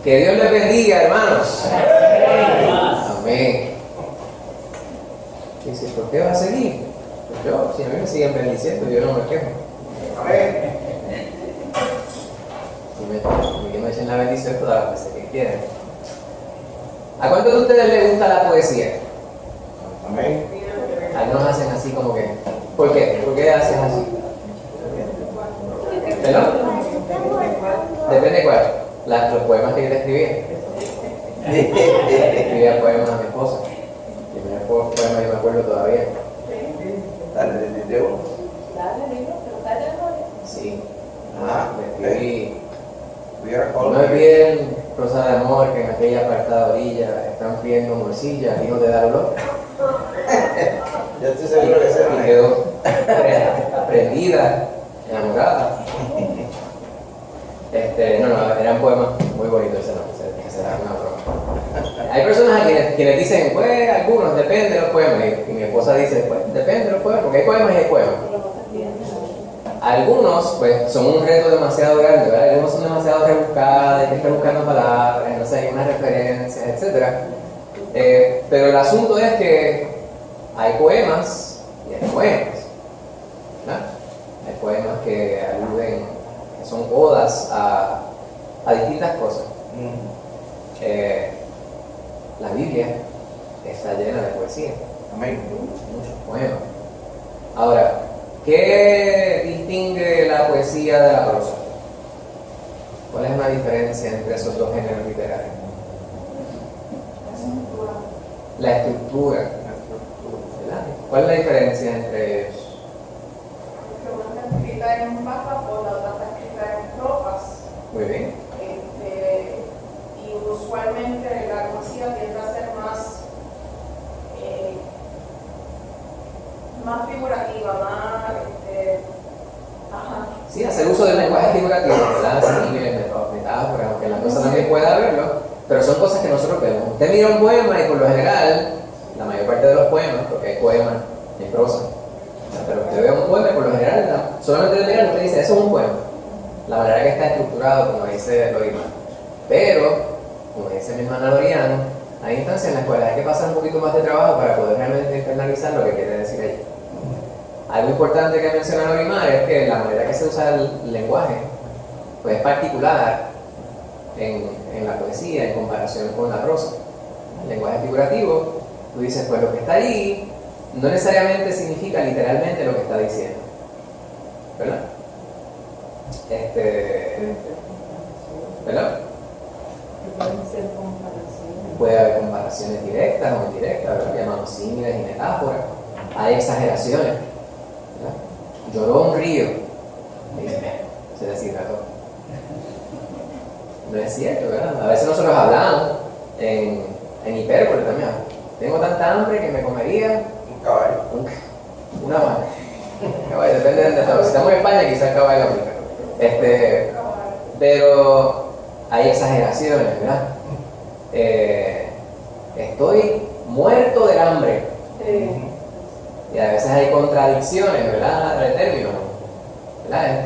Que Dios les bendiga, hermanos. Amén. Dice, ¿por qué va a seguir? Pues yo, si a mí me siguen bendiciendo, yo no me quejo. Amén. Y que me echen la bendición todas las veces que quieran. ¿A cuántos de ustedes les gusta la poesía? Amén. Algunos hacen así como que. ¿Por qué? ¿Por qué haces así? ¿Perdón? Depende de cuál. Los poemas que yo te escribí. Escribía poemas a mi esposa. El primer poema yo me acuerdo todavía. Dale, sí. Le escribí. No me piden rosa de amor que en aquella apartada orilla están pidiendo morcilla y no te da dolor. Ya estoy seguro que se Y quedó prendida, enamorada. No, eran poemas muy bonitos, ese era una broma. Hay personas a quienes dicen, pues, algunos, depende de los poemas. Y mi esposa dice, pues, depende de los poemas, porque hay poemas y hay poemas. Algunos, pues, son un reto demasiado grande, ¿verdad? Algunos son demasiado rebuscados, hay que estar buscando palabras, no sé, hay unas referencias, etc. Pero el asunto es que hay poemas y hay poemas, ¿verdad? Hay poemas que aluden, que son odas a distintas cosas. La Biblia está llena de poesía. Amén. Muchos poemas. Ahora, ¿qué distingue la poesía de la prosa? ¿Cuál es la diferencia entre esos dos géneros literarios? La estructura. ¿Verdad? ¿Cuál es la diferencia entre ellos? Porque una está escrita en un párrafo, la otra está escrita en estrofas. Muy bien. Y usualmente la poesía tiende a ser más figurativa, más Sí, hacer uso del lenguaje figurativo, ¿verdad? Símiles, metáforas, aunque la cosa también pueda verlo, pero son cosas que nosotros vemos. Usted mira un poema y por lo general, la mayor parte de los poemas, porque hay poemas en prosa, pero usted ve un poema y por lo general, solamente de mirar, usted dice, eso es un poema. La manera que está estructurado, como dice Lorimar. Pero, como dice mi hermana Loriano, hay instancias en las cuales hay que pasar un poquito más de trabajo para poder realmente internalizar lo que quiere decir allí. Algo importante que menciona Lorimar es que la manera que se usa el lenguaje pues, es particular en la poesía en comparación con la prosa. El lenguaje figurativo, tú dices, pues lo que está allí no necesariamente significa literalmente lo que está diciendo, ¿verdad? ¿Verdad? Puede haber comparaciones directas o indirectas, ¿verdad? Llamamos símiles y metáforas. Hay exageraciones, ¿verdad? Lloró un río, se deshidrató. No es cierto, ¿verdad? A veces nosotros hablamos en hipérbole también. Tengo tanta hambre que me comería un caballo. Una vaca. Caballo, depende de dónde estamos. Si estamos en España, quizás el caballo aplica. Pero hay exageraciones, ¿verdad? Estoy muerto del hambre. Y a veces hay contradicciones, ¿verdad? De términos, ¿verdad?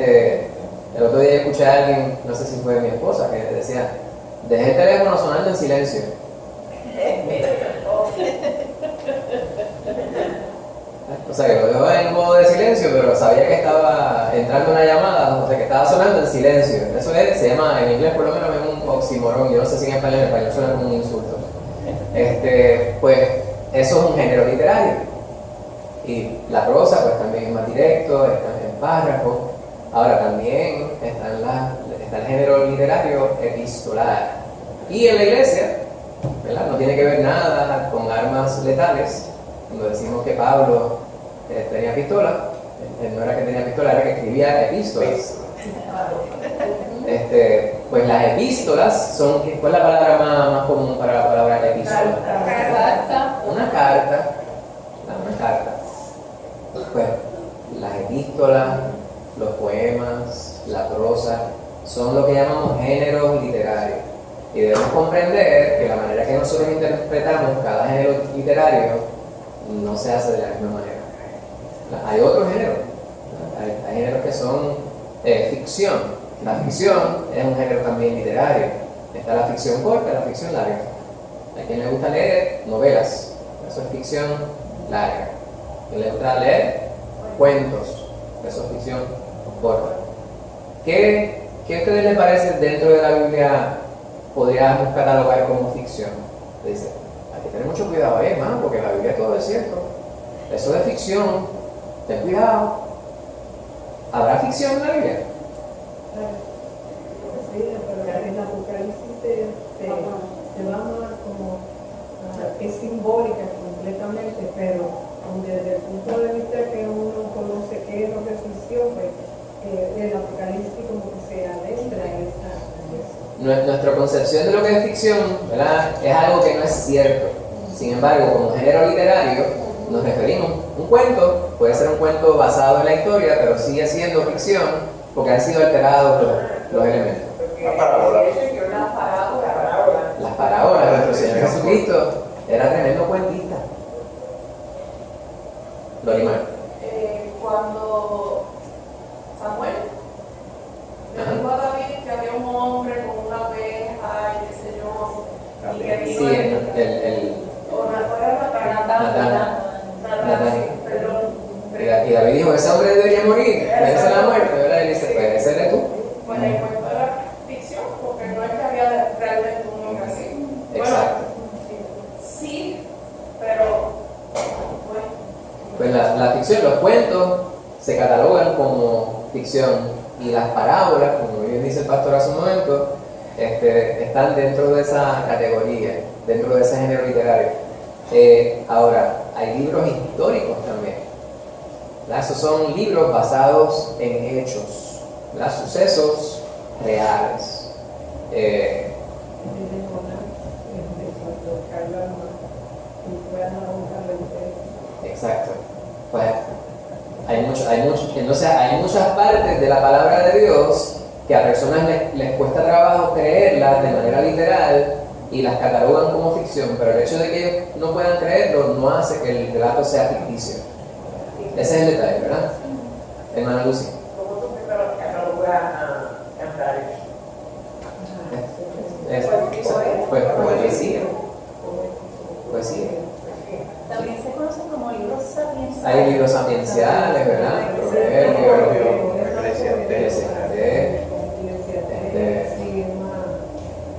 El otro día escuché a alguien, no sé si fue mi esposa, que decía, dejé el teléfono sonando en silencio. O sea, que lo dejó en modo de silencio, pero sabía que estaba entrando una llamada, o sea, que estaba sonando en silencio. Eso se llama, en inglés por lo menos es un oxímoron, yo no sé si en español suena como un insulto. Pues eso es un género literario. Y la prosa pues también es más directo, está en párrafo. Ahora también está el género literario epistolar. Y en la iglesia, ¿verdad? No tiene que ver nada con armas letales. Cuando decimos que Pablo tenía pistola, no era que tenía pistola, era que escribía epístolas. Pues las epístolas son, ¿cuál es la palabra más común para la palabra epístola? Una carta. Una carta. Pues las epístolas, los poemas, la prosa, son lo que llamamos géneros literarios. Y debemos comprender que la manera que nosotros interpretamos cada género literario no se hace de la misma manera. Hay otros géneros. Hay géneros que son ficción. La ficción es un género también literario. Está la ficción corta y la ficción larga. A quien le gusta leer novelas, eso es ficción larga. A quien le gusta leer cuentos, eso es ficción corta. ¿Qué a ustedes les parece dentro de la Biblia podríamos catalogar como ficción? Dice, hay que tener mucho cuidado ahí, hermano, porque la Biblia todo es cierto. Eso de ficción, ten cuidado. ¿Habrá ficción en la Biblia? Sí, pero en Apocalipsis se va más como, es simbólica completamente, pero desde el punto de vista que uno conoce qué es lo que es ficción, pues el Apocalipsis como que se adentra en esa. Nuestra concepción de lo que es ficción, ¿verdad?, es algo que no es cierto. Sin embargo, como género literario, nos referimos. Un cuento puede ser un cuento basado en la historia, pero sigue siendo ficción porque han sido alterados los elementos. La parábola. Las parábolas, nuestro Señor Jesucristo era tremendo cuentista. Dorimar. Cuando Samuel le dijo a David que había un hombre con una oveja y qué sé yo, y que Sí, vino Natán. perdón. Y David dijo, ese hombre debería morir, merece la muerte, ¿verdad? Y dice, pues ese eres tú. Pues el cuento era ficción, porque no es que había realmente un hombre así. Exacto. Sí, pero bueno. Pues la ficción, los cuentos se catalogan como ficción y las parábolas, como bien dice el pastor hace un momento, están dentro de esa categoría, dentro de ese género literario. Ahora, hay libros históricos también, ¿verdad? Esos son libros basados en hechos, ¿verdad? Sucesos reales. Exacto. Pues entonces hay muchas partes de la palabra de Dios que a personas les cuesta trabajo creerlas de manera literal y las catalogan como ficción, pero el hecho de que ellos no puedan creerlo no hace que el relato sea ficticio. Ese es el detalle, ¿verdad? Hermana Lucy. ¿Cómo tú catalogas a cantar? Pues poesía. Poesía. También se conocen como libros sapienciales. Hay libros sapienciales, ¿verdad?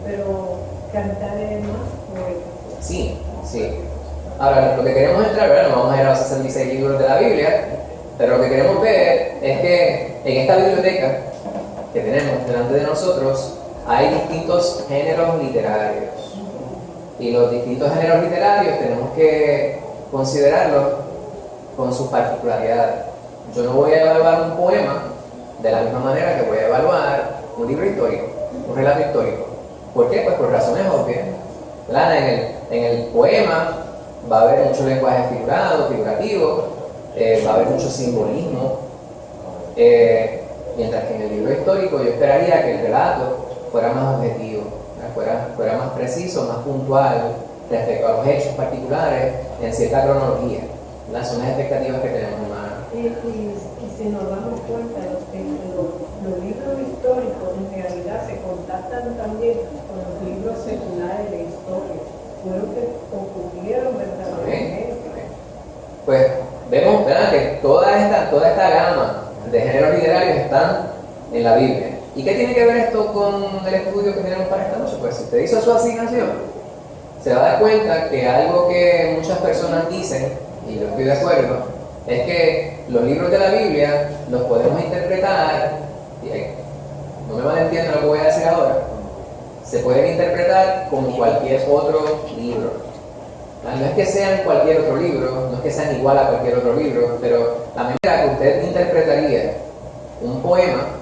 Pero cantar es más poético. Sí, sí. Ahora, lo que queremos entrar, ¿verdad? No vamos a ir a los 66 libros de la Biblia, pero lo que queremos ver es que en esta biblioteca que tenemos delante de nosotros hay distintos géneros literarios. Y los distintos géneros literarios tenemos que considerarlos con sus particularidades. Yo no voy a evaluar un poema de la misma manera que voy a evaluar un libro histórico, un relato histórico. ¿Por qué? Pues por razones obvias. ¿Verdad? En el poema va a haber mucho lenguaje figurativo, va a haber mucho simbolismo, mientras que en el libro histórico yo esperaría que el relato fuera más objetivo, fuera más preciso, más puntual respecto a los hechos particulares en cierta cronología. ¿Verdad? Son las expectativas que tenemos, hermana. Y si nos damos cuenta, los libros históricos en realidad se contactan también con los libros seculares de historia. Fueron que ocurrieron verdaderamente. Pues vemos, ¿verdad?, que toda esta gama de géneros literarios están en la Biblia. ¿Y qué tiene que ver esto con el estudio que tenemos para esta noche? Pues si usted hizo su asignación, se va a dar cuenta que algo que muchas personas dicen, y yo estoy de acuerdo, es que los libros de la Biblia los podemos interpretar, y no me malentiendan lo que voy a decir ahora, se pueden interpretar como cualquier otro libro. No es que sean cualquier otro libro, no es que sean igual a cualquier otro libro, pero la manera que usted interpretaría un poema,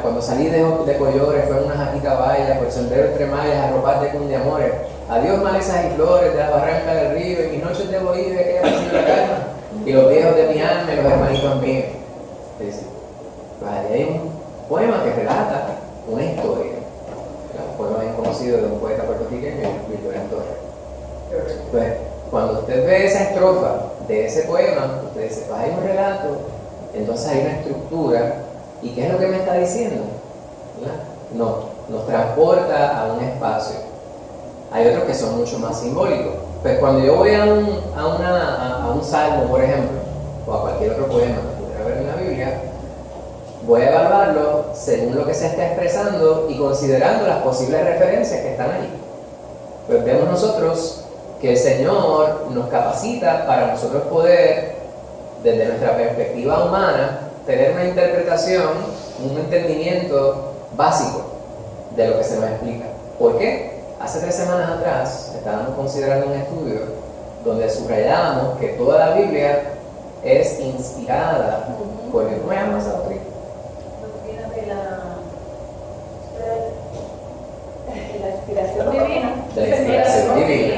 cuando salí de Collores, fue en una jaquita valla, por el sendero entre mallas, arroparte con de amores, adiós malezas y flores de la barranca del río, y mis noches de Bolivia que haya vacío la calma, y los viejos de mi alma y los hermanitos míos. Dice, pues ahí hay un poema que relata una historia. Un poema bien conocido de un poeta puertorriqueño, Luis Lorenzo Torres. Pues, cuando usted ve esa estrofa de ese poema, usted dice, pues hay un relato, entonces hay una estructura, ¿y qué es lo que me está diciendo? ¿Verdad? No, nos transporta a un espacio. Hay otros que son mucho más simbólicos. Pues cuando yo voy a un salmo, por ejemplo, o a cualquier otro poema que pudiera ver en la Biblia, voy a evaluarlo según lo que se está expresando y considerando las posibles referencias que están ahí. Pues vemos nosotros que el Señor nos capacita para nosotros poder, desde nuestra perspectiva humana, tener una interpretación, un entendimiento básico de lo que se nos explica. ¿Por qué? Hace 3 semanas atrás estábamos considerando un estudio donde subrayábamos que toda la Biblia es inspirada por el... ¿Cómo llama esa doctrina? Doctrina de la inspiración divina. De la inspiración divina.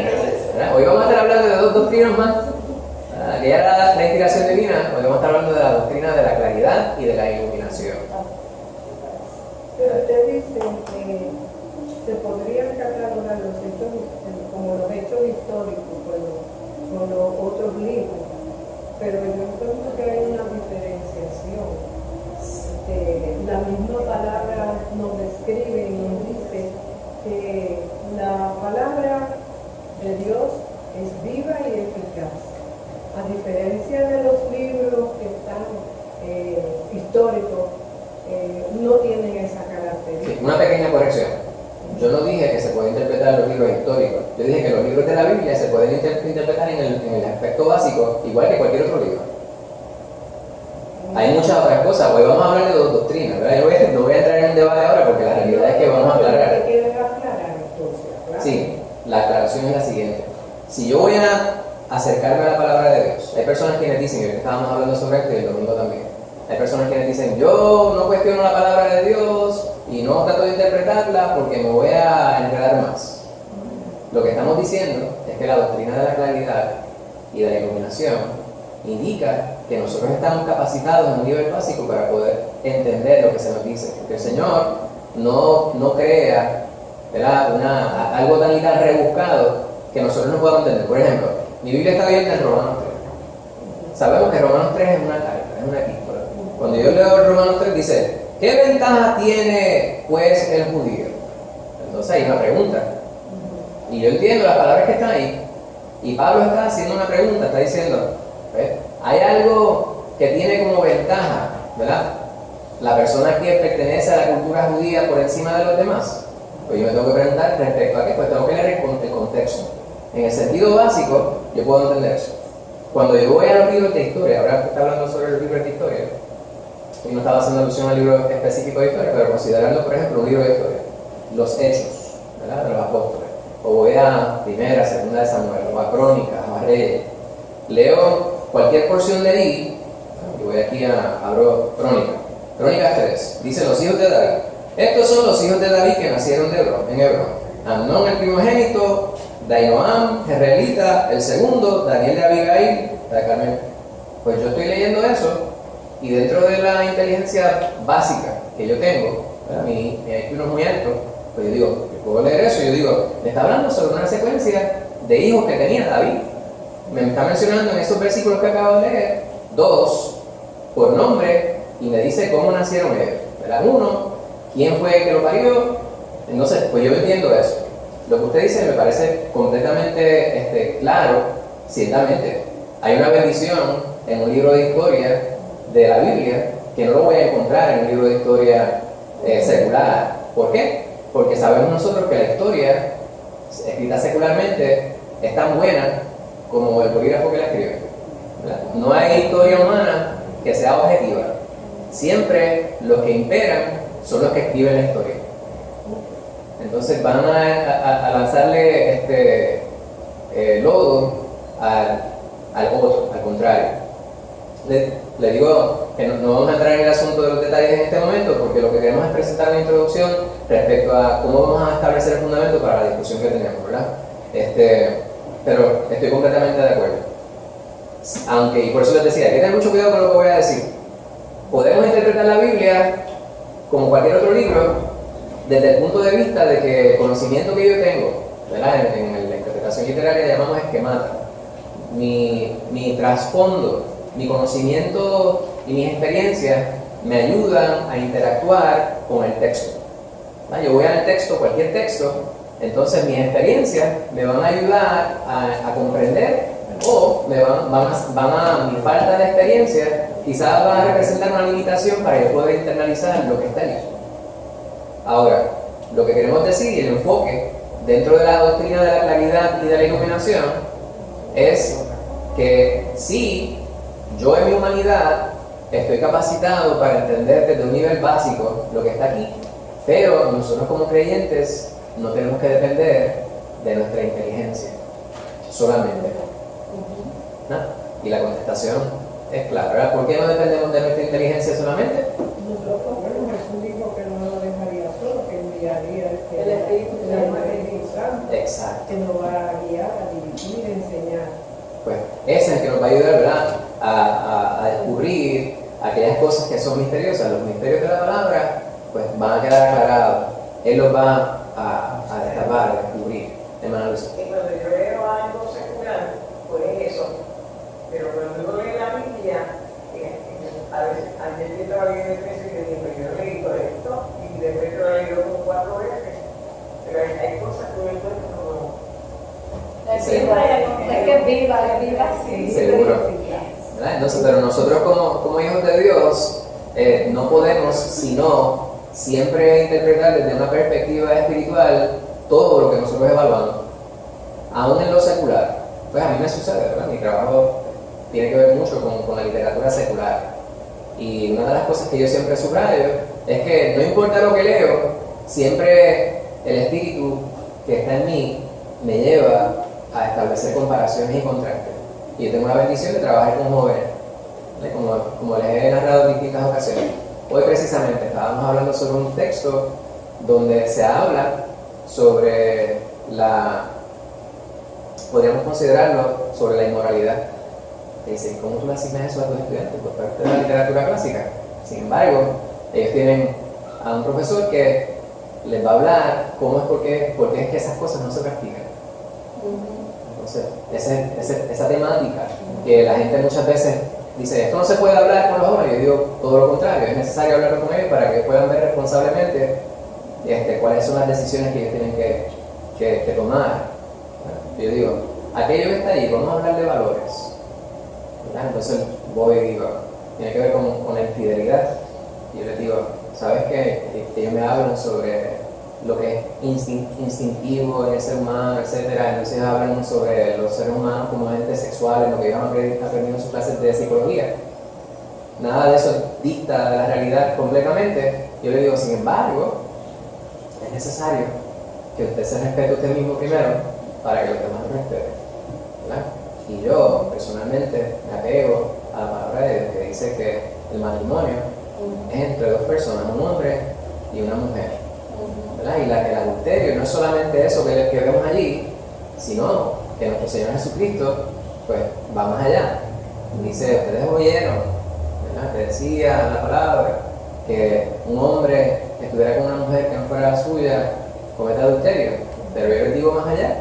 ¿Verdad? Hoy vamos a estar hablando de 2 doctrinas más. Aquella era la inspiración divina, hoy vamos a estar hablando de la doctrina de la claridad y de la iluminación. Pero usted dice que se podrían catalogar los hechos como los hechos históricos con los otros libros, pero yo encuentro que hay una diferenciación. La misma palabra nos describe y nos dice que la palabra de Dios es viva y eficaz. A diferencia de los libros que están históricos, no tienen esa característica. Sí, una pequeña corrección. Yo no dije que se puede interpretar los libros históricos. Yo dije que los libros de la Biblia se pueden interpretar en el aspecto básico, igual que cualquier otro libro. Hay muchas otras cosas. Hoy vamos a hablar de 2 doctrinas, ¿verdad? Yo no voy a entrar en un debate ahora porque la realidad es que vamos a aclarar. ¿Qué quieren aclarar entonces? ¿Claro? Sí, la aclaración es la siguiente. Si yo voy a acercarme a la palabra de Dios, hay personas quienes dicen, y estábamos hablando sobre esto y el domingo también, hay personas quienes dicen, yo no cuestiono la palabra de Dios y no trato de interpretarla porque me voy a enredar más. Lo que estamos diciendo es que la doctrina de la claridad y de la iluminación indica que nosotros estamos capacitados en un nivel básico para poder entender lo que se nos dice. Porque el Señor no crea, ¿verdad? Algo tan y tan rebuscado que nosotros no podamos entender. Por ejemplo, mi Biblia está abierta en Romanos 3. Sabemos que Romanos 3 es una carta, es una epístola. Cuando yo leo Romanos 3 dice, ¿qué ventaja tiene pues el judío? Entonces hay una pregunta. Y yo entiendo las palabras que están ahí. Y Pablo está haciendo una pregunta, está diciendo, ¿ves? Hay algo que tiene como ventaja, ¿verdad? La persona que pertenece a la cultura judía por encima de los demás. Pues yo me tengo que preguntar respecto a qué, pues tengo que leer el contexto. En el sentido básico, yo puedo entender eso. Cuando yo voy a los libros de historia, ahora está hablando sobre los libros de historia, y no estaba haciendo alusión al libro específico de historia, pero considerando, por ejemplo, un libro de historia, los hechos, ¿verdad? De los apóstoles. O voy a Primera, Segunda de Samuel, o a Crónicas, o a Reyes. Leo cualquier porción de ahí, y voy aquí abro Crónicas. Crónicas 3, dice los hijos de David. Estos son los hijos de David que nacieron en Hebrón. Amnón el primogénito, Dainoam, Jezreelita, el segundo, Daniel de Abigail, de Carmel. Pues yo estoy leyendo eso, y dentro de la inteligencia básica que yo tengo, mi IQ no es muy alto, pues yo digo, yo puedo leer eso, y yo digo, me está hablando sobre una secuencia de hijos que tenía David. Me está mencionando en esos versículos que acabo de leer, 2 por nombre, y me dice cómo nacieron ellos. ¿Verdad? 1, quién fue el que lo parió. Entonces, pues yo entiendo eso. Lo que usted dice me parece completamente claro. Ciertamente, hay una bendición en un libro de historia de la Biblia que no lo voy a encontrar en un libro de historia secular. ¿Por qué? Porque sabemos nosotros que la historia escrita secularmente es tan buena como el bolígrafo que la escribe, ¿verdad? No hay historia humana que sea objetiva. Siempre los que imperan son los que escriben la historia. Entonces van a lanzarle lodo al otro, al contrario. Le digo que no vamos a entrar en el asunto de los detalles en este momento, porque lo que queremos es presentar una introducción respecto a cómo vamos a establecer el fundamento para la discusión que tenemos, ¿verdad? Pero estoy completamente de acuerdo. Aunque, y por eso les decía, hay que tener mucho cuidado con lo que voy a decir. Podemos interpretar la Biblia como cualquier otro libro desde el punto de vista de que el conocimiento que yo tengo, ¿verdad? En la interpretación literaria llamamos esquemata. Mi trasfondo, mi conocimiento y mis experiencias me ayudan a interactuar con el texto. Yo voy al texto, cualquier texto, entonces mis experiencias me van a ayudar a comprender o mi falta de experiencia quizás va a representar una limitación para yo poder internalizar lo que está allí. Ahora, lo que queremos decir y el enfoque dentro de la doctrina de la claridad y de la iluminación es que sí, yo en mi humanidad estoy capacitado para entender desde un nivel básico lo que está aquí, pero nosotros como creyentes no tenemos que depender de nuestra inteligencia solamente. ¿No? Y la contestación es clara, ¿verdad? ¿Por qué no dependemos de nuestra inteligencia solamente? Bueno, Jesús dijo que no lo dejaría solo, que enviaría El Espíritu Santo, Exacto. que nos va a guiar, a dirigir, a enseñar. Pues ese es el que nos va a ayudar, ¿verdad? A descubrir aquellas cosas que son misteriosas. Los misterios de la palabra pues van a quedar aclarados. Él los va a destapar, a descubrir. Hermana Luz. Y cuando yo leo algo secular, pues es eso. Pero cuando uno lee la Biblia, a veces, ayer yo estaba leyendo el texto y yo digo, yo he leído esto, y después lo he leído como 4 veces. Pero hay cosas que uno encuentra como... Es que viva, sí. Seguro. ¿Verdad? Entonces, pero nosotros como hijos de Dios no podemos sino siempre interpretar desde una perspectiva espiritual todo lo que nosotros evaluamos, aún en lo secular. Pues a mí me sucede, ¿verdad? Mi trabajo tiene que ver mucho con la literatura secular. Y una de las cosas que yo siempre subrayo es que no importa lo que leo, siempre el espíritu que está en mí me lleva a establecer comparaciones y contrastes. Y yo tengo la bendición de trabajar con jóvenes, como les he narrado en distintas ocasiones. Hoy precisamente estábamos hablando sobre un texto donde se habla sobre podríamos considerarlo sobre la inmoralidad. Te dicen, ¿cómo tú le asignas eso a tus estudiantes? Por parte de la literatura clásica. Sin embargo, ellos tienen a un profesor que les va a hablar por qué es que esas cosas no se practican. Entonces, esa temática que la gente muchas veces dice, esto no se puede hablar con los jóvenes. Yo digo todo lo contrario, es necesario hablar con ellos para que puedan ver responsablemente cuáles son las decisiones que ellos tienen que tomar. Yo digo, aquello que está ahí, vamos a hablar de valores. ¿Verdad? Entonces voy y digo, tiene que ver con la infidelidad. Y yo les digo, ¿sabes qué? Ellos me hablan sobre lo que es instintivo en el ser humano, etcétera. Entonces hablan sobre los seres humanos como agentes sexuales, lo que ellos han aprendido en sus clases de psicología. Nada de eso dicta de la realidad completamente. Yo le digo, sin embargo, es necesario que usted se respete a usted mismo primero para que los demás lo respeten, ¿verdad? Y yo personalmente me apego a la palabra de Dios que dice que el matrimonio es entre dos personas, un hombre y una mujer, ¿verdad? Y el adulterio no es solamente eso que vemos allí, sino que nuestro Señor Jesucristo pues va más allá. Dice, ustedes oyeron, ¿verdad? Que decía la palabra que un hombre que estuviera con una mujer que no fuera la suya comete adulterio, pero yo les digo más allá,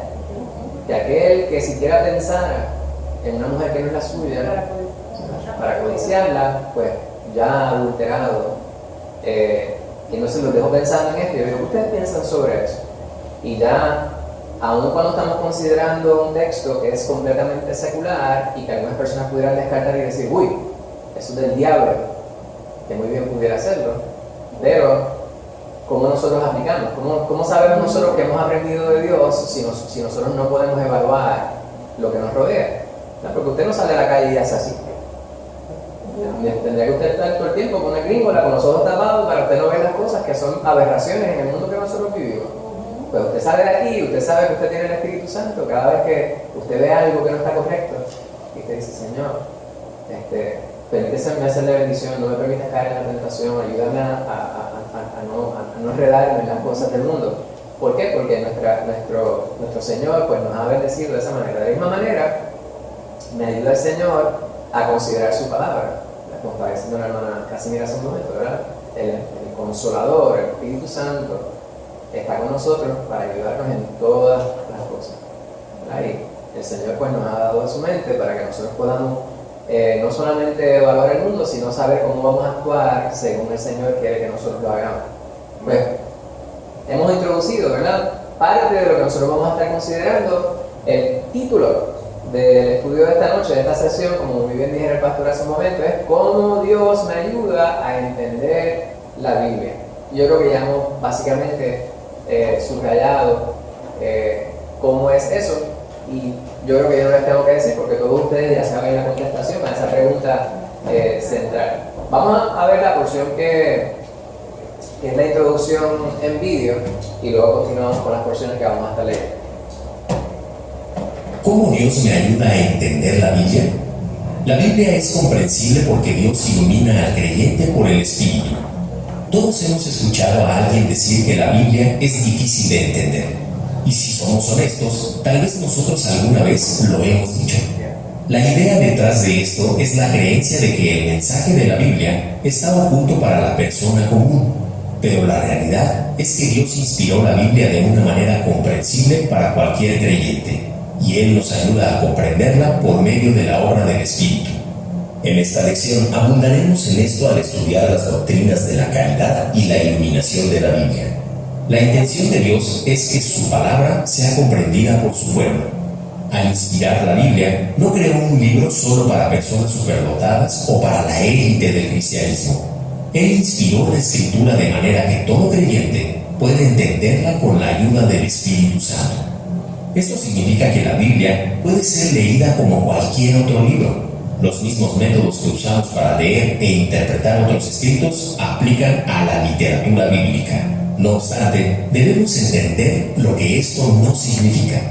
que aquel que siquiera pensara en una mujer que no es la suya para codiciarla, pues ya ha adulterado. Y entonces los dejo pensando en esto y yo digo, ¿ustedes piensan sobre eso? Y ya, aun cuando estamos considerando un texto que es completamente secular y que algunas personas pudieran descartar y decir, uy, eso es del diablo, que muy bien pudiera hacerlo, pero ¿cómo nosotros aplicamos? ¿Cómo sabemos nosotros que hemos aprendido de Dios si nosotros no podemos evaluar lo que nos rodea? ¿No? Porque usted no sale a la calle y hace así. Tendría que usted estar todo el tiempo con una gringola, con los ojos tapados, para usted no ver las cosas que son aberraciones en el mundo que nosotros vivimos. Pues usted sale de aquí, usted sabe que usted tiene el Espíritu Santo. Cada vez que usted ve algo que no está correcto, y usted dice, Señor, permíteme hacerle bendición, no me permitas caer en la tentación, ayúdame a no enredarme en las cosas del mundo. ¿Por qué? Porque nuestro Señor pues, nos ha bendecido de esa manera. De la misma manera, me ayuda el Señor a considerar su palabra. Como está diciendo la hermana Casimira hace un momento, ¿verdad? El Consolador, el Espíritu Santo, está con nosotros para ayudarnos en todas las cosas. ¿Verdad? Y el Señor pues, nos ha dado de su mente para que nosotros podamos no solamente evaluar el mundo, sino saber cómo vamos a actuar según el Señor quiere que nosotros lo hagamos. Pues, hemos introducido, ¿verdad? Parte de lo que nosotros vamos a estar considerando. El título del estudio de esta noche, de esta sesión, como muy bien dijeron el pastor hace un momento, es cómo Dios me ayuda a entender la Biblia. Yo creo que ya hemos básicamente subrayado cómo es eso, y yo creo que yo no les tengo que decir porque todos ustedes ya saben la contestación a esa pregunta central. Vamos a ver la porción que es la introducción en vídeo, y luego continuamos con las porciones que vamos a estar leyendo. ¿Cómo Dios me ayuda a entender la Biblia? La Biblia es comprensible porque Dios ilumina al creyente por el Espíritu. Todos hemos escuchado a alguien decir que la Biblia es difícil de entender. Y si somos honestos, tal vez nosotros alguna vez lo hemos dicho. La idea detrás de esto es la creencia de que el mensaje de la Biblia está oculto para la persona común. Pero la realidad es que Dios inspiró la Biblia de una manera comprensible para cualquier creyente, y Él nos ayuda a comprenderla por medio de la obra del Espíritu. En esta lección abundaremos en esto al estudiar las doctrinas de la caridad y la iluminación de la Biblia. La intención de Dios es que su palabra sea comprendida por su pueblo. Al inspirar la Biblia, no creó un libro solo para personas superdotadas o para la élite del cristianismo. Él inspiró la Escritura de manera que todo creyente puede entenderla con la ayuda del Espíritu Santo. Esto significa que la Biblia puede ser leída como cualquier otro libro. Los mismos métodos que usamos para leer e interpretar otros escritos aplican a la literatura bíblica. No obstante, debemos entender lo que esto no significa.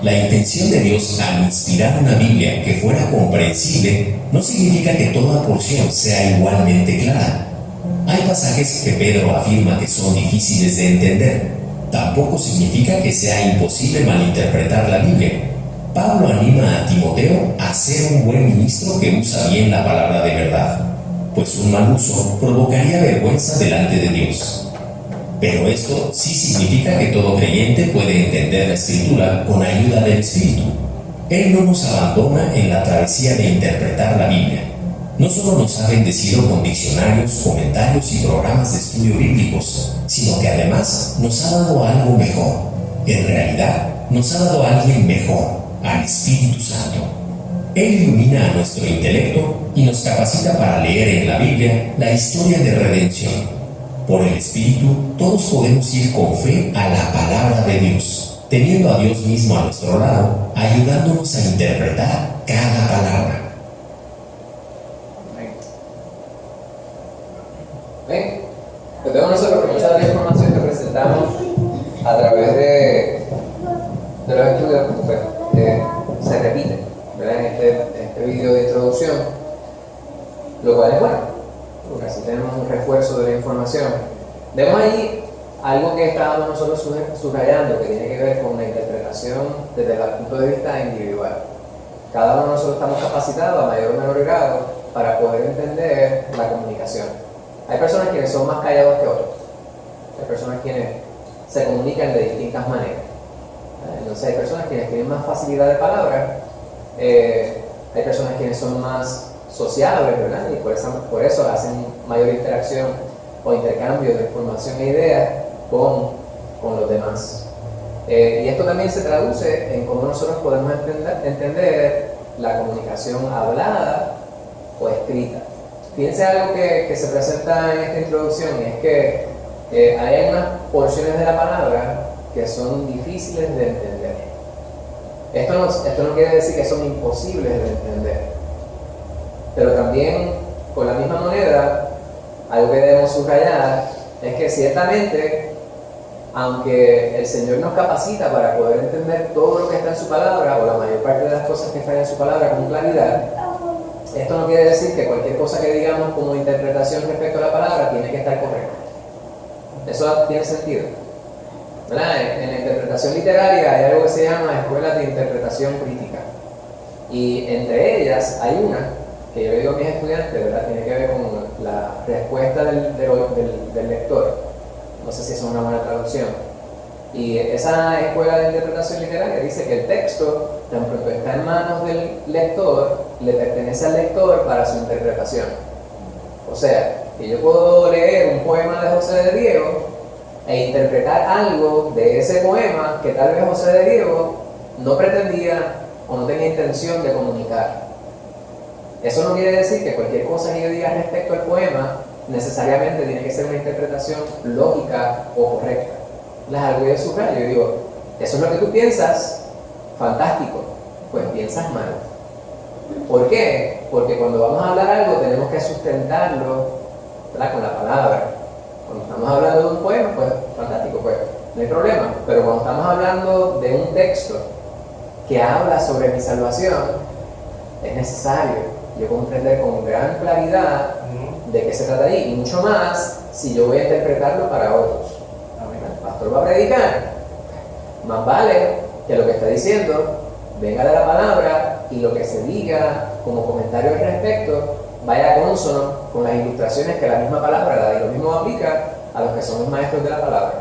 La intención de Dios al inspirar una Biblia que fuera comprensible no significa que toda porción sea igualmente clara. Hay pasajes que Pedro afirma que son difíciles de entender. Tampoco significa que sea imposible malinterpretar la Biblia. Pablo anima a Timoteo a ser un buen ministro que usa bien la palabra de verdad, pues un mal uso provocaría vergüenza delante de Dios. Pero esto sí significa que todo creyente puede entender la Escritura con ayuda del Espíritu. Él no nos abandona en la travesía de interpretar la Biblia. No solo nos ha bendecido con diccionarios, comentarios y programas de estudio bíblicos, sino que además nos ha dado algo mejor. En realidad, nos ha dado a alguien mejor, al Espíritu Santo. Él ilumina a nuestro intelecto y nos capacita para leer en la Biblia la historia de redención. Por el Espíritu, todos podemos ir con fe a la palabra de Dios, teniendo a Dios mismo a nuestro lado, ayudándonos a interpretar cada palabra. Bien, pues tenemos nosotros que mucha de la información que presentamos a través de los estudios pues, se repite, ¿verdad? En este video de introducción, lo cual es bueno, porque así tenemos un refuerzo de la información. Vemos ahí algo que estábamos nosotros subrayando, que tiene que ver con la interpretación desde el punto de vista individual. Cada uno de nosotros estamos capacitados a mayor o menor grado para poder entender la comunicación. Hay personas quienes son más callados que otros. Hay personas quienes se comunican de distintas maneras. Entonces hay personas quienes tienen más facilidad de palabra. Hay personas quienes son más sociables, ¿verdad? Y por eso hacen mayor interacción o intercambio de información e ideas con los demás. Y esto también se traduce en cómo nosotros podemos entender la comunicación hablada o escrita. Fíjense algo que se presenta en esta introducción, y es que hay algunas porciones de la palabra que son difíciles de entender. Esto no quiere decir que son imposibles de entender, pero también, con la misma moneda, algo que debemos subrayar es que ciertamente, aunque el Señor nos capacita para poder entender todo lo que está en su palabra, o la mayor parte de las cosas que están en su palabra con claridad, esto no quiere decir que cualquier cosa que digamos como interpretación respecto a la palabra tiene que estar correcta. Eso tiene sentido, ¿verdad? En la interpretación literaria hay algo que se llama escuelas de interpretación crítica, y entre ellas hay una que yo le digo a mis estudiantes, ¿verdad? Tiene que ver con la respuesta del lector. No sé si es una buena traducción. Y esa escuela de interpretación literaria dice que el texto, tan pronto está en manos del lector, le pertenece al lector para su interpretación. O sea, que yo puedo leer un poema de José de Diego e interpretar algo de ese poema que tal vez José de Diego no pretendía o no tenía intención de comunicar. Eso no quiere decir que cualquier cosa que yo diga respecto al poema necesariamente tiene que ser una interpretación lógica o correcta. Les algo de subrayo, yo digo, eso es lo que tú piensas, fantástico, pues piensas mal. ¿Por qué? Porque cuando vamos a hablar algo tenemos que sustentarlo, ¿verdad?, con la palabra. Cuando estamos hablando de un poema, pues fantástico, pues no hay problema. Pero cuando estamos hablando de un texto que habla sobre mi salvación, es necesario yo comprender con gran claridad de qué se trata ahí, y mucho más si yo voy a interpretarlo para otros. El pastor va a predicar, más vale que lo que está diciendo venga de la palabra y lo que se diga como comentario al respecto vaya consono con las ilustraciones que la misma palabra da, y lo mismo aplica a los que somos maestros de la palabra.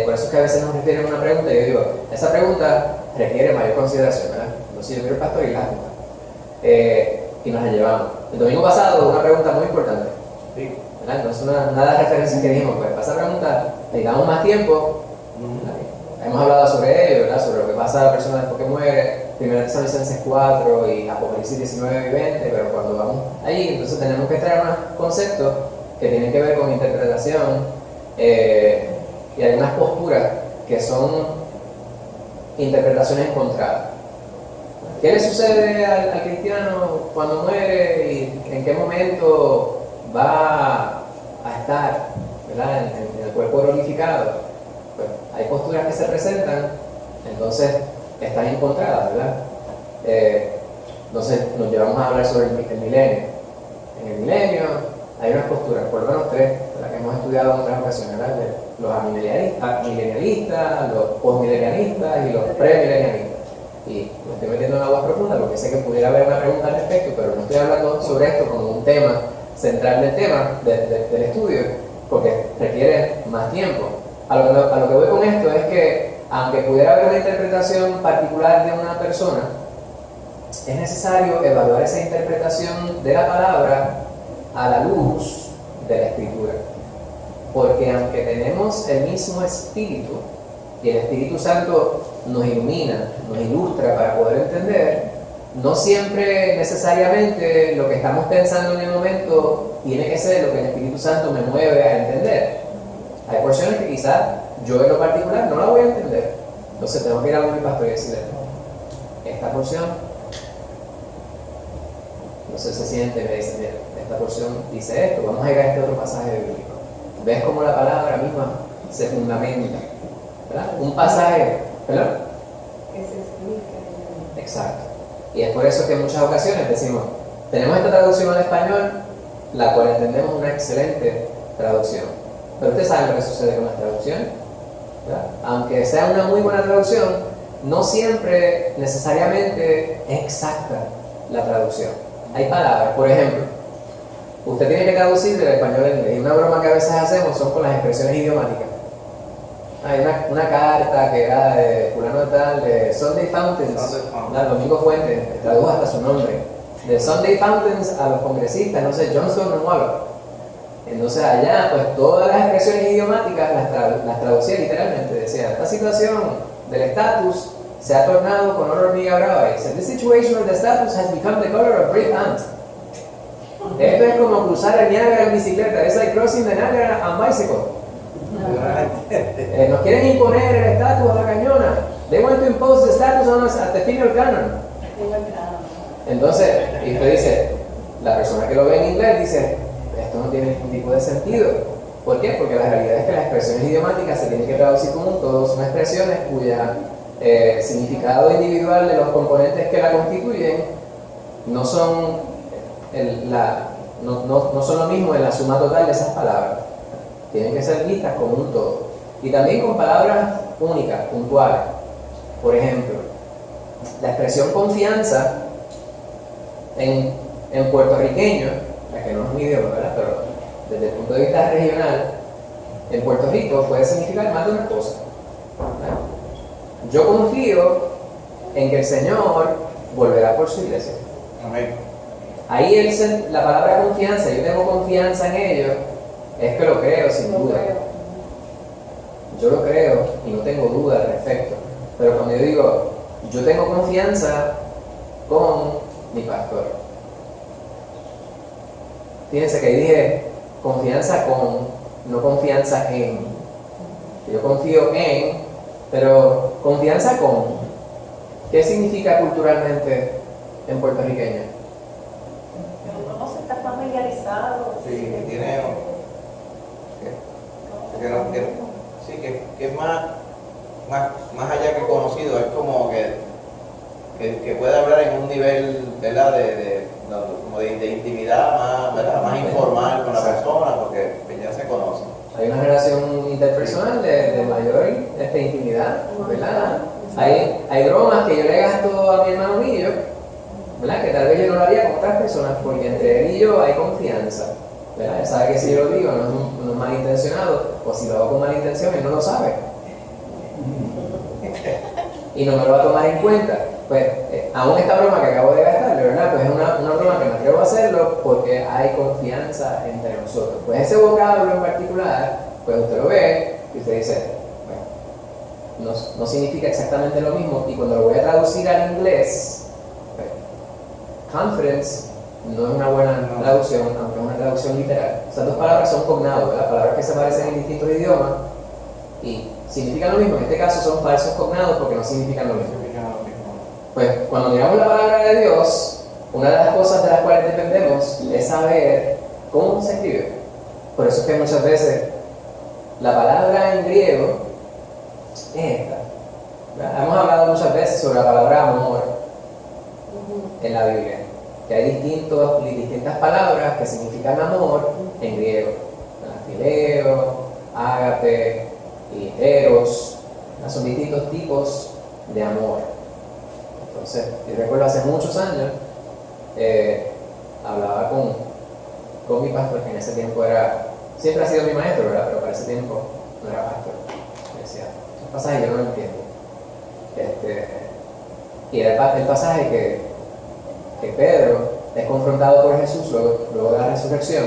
Por eso es que a veces nos refieren a una pregunta y yo digo, esa pregunta requiere mayor consideración, ¿verdad? Entonces yo quiero el pastor y la junta. Y nos la llevamos. El domingo pasado una pregunta muy importante, ¿verdad? No es una de las referencias que dijimos, pues para esa pregunta necesitamos más tiempo. Hemos hablado sobre ello, ¿verdad? Sobre lo que pasa a la persona después que muere, 1 Tesalonicenses 4 y Apocalipsis 19 y 20, pero cuando vamos allí, entonces tenemos que traer unos conceptos que tienen que ver con interpretación y algunas posturas que son interpretaciones encontradas. ¿Qué le sucede al cristiano cuando muere y en qué momento va a estar, ¿verdad?, en el cuerpo glorificado? Pues hay posturas que se presentan, entonces están encontradas, ¿verdad? Entonces nos llevamos a hablar sobre el milenio. En el milenio hay unas posturas, por lo menos tres, ¿verdad?, que hemos estudiado en otras ocasiones, ¿verdad? Los amilenialistas, los postmilenialistas y los premilenialistas. Y me estoy metiendo en aguas profundas porque sé que pudiera haber una pregunta al respecto, pero no estoy hablando sobre esto como un tema central del tema del estudio, porque requiere más tiempo. A lo que voy con esto es que, aunque pudiera haber una interpretación particular de una persona, es necesario evaluar esa interpretación de la palabra a la luz de la Escritura. Porque aunque tenemos el mismo Espíritu, y el Espíritu Santo nos ilumina, nos ilustra para poder entender, no siempre necesariamente lo que estamos pensando en el momento tiene que ser lo que el Espíritu Santo me mueve a entender. Hay porciones que quizás yo en lo particular no la voy a entender. Entonces tengo que ir a mi pastor y decirle, esta porción no sé, se siente, me dice, mira, esta porción dice esto, vamos a ir a este otro pasaje bíblico. ¿Ves cómo la palabra misma se fundamenta? ¿Verdad? Un pasaje, ¿verdad? Que se explica. Exacto. Y es por eso que en muchas ocasiones decimos, tenemos esta traducción al español, la cual entendemos una excelente traducción. Pero ustedes saben lo que sucede con las traducciones, ¿verdad? Aunque sea una muy buena traducción, no siempre necesariamente es exacta la traducción. Hay palabras, por ejemplo, usted tiene que traducir del español al inglés, y una broma que a veces hacemos son con las expresiones idiomáticas. Hay una carta que era de fulano tal, de Sunday Fountains, Domingo Fuentes, tradujo hasta su nombre, de Sunday Fountains a los congresistas, no sé, Johnston o Waller. Entonces allá, pues todas las expresiones idiomáticas las traducía literalmente, decía, esta situación del estatus se ha tornado con olor hormiga brava, y dice, this situation of the status has become the color of brave ant. Esto es como cruzar el Niágara en bicicleta, it's like crossing the Niagara on bicycle. Nos quieren imponer el estatus a la cañona. They want to impose the status on us at the final canon. Entonces, y usted dice, la persona que lo ve en inglés dice, esto no tiene ningún tipo de sentido. ¿Por qué? Porque la realidad es que las expresiones idiomáticas se tienen que traducir como un todo, son expresiones cuya significado individual de los componentes que la constituyen no son no son lo mismo en la suma total de esas palabras. Tienen que ser vistas como un todo. Y también con palabras únicas, puntuales. Por ejemplo, la expresión confianza en puertorriqueño, que no es un idioma, ¿verdad? Pero desde el punto de vista regional, en Puerto Rico puede significar más de una cosa, ¿verdad? Yo confío en que el Señor volverá por su iglesia. Amén. Ahí la palabra confianza, yo tengo confianza en ello, es que lo creo sin duda. yo lo creo y no tengo duda al respecto. Pero cuando yo digo, yo tengo confianza con mi pastor. Fíjense que dije confianza con, no confianza en. Yo confío en, pero confianza con. ¿Qué significa culturalmente en puertorriqueño? Uno no se está familiarizado. Sí, que tiene. Sí, que es más allá que conocido, es como que puede hablar en un nivel, ¿verdad? Como de intimidad más, ¿verdad? Más informal con la persona, porque ya se conoce. Hay una relación interpersonal de mayor intimidad, ¿verdad? Hay bromas que yo le gasto a mi hermano Guillo, ¿verdad? Que tal vez yo no lo haría con otras personas, porque entre él y yo hay confianza, ¿verdad? Él sabe que si yo lo digo no es malintencionado, o si lo hago con mala intención, él no lo sabe. Y no me lo va a tomar en cuenta. Pues, aún esta broma que acabo de gastarle, ¿verdad? Pues es una broma que me atrevo a hacerlo porque hay confianza entre nosotros. Pues ese vocablo en particular, pues usted lo ve y usted dice, bueno, no significa exactamente lo mismo. Y cuando lo voy a traducir al inglés, pues, confidence no es una buena traducción, aunque es una traducción literal. Esas dos palabras son cognados, ¿verdad? Palabras que se parecen en distintos idiomas y significan lo mismo. En este caso son falsos cognados porque no significan lo mismo. Pues cuando miramos la palabra de Dios, una de las cosas de las cuales dependemos es saber cómo se escribe. Por eso es que muchas veces la palabra en griego es esta. ¿Verdad? Hemos hablado muchas veces sobre la palabra amor en la Biblia, que hay distintas palabras que significan amor en griego. Fileo, ágape y eros. Son distintos tipos de amor. Entonces, yo recuerdo hace muchos años, hablaba con mi pastor, que en ese tiempo siempre ha sido mi maestro, ¿verdad? Pero para ese tiempo no era pastor. Me decía, esos pasajes yo no lo entiendo. Y era el pasaje que Pedro es confrontado por Jesús luego de la resurrección,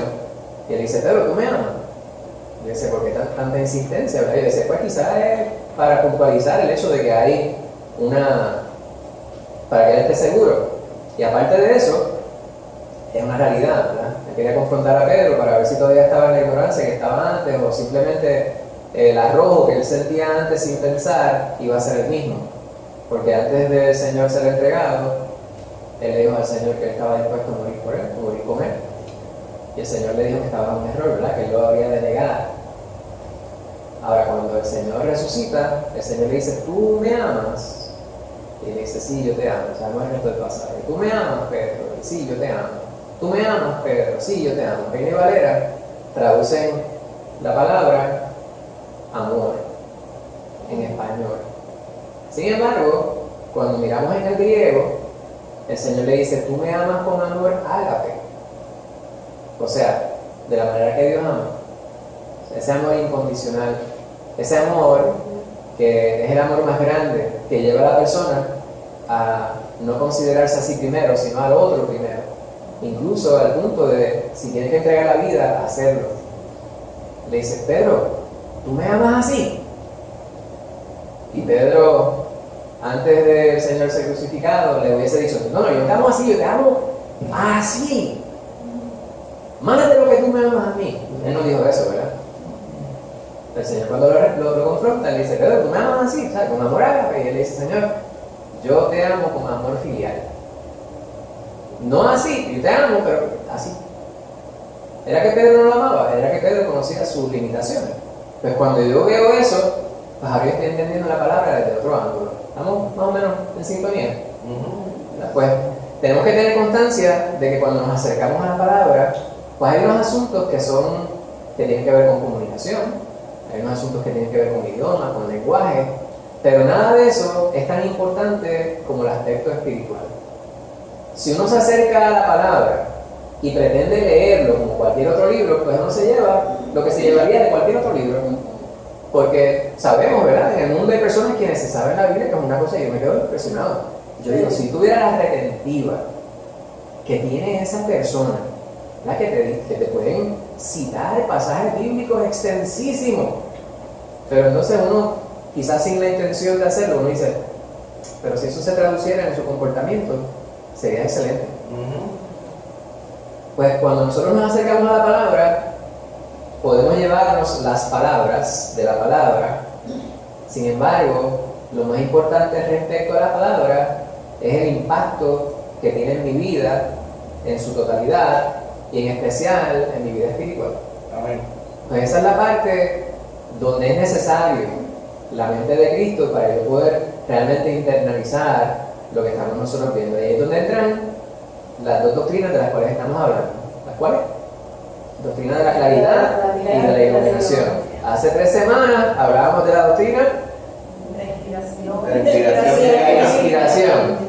y él dice, Pedro, ¿tú me amas? Y dice, ¿por qué tanta insistencia? ¿Verdad? Y dice, pues quizás es para puntualizar el hecho de que hay para que él esté seguro. Y aparte de eso, es una realidad, ¿verdad? Él quería confrontar a Pedro para ver si todavía estaba en la ignorancia que estaba antes, o simplemente el arrojo que él sentía antes sin pensar iba a ser el mismo. Porque antes del Señor ser entregado, él le dijo al Señor que él estaba dispuesto a morir por él, a morir con él. Y el Señor le dijo que estaba en un error, ¿verdad? Que él lo había de negar. Ahora, cuando el Señor resucita, el Señor le dice, ¿tú me amas? Y le dice, sí, yo te amo. Sabemos el resto del pasaje. ¿Tú me amas, Pedro? Sí, yo te amo. ¿Tú me amas, Pedro? Sí, yo te amo. Reina y Valera traducen la palabra amor en español. Sin embargo, cuando miramos en el griego, el Señor le dice, tú me amas con amor ágape. O sea, de la manera que Dios ama. Ese amor incondicional. Ese amor que es el amor más grande que lleva a la persona a no considerarse así primero, sino al otro primero. Incluso al punto de, si tiene que entregar la vida, hacerlo. Le dice, Pedro, ¿tú me amas así? Y Pedro, antes del Señor ser crucificado, le hubiese dicho, no, yo te amo así, yo te amo así. Más de lo que tú me amas a mí. Él no dijo eso, ¿verdad? El Señor cuando lo confronta, le dice, Pedro, tú me amas así, ¿sabes? Con amor ágape. Y él le dice, Señor, yo te amo con amor filial. No así, yo te amo, pero así. ¿Era que Pedro no lo amaba? Era que Pedro conocía sus limitaciones. Pues cuando yo veo eso, pues ahora yo estoy entendiendo la palabra desde otro ángulo. ¿Estamos más o menos en sintonía? Pues tenemos que tener constancia de que cuando nos acercamos a la palabra, pues hay unos asuntos que tienen que ver con comunicación. Hay unos asuntos que tienen que ver con idioma, con lenguaje, pero nada de eso es tan importante como el aspecto espiritual. Si uno se acerca a la palabra y pretende leerlo como cualquier otro libro, pues uno se lleva lo que se llevaría de cualquier otro libro. Porque sabemos, ¿verdad? En el mundo hay personas quienes se saben la Biblia, que es una cosa y yo me quedo impresionado. Yo digo, si tuviera la retentiva que tiene esa persona, ¿verdad? Que te pueden citar pasajes bíblicos extensísimos, Pero entonces uno, quizás sin la intención de hacerlo, uno dice, pero si eso se traduciera en su comportamiento, sería excelente. Pues cuando nosotros nos acercamos a la palabra, podemos llevarnos las palabras de la palabra. Sin embargo, lo más importante respecto a la palabra es el impacto que tiene en mi vida, en su totalidad, y en especial en mi vida espiritual. Amén. Pues esa es la parte donde es necesario la mente de Cristo para yo poder realmente internalizar lo que estamos nosotros viendo. Y ahí es donde entran las dos doctrinas de las cuales estamos hablando. ¿Las cuales? Doctrina de la claridad y de la iluminación. Hace 3 semanas hablábamos de la doctrina La inspiración. La de la inspiración.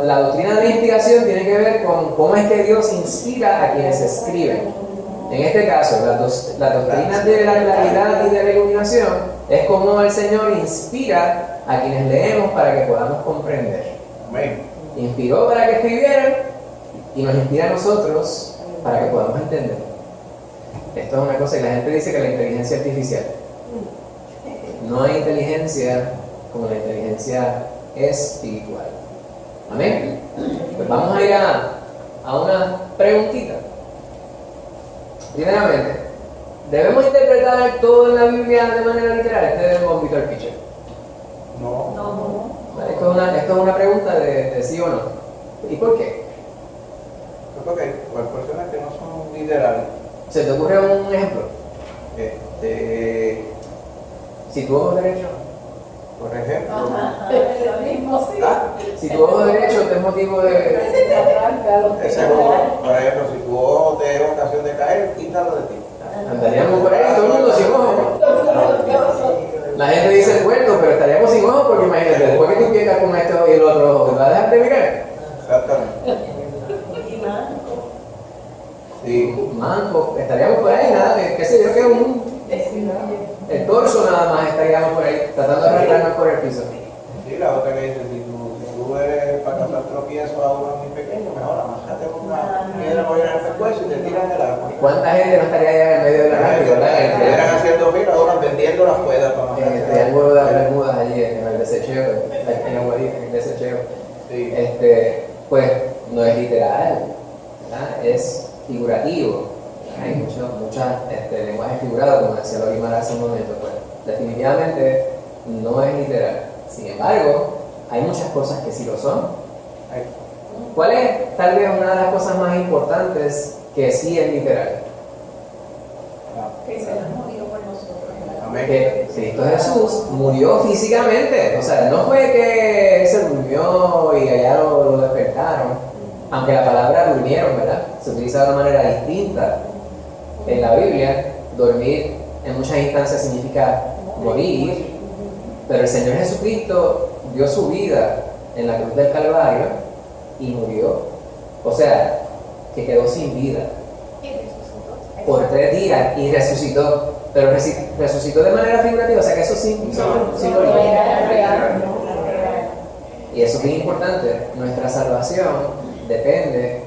La doctrina de la inspiración tiene que ver con cómo es que Dios inspira a quienes escriben. En este caso, las doctrinas de la claridad y de la iluminación es como el Señor inspira a quienes leemos para que podamos comprender. Amén. Inspiró para que escribieran y nos inspira a nosotros para que podamos entender. Esto es una cosa que la gente dice que la inteligencia artificial. No hay inteligencia como la inteligencia espiritual. Amén. Pues vamos a ir a una preguntita. Primeramente, ¿debemos interpretar todo en la Biblia de manera literal? Este es un Peter Pitcher. No. Esto es una pregunta de sí o no. ¿Y por qué? Yo creo que hay personas que no son literales. ¿Se te ocurre un ejemplo? Si tu ojo derecho, Por ejemplo. Ajá, eso mismo, sí. si tu ojo derecho te es motivo de... Ese ojo, por ejemplo, si tu ojo te da ocasión de caer, quítalo de ti. Andaríamos por ahí todo el mundo sin ojo. La gente dice cuerno, pero estaríamos sin ojo porque imagínate, después que tú pierdas con esto y el otro ojo, ¿te vas a dejar de mirar? Exactamente. Sí. Manco, estaríamos por ahí, nada, qué sé yo, que el torso nada más estaríamos por ahí, tratando de arrancarnos por el piso. Sí, la otra que dice, si tú eres para causar tropiezos a uno muy pequeño, mejor amájate con una piedra muy en el pescuezo y te tiras del agua. ¿Cuánta gente no estaría allá en medio de la calle, verdad? Estuvieran haciendo fila, ahora vendiendo las cuerdas para En el triángulo de las Bermudas allí, en el desecheo, en Aguadilla, en el desecheo. Sí. Pues no es literal, ¿verdad? Es figurativo. Hay muchas lenguaje figurado, como decía Lorimar hace un momento. Pues definitivamente no es literal. Sin embargo, hay muchas cosas que sí lo son. ¿Cuál es tal vez una de las cosas más importantes que sí es literal? Que se nos murió por nosotros. Amén. Que Cristo Jesús murió físicamente. O sea, no fue que Él se durmió y allá lo despertaron. Aunque la palabra durmieron, ¿verdad? Se utiliza de una manera distinta en la Biblia. Dormir en muchas instancias significa morir. Pero el Señor Jesucristo dio su vida en la cruz del Calvario y murió. O sea, que quedó sin vida por 3 días y resucitó. Pero resucitó de manera figurativa, o sea que eso sí simbólico. Y eso es bien importante. Nuestra salvación depende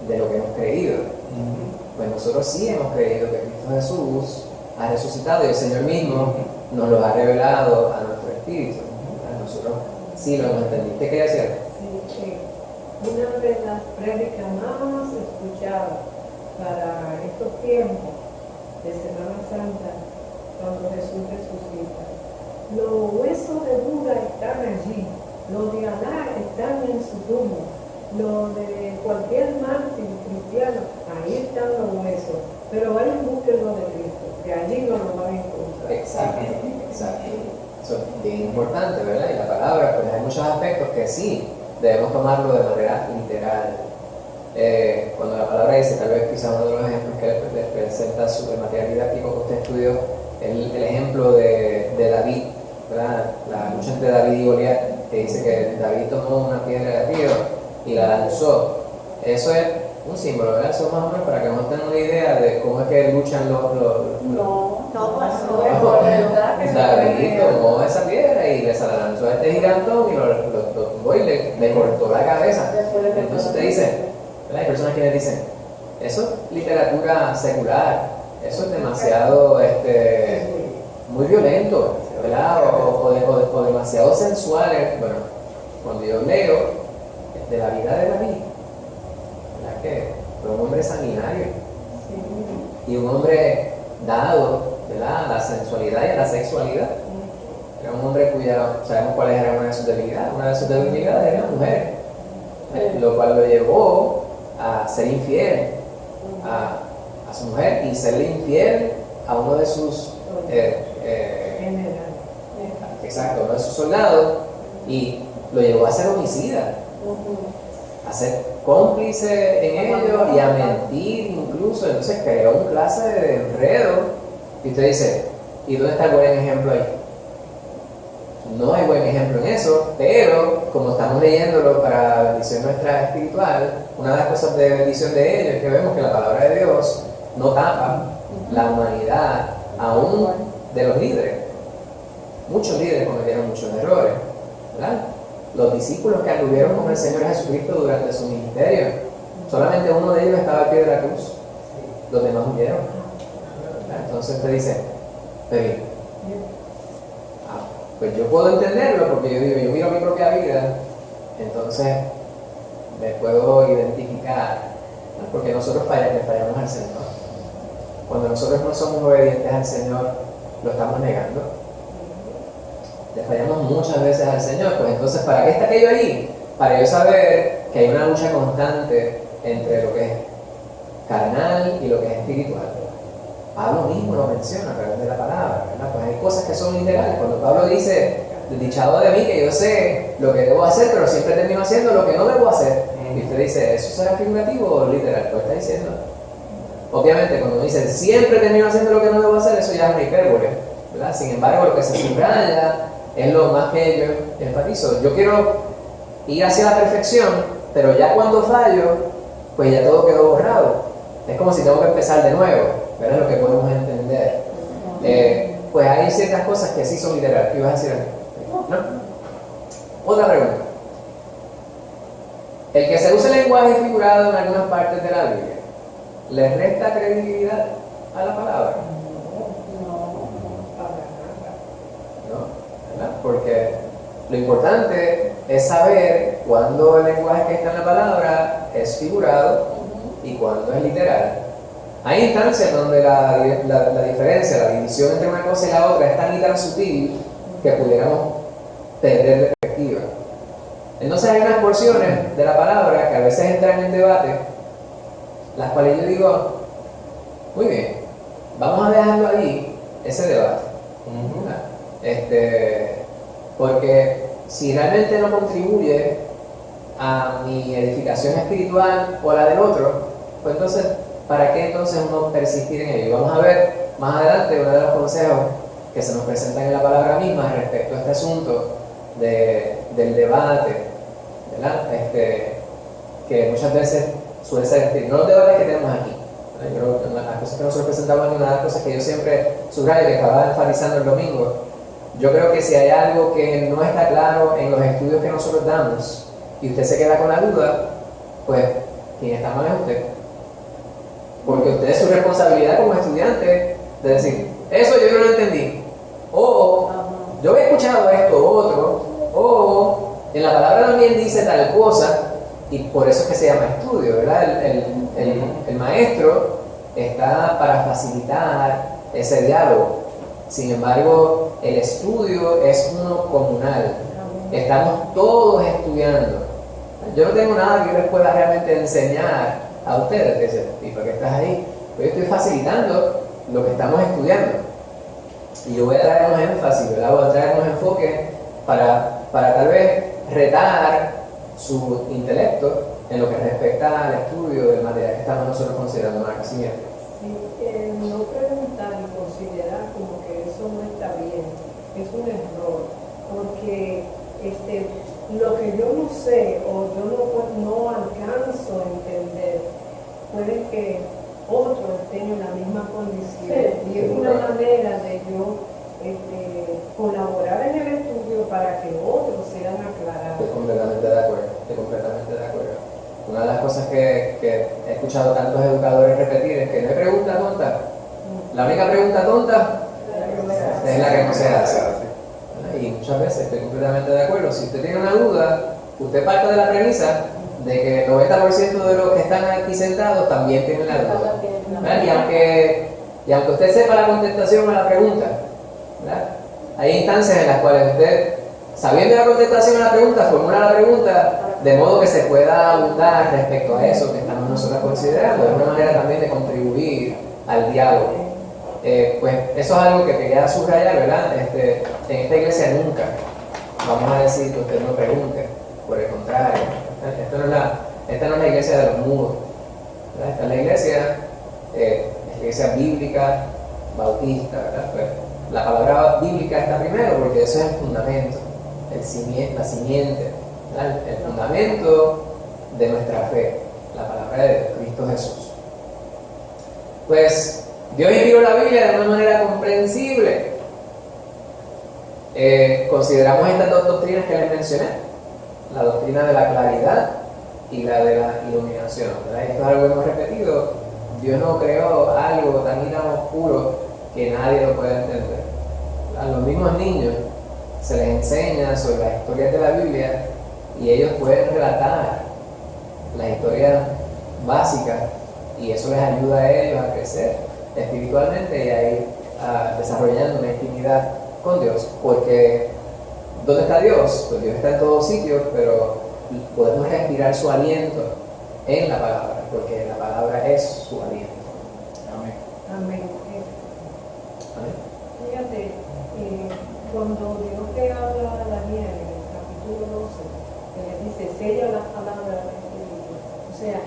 de lo que hemos creído. Pues nosotros sí hemos creído que Cristo Jesús ha resucitado y el Señor mismo nos lo ha revelado a nuestro espíritu. Nosotros sí lo hemos entendido. ¿Qué quería decir? Sí, que una de las prédicas más escuchadas para estos tiempos de Semana Santa, cuando Jesús resucita, los huesos de Buda están allí, los de Alá están en su tumba, los de cualquier mártir cristiano, ahí están los huesos, pero vayan busquen los de Cristo, que allí no los van a encontrar. Exacto. Eso es bien importante, ¿verdad? Y la palabra, pues hay muchos aspectos que sí debemos tomarlo de manera literal. Cuando la palabra dice, tal vez quizá uno de los ejemplos que les presenta el material didáctico que usted estudió, el ejemplo de David, ¿verdad? La lucha entre David y Goliat, que dice que David tomó una piedra del río y la lanzó. Eso es un símbolo, ¿verdad? Eso más o menos para que nos tengan una idea de cómo es que luchan los No pasó. David tomó esa piedra y le lanzó a este gigantón y lo tumbó y le cortó la cabeza. Entonces te dicen, ¿verdad? Hay personas que les dicen, eso es literatura secular, eso es demasiado muy violentos, ¿verdad? O demasiado sensuales. Bueno, cuando yo leo de la vida de David, ¿verdad? Que fue un hombre sanguinario y un hombre dado, ¿verdad? A la sensualidad y a la sexualidad. Era un hombre cuya, sabemos cuáles eran una de sus debilidades. Una de sus debilidades era la mujer, lo cual lo llevó a ser infiel a su mujer y serle infiel a uno de sus exacto, uno de sus soldados, y lo llevó a ser homicida, a ser cómplice en ello y a mentir incluso. Entonces creó un clase de enredo y usted dice, ¿y dónde está el buen ejemplo ahí? No hay buen ejemplo en eso, pero como estamos leyéndolo para la bendición nuestra espiritual, una de las cosas de bendición de ello es que vemos que la palabra de Dios no tapa la humanidad aún de los líderes. Muchos líderes cometieron muchos errores, ¿verdad? Los discípulos que anduvieron con el Señor Jesucristo durante su ministerio, solamente uno de ellos estaba al pie de la cruz, los demás huyeron. Entonces te dice, pero pues yo puedo entenderlo porque yo digo, yo miro mi propia vida, entonces me puedo identificar, ¿no? Porque nosotros le fallamos al Señor. Cuando nosotros no somos obedientes al Señor, lo estamos negando. Le fallamos muchas veces al Señor, pues entonces, ¿para qué está aquello ahí? Para yo saber que hay una lucha constante entre lo que es carnal y lo que es espiritual. Pablo mismo lo menciona a través de la palabra, ¿verdad? Pues hay cosas que son ilegales. Cuando Pablo dice, dichado de mí, que yo sé lo que debo hacer, pero siempre termino haciendo lo que no debo hacer. Y usted dice, ¿eso será figurativo o literal? Lo está diciendo. Obviamente, cuando dice, siempre termino haciendo lo que no debo hacer, eso ya es una hipérbole, ¿verdad? Sin embargo, lo que se subraya es lo más que yo enfatizo. Yo quiero ir hacia la perfección, pero ya cuando fallo, pues ya todo quedó borrado. Es como si tengo que empezar de nuevo, ¿verdad? Lo que podemos entender. Pues hay ciertas cosas que sí son literales. ¿Qué ibas a decir aquí? ¿No? Otra pregunta. El que se use el lenguaje figurado en algunas partes de la Biblia, ¿le resta credibilidad a la palabra? No, ¿verdad? Porque lo importante es saber cuándo el lenguaje que está en la palabra es figurado y cuándo es literal. Hay instancias donde la diferencia, la división entre una cosa y la otra es tan y tan sutil que pudiéramos perder perspectiva. Entonces hay unas porciones de la palabra que a veces entran en debate, las cuales yo digo, muy bien, vamos a dejarlo ahí, ese debate. Porque si realmente no contribuye a mi edificación espiritual o a la del otro, pues entonces, ¿para qué entonces uno persistir en ello? Vamos a ver más adelante uno de los consejos que se nos presentan en la palabra misma respecto a este asunto del debate, ¿verdad? Que muchas veces suele ser, no los debates que tenemos aquí. Las cosas que nosotros presentamos aquí, una de las cosas que yo siempre subrayo, que estaba enfatizando el domingo, yo creo que si hay algo que no está claro en los estudios que nosotros damos y usted se queda con la duda, pues quien está mal es usted. Porque usted es su responsabilidad como estudiante de decir, eso yo no lo entendí, o yo he escuchado esto o otro, o en la palabra también dice tal cosa, y por eso es que se llama estudio, ¿verdad? El maestro está para facilitar ese diálogo. Sin embargo, el estudio es uno comunal. Estamos todos estudiando. Yo no tengo nada que yo les pueda realmente enseñar a ustedes. Dicen, ¿y por qué estás ahí? Pues yo estoy facilitando lo que estamos estudiando. Y yo voy a traer unos énfasis, ¿verdad? Voy a traer unos enfoques para tal vez retar su intelecto en lo que respecta al estudio del material que estamos nosotros considerando una casilla. No preguntar y considerar como que eso no está bien, es un error, porque lo que yo no sé o yo no alcanzo a entender, puede que otros tengan la misma condición, y es una manera de yo colaborar en el estudio para que otros sean aclarados. Estoy completamente de acuerdo. Una de las cosas que he escuchado tantos educadores repetir es que no hay pregunta tonta. La única pregunta tonta es es la que no se hace. ¿Verdad? Y muchas veces estoy completamente de acuerdo. Si usted tiene una duda, usted parte de la premisa de que el 90% de los que están aquí sentados también tienen la duda. ¿Verdad? Y aunque usted sepa la contestación a la pregunta, ¿verdad? Hay instancias en las cuales usted, sabiendo la contestación a la pregunta, formula la pregunta de modo que se pueda abundar respecto a eso que estamos nosotros considerando. Es una manera también de contribuir al diálogo. Pues eso es algo que quería subrayar, ¿verdad? En esta iglesia nunca vamos a decir que usted no pregunte, por el contrario. Esta no es la iglesia de los muros, ¿verdad? Esta es la iglesia bíblica, bautista, ¿verdad? Pues, la palabra bíblica está primero porque eso es el fundamento, la simiente, ¿verdad? El fundamento de nuestra fe, la palabra de Cristo Jesús. Pues Dios escribió la Biblia de una manera comprensible. Consideramos estas dos doctrinas que les mencioné, la doctrina de la claridad y la de la iluminación, ¿verdad? Esto es algo que hemos repetido. Dios no creó algo tan y tan oscuro que nadie lo pueda entender. A los mismos niños se les enseña sobre las historias de la Biblia y ellos pueden relatar las historias básicas y eso les ayuda a ellos a crecer espiritualmente y a ir desarrollando una intimidad con Dios, porque ¿dónde está Dios? Pues Dios está en todos sitios, pero podemos respirar su aliento en la palabra, porque la palabra es su aliento. Amén. Amén. Amén. Fíjate, cuando Dios le habla a Daniel en el capítulo 12, que le dice, sella las palabras de este libro. O sea,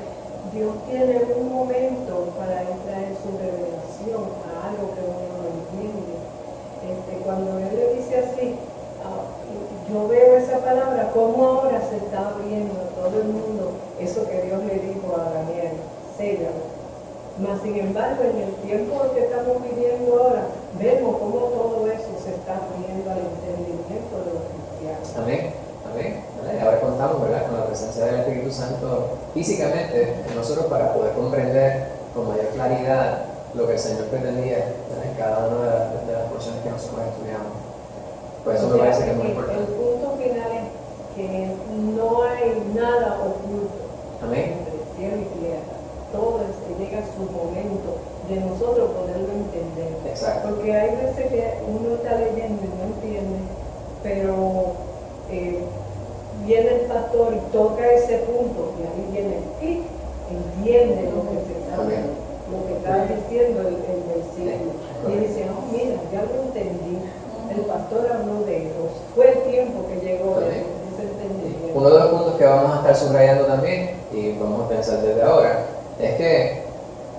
Dios tiene un momento para entrar en su revelación a algo que uno no entiende. Cuando Él le dice así, yo veo esa palabra, como ahora se está abriendo a todo el mundo eso que Dios le dijo a Daniel, séllalo. Mas sin embargo, en el tiempo que estamos viviendo ahora, vemos cómo todo eso se está abriendo al entendimiento de los cristianos. Amén. Amén. ¿Verdad? Y ahora contamos, ¿verdad?, con la presencia del Espíritu Santo físicamente en nosotros para poder comprender con mayor claridad lo que el Señor pretendía, ¿verdad?, en cada una de las porciones que nosotros estudiamos. Por eso me parece que es muy importante. El punto final es que no hay nada oculto Amén. entre cielo y tierra. Todo llega a su momento de nosotros poderlo entender. Exacto. Porque hay veces que uno está leyendo y no entiende, pero viene el pastor y toca ese punto y ahí viene el clic, entiende lo que se está Amén. lo que está diciendo el versículo. Y dice, oh, mira, ya lo entendí. El pastor habló de eso. Fue el tiempo que llegó Amén. ese entendimiento. Uno de los puntos que vamos a estar subrayando también, y vamos a pensar desde ahora, es que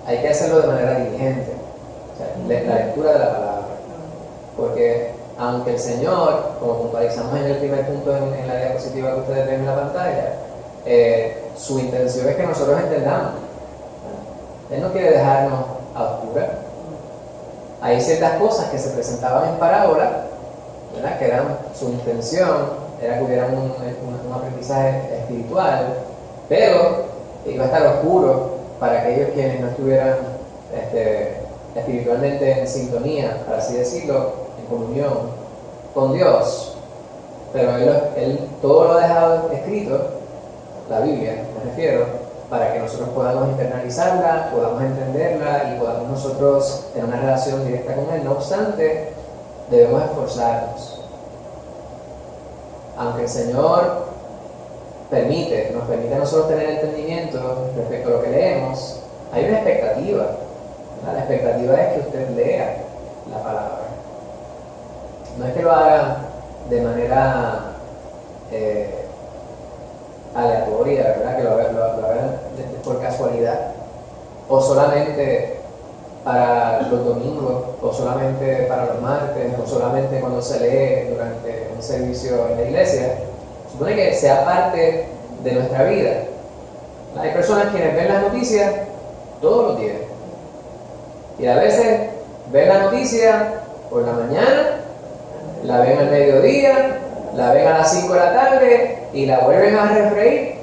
hay que hacerlo de manera diligente. O sea, la lectura de la palabra. Porque aunque el Señor, como puntualizamos en el primer punto en la diapositiva que ustedes ven en la pantalla, su intención es que nosotros entendamos. Él no quiere dejarnos a oscuras. Hay ciertas cosas que se presentaban en parábola, ¿verdad?, que eran su intención, era que hubiera un aprendizaje espiritual, pero iba a estar oscuro para aquellos quienes no estuvieran espiritualmente en sintonía, para así decirlo, en comunión con Dios. Pero él todo lo ha dejado escrito, la Biblia me refiero, para que nosotros podamos internalizarla, podamos entenderla y podamos nosotros tener una relación directa con Él. No obstante, debemos esforzarnos. Aunque el Señor nos permite a nosotros tener entendimiento respecto a lo que leemos, hay una expectativa. ¿Verdad? La expectativa es que usted lea la palabra. No es que lo haga de manera aleatoria, ¿verdad?, que lo hagan por casualidad, o solamente para los domingos, o solamente para los martes, o solamente cuando se lee durante un servicio en la iglesia. Supone que sea parte de nuestra vida. Hay personas quienes ven las noticias todos los días, y a veces ven la noticia por la mañana, la ven al mediodía, la ven a las 5 de la tarde y la vuelven a refreír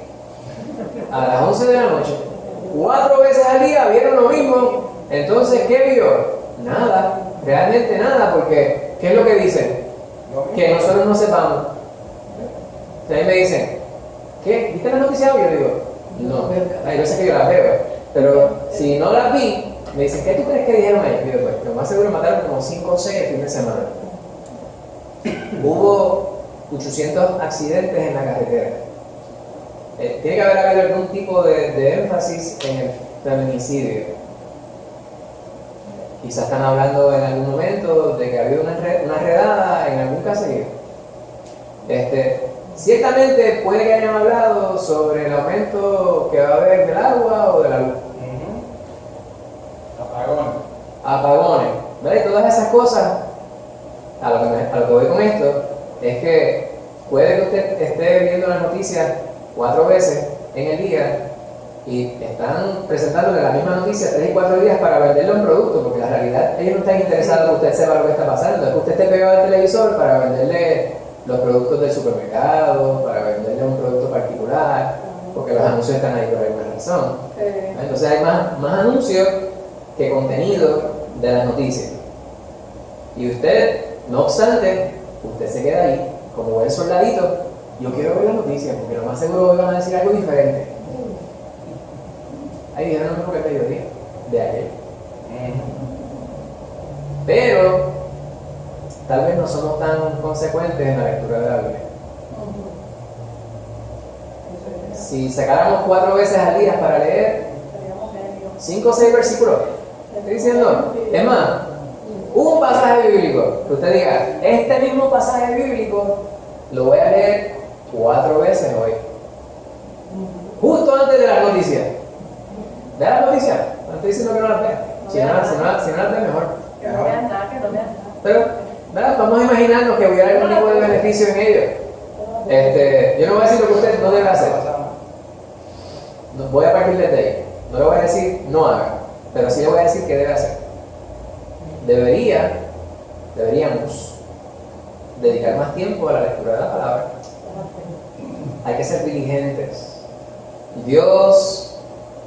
a las 11 de la noche. 4 veces al día vieron lo mismo. Entonces, ¿qué vio? Nada, realmente nada, porque ¿Qué es lo que dicen? Que nosotros no sepamos. Ustedes me dicen, ¿qué? ¿Viste las noticias hoy? Yo digo, no. Hay veces que yo las veo, pero si no las vi, me dicen, ¿qué tú crees que dijeron ahí? Yo digo, pues, lo más seguro mataron como 5 o 6 el fin de semana. Hubo 800 accidentes en la carretera. Tiene que haber habido algún tipo de énfasis en el feminicidio. Quizás están hablando en algún momento de que ha habido una redada en algún caserío. Ciertamente puede que hayan hablado sobre el aumento que va a haber del agua o de la luz. Apagones. ¿Vale? Todas esas cosas, a lo que voy con esto, es que puede que usted esté viendo las noticias 4 veces en el día y están presentándole la misma noticia 3 y 4 días para venderle un producto, porque la realidad ellos no están interesados en que usted sepa lo que está pasando, es que usted esté pegado al televisor para venderle los productos del supermercado, para venderle un producto particular, porque los anuncios están ahí por alguna razón. Entonces hay más anuncios que contenido de las noticias. Y usted, no obstante, usted se queda ahí como buen soldadito. Yo quiero ver las noticias porque lo más seguro van a decir algo diferente. Ahí dijeron lo que yo dije de ayer. Pero tal vez no somos tan consecuentes en la lectura de la Biblia. Si sacáramos 4 veces al día para leer 5 o 6 versículos, estoy diciendo, es más, un pasaje bíblico que usted diga, este mismo pasaje bíblico lo voy a leer 4 veces hoy, justo antes de las noticias. Vea las noticias, no estoy diciendo que no las vea, si no las ve mejor. Que no vean nada, que no vean nada. Pero, ¿verdad? Vamos a imaginarnos que hubiera algún tipo de beneficio en ello. Yo no voy a decir lo que usted no debe hacer. No, voy a partir desde ahí. No le voy a decir no haga, pero sí le voy a decir qué debe hacer. Deberíamos dedicar más tiempo a la lectura de la palabra. Hay que ser diligentes. Dios,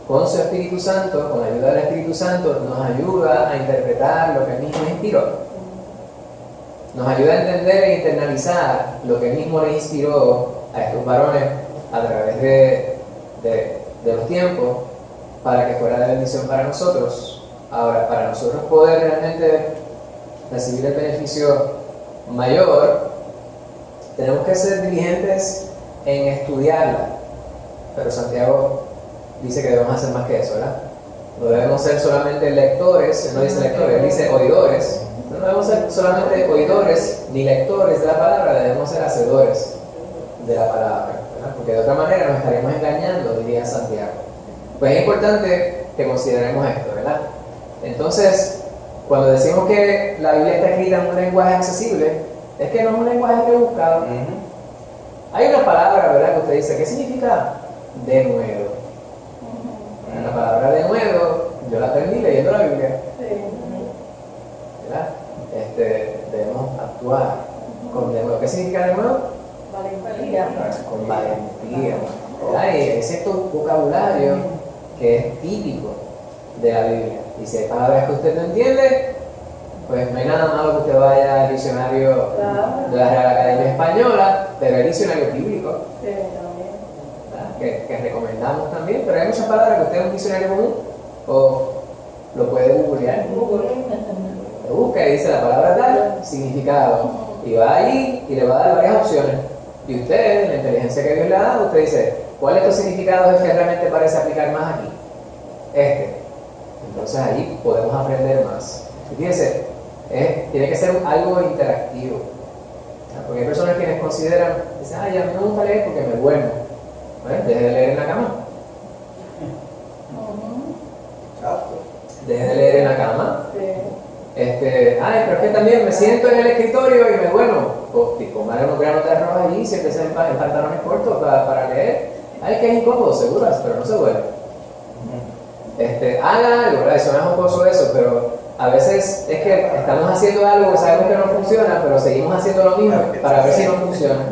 con su Espíritu Santo, con la ayuda del Espíritu Santo, nos ayuda a interpretar lo que Él mismo inspiró. Nos ayuda a entender e internalizar lo que Él mismo le inspiró a estos varones a través de los tiempos para que fuera de bendición para nosotros. Ahora, para nosotros poder realmente recibir el beneficio mayor, tenemos que ser diligentes en estudiarla. Pero Santiago dice que debemos hacer más que eso, ¿verdad? No debemos ser solamente lectores, él no dice lectores, él dice oidores. No debemos ser solamente oidores ni lectores de la palabra, debemos ser hacedores de la palabra, ¿verdad? Porque de otra manera nos estaríamos engañando, diría Santiago. Pues es importante que consideremos esto, ¿verdad? Entonces, cuando decimos que la Biblia está escrita en un lenguaje accesible, es que no es un lenguaje rebuscado. Hay una palabra, ¿verdad?, que usted dice, ¿qué significa denuedo? La palabra denuedo, yo la aprendí leyendo la Biblia. ¿Verdad? Debemos actuar con denuedo. ¿Qué significa denuedo? Valentía. Con valentía. ¿Verdad? Y hay cierto vocabulario que es típico de la Biblia. Y si hay palabras que usted no entiende, pues no hay nada malo que usted vaya al diccionario de la Real Academia Española, pero el diccionario bíblico, que recomendamos también, pero hay muchas palabras que usted en un diccionario común o lo puede googlear. Lo busca y dice la palabra tal, significado, y va allí y le va a dar varias opciones. Y usted, en la inteligencia que Dios le ha dado, usted dice, ¿cuál de estos significados es que realmente parece aplicar más aquí? Entonces allí podemos aprender más. Y fíjense, tiene que ser algo interactivo. Porque hay personas quienes consideran, dicen, a mí no me gusta leer porque me duermo. Deje de leer en la cama. Deje de leer en la cama. Pero es que también me siento en el escritorio y me duermo. Pues comer unos granos de arroz allí, siéntese en pantalones cortos para leer. Ay, que es incómodo, seguro, pero no se duerme. Haga algo, ¿verdad? Suena jocoso eso, pero a veces es que estamos haciendo algo que sabemos que no funciona, pero seguimos haciendo lo mismo para ver si no funciona.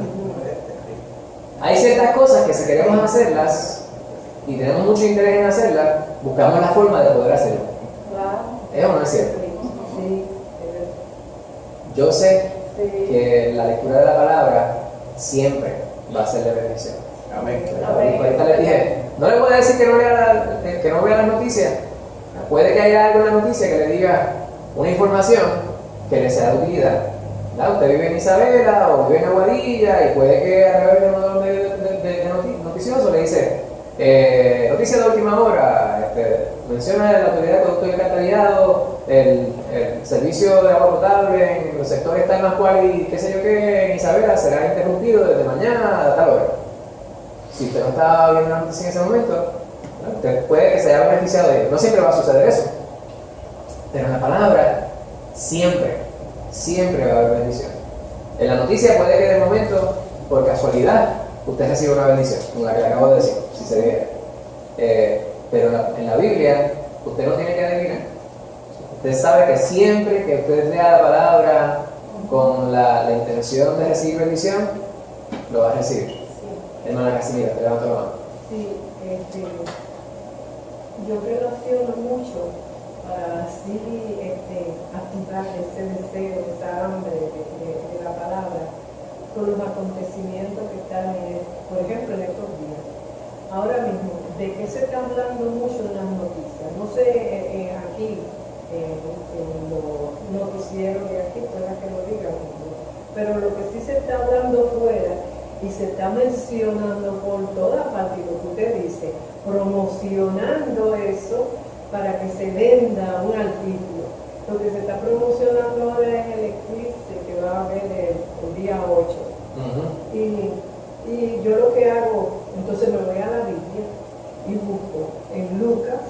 Hay ciertas cosas que si queremos hacerlas y tenemos mucho interés en hacerlas, buscamos la forma de poder hacerlo. ¿Es o no es cierto? Yo sé que la lectura de la palabra siempre va a ser de bendición. Amén. Ahorita les dije, no le puedo decir que no vea las noticias. Puede que haya algo en la noticia que le diga una información que le sea de utilidad. ¿Verdad? Usted vive en Isabela o vive en Aguadilla y puede que a través de uno de los medios noticiosos le dice noticia de última hora, menciona la autoridad de productos y alcantarillado, el servicio de agua potable en los sectores tal más cual y qué sé yo qué en Isabela será interrumpido desde mañana a tal hora. Si usted no está viendo la noticia en ese momento, ¿no? Usted puede que se haya beneficiado de ello. No siempre va a suceder eso, pero en la palabra siempre va a haber bendición. En la noticia puede que de momento, por casualidad, usted reciba una bendición, como la que le acabo de decir, si se diera. Pero en la Biblia, usted no tiene que adivinar. Usted sabe que siempre que usted lea la palabra con la intención de recibir bendición, lo va a recibir. Hermana Casimira, te levanto la mano. Sí, yo relaciono mucho para así activar ese deseo, esa hambre de la palabra con los acontecimientos que están, por ejemplo, en estos días. Ahora mismo, ¿de qué se está hablando mucho en las noticias? No sé, aquí, en los noticieros de aquí, pueda que lo digan, pero lo que sí se está hablando fuera y se está mencionando por toda parte, lo que usted dice, promocionando eso para que se venda un artículo. Lo que se está promocionando ahora es el eclipse que va a haber el día 8. Y yo lo que hago, entonces me voy a la Biblia y busco en Lucas,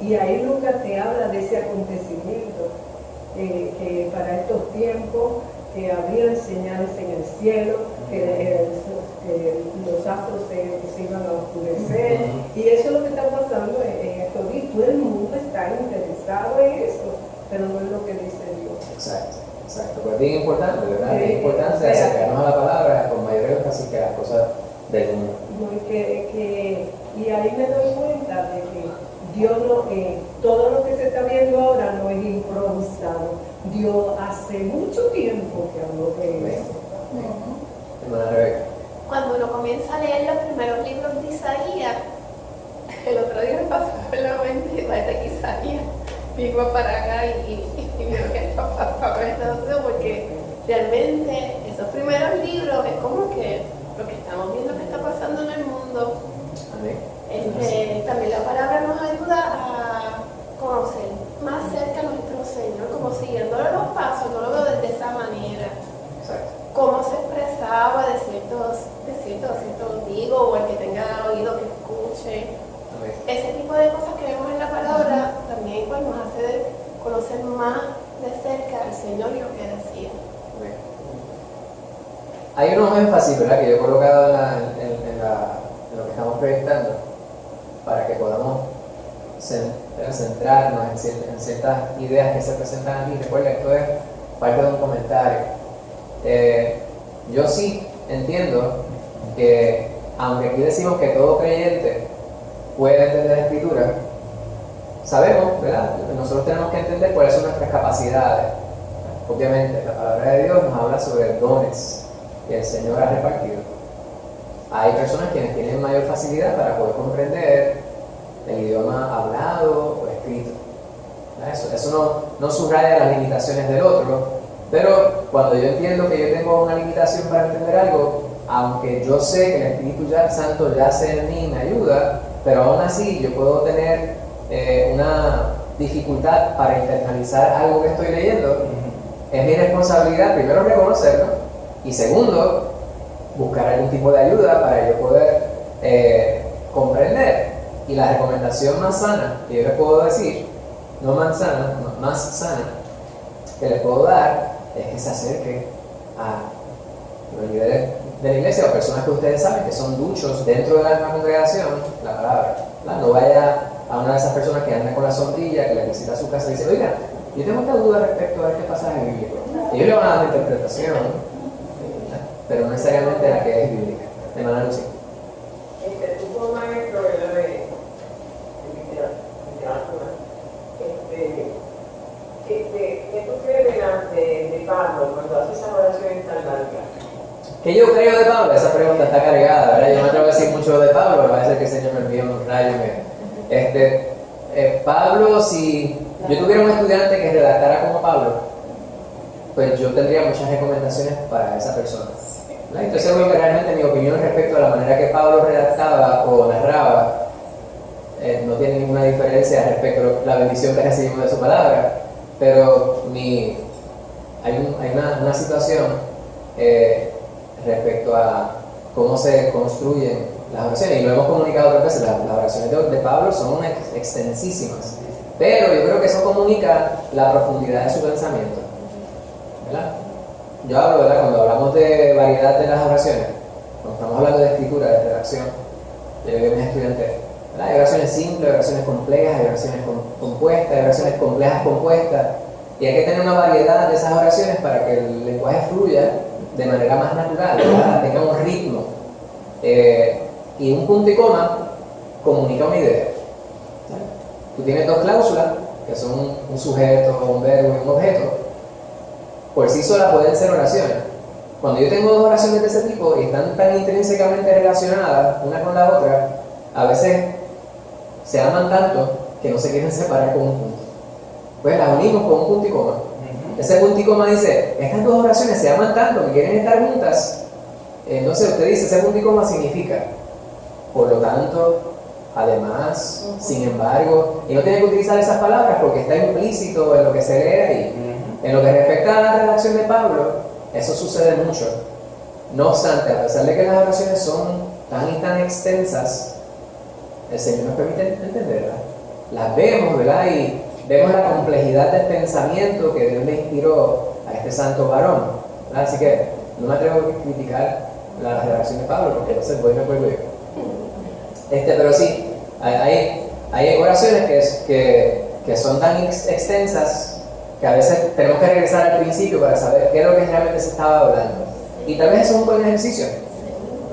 y ahí Lucas te habla de ese acontecimiento, que para estos tiempos que habrían señales en el cielo, que los astros se iban a oscurecer, y eso es lo que está pasando en estos días. Todo el mundo está interesado en eso, pero no es lo que dice Dios. Exacto, pues es bien importante, ¿verdad? Es bien importante acercarnos a la palabra con mayor énfasis que las cosas del mundo. Y ahí me doy cuenta de que Dios no, todo lo que se está viendo ahora no es improvisado. Dios hace mucho tiempo que habló de eso. Hermana Rebeca. Cuando uno comienza a leer los primeros libros de Isaías, el otro día me pasó por la mente de Isaías, vengo para acá y veo que está pasando, porque realmente esos primeros libros es como que lo que estamos viendo que está pasando en el mundo. También la palabra nos ayuda a conocer más cerca a nuestro Señor, como siguiéndole los pasos. No lo veo desde esa manera. Cómo se expresaba de cierto digo, o el que tenga oído que escuche. Ese tipo de cosas que vemos en la palabra también pues, nos hace conocer más de cerca al Señor y lo que decía. Hay unos énfasis, ¿verdad?, que yo he colocado en lo que estamos proyectando para que podamos centrarnos en ciertas ideas que se presentan aquí. Recuerda, esto es parte de un comentario. Yo sí entiendo que, aunque aquí decimos que todo creyente puede entender la Escritura, sabemos, ¿verdad? Nosotros tenemos que entender cuáles son nuestras capacidades. Obviamente, la palabra de Dios nos habla sobre dones que el Señor ha repartido. Hay personas quienes tienen mayor facilidad para poder comprender el idioma hablado o escrito. Eso no subraya las limitaciones del otro, pero cuando yo entiendo que yo tengo una limitación para entender algo, aunque yo sé que el Espíritu Santo yace en mí y me ayuda, pero aún así yo puedo tener una dificultad para internalizar algo que estoy leyendo. Es mi responsabilidad primero reconocerlo y segundo buscar algún tipo de ayuda para yo poder comprender. Y la recomendación más sana que yo les puedo decir, no más sana, que les puedo dar es que se acerquen a los líderes de la iglesia o personas que ustedes saben que son duchos dentro de la congregación, la palabra. No vaya a una de esas personas que anda con la sombrilla, que le visita a su casa y dice, oiga, yo tengo esta duda respecto a este pasaje bíblico. Ellos le van a dar una interpretación, pero no necesariamente la que es bíblica. Hermana Lucy. Tú como maestro de literatura, ¿qué tú crees de Pablo, cuando hace esa oración tan larga. ¿Qué yo creo de Pablo? Esa pregunta está cargada, ¿verdad? Yo no me atrevo a decir mucho de Pablo, pero va a ser que el Señor me envíe un rayo. Pablo, si yo tuviera un estudiante que redactara como Pablo, pues yo tendría muchas recomendaciones para esa persona. ¿Verdad? Estoy seguro que realmente mi opinión respecto a la manera que Pablo redactaba o narraba no tiene ninguna diferencia respecto a la bendición que recibimos de su palabra, pero hay una situación respecto a cómo se construyen las oraciones, y lo hemos comunicado otras veces. Las oraciones de Pablo son extensísimas, pero yo creo que eso comunica la profundidad de su pensamiento, ¿verdad? Yo hablo, ¿verdad? Cuando hablamos de variedad de las oraciones, cuando estamos hablando de escritura, de redacción, yo digo a mis estudiantes, ¿verdad? Hay oraciones simples, hay oraciones complejas, hay oraciones compuestas, hay oraciones complejas compuestas, y hay que tener una variedad de esas oraciones para que el lenguaje fluya de manera más natural, ¿verdad? Tenga un ritmo. Y un punto y coma comunica una idea. Tú tienes dos cláusulas, que son un sujeto, un verbo y un objeto. Por sí sola pueden ser oraciones. Cuando yo tengo dos oraciones de ese tipo y están tan intrínsecamente relacionadas una con la otra, a veces se aman tanto que no se quieren separar con un punto. Pues las unimos con un punto y coma. Ese punto y coma dice, estas dos oraciones se aman tanto que quieren estar juntas. Entonces usted dice, ese punto y coma significa, por lo tanto, además, sin embargo, y no tiene que utilizar esas palabras porque está implícito en lo que se lee ahí. En lo que respecta a la redacción de Pablo, eso sucede mucho. No obstante, a pesar de que las oraciones son tan y tan extensas, el Señor nos permite entenderlas. Las vemos, ¿verdad? Y vemos la complejidad del pensamiento que Dios le inspiró a este santo varón, ¿verdad? Así que no me atrevo a criticar la redacción de Pablo porque entonces voy a recuerdo yo. Pero sí, hay oraciones que son tan extensas que a veces tenemos que regresar al principio para saber qué es lo que realmente se estaba hablando. Y tal vez eso es un buen ejercicio,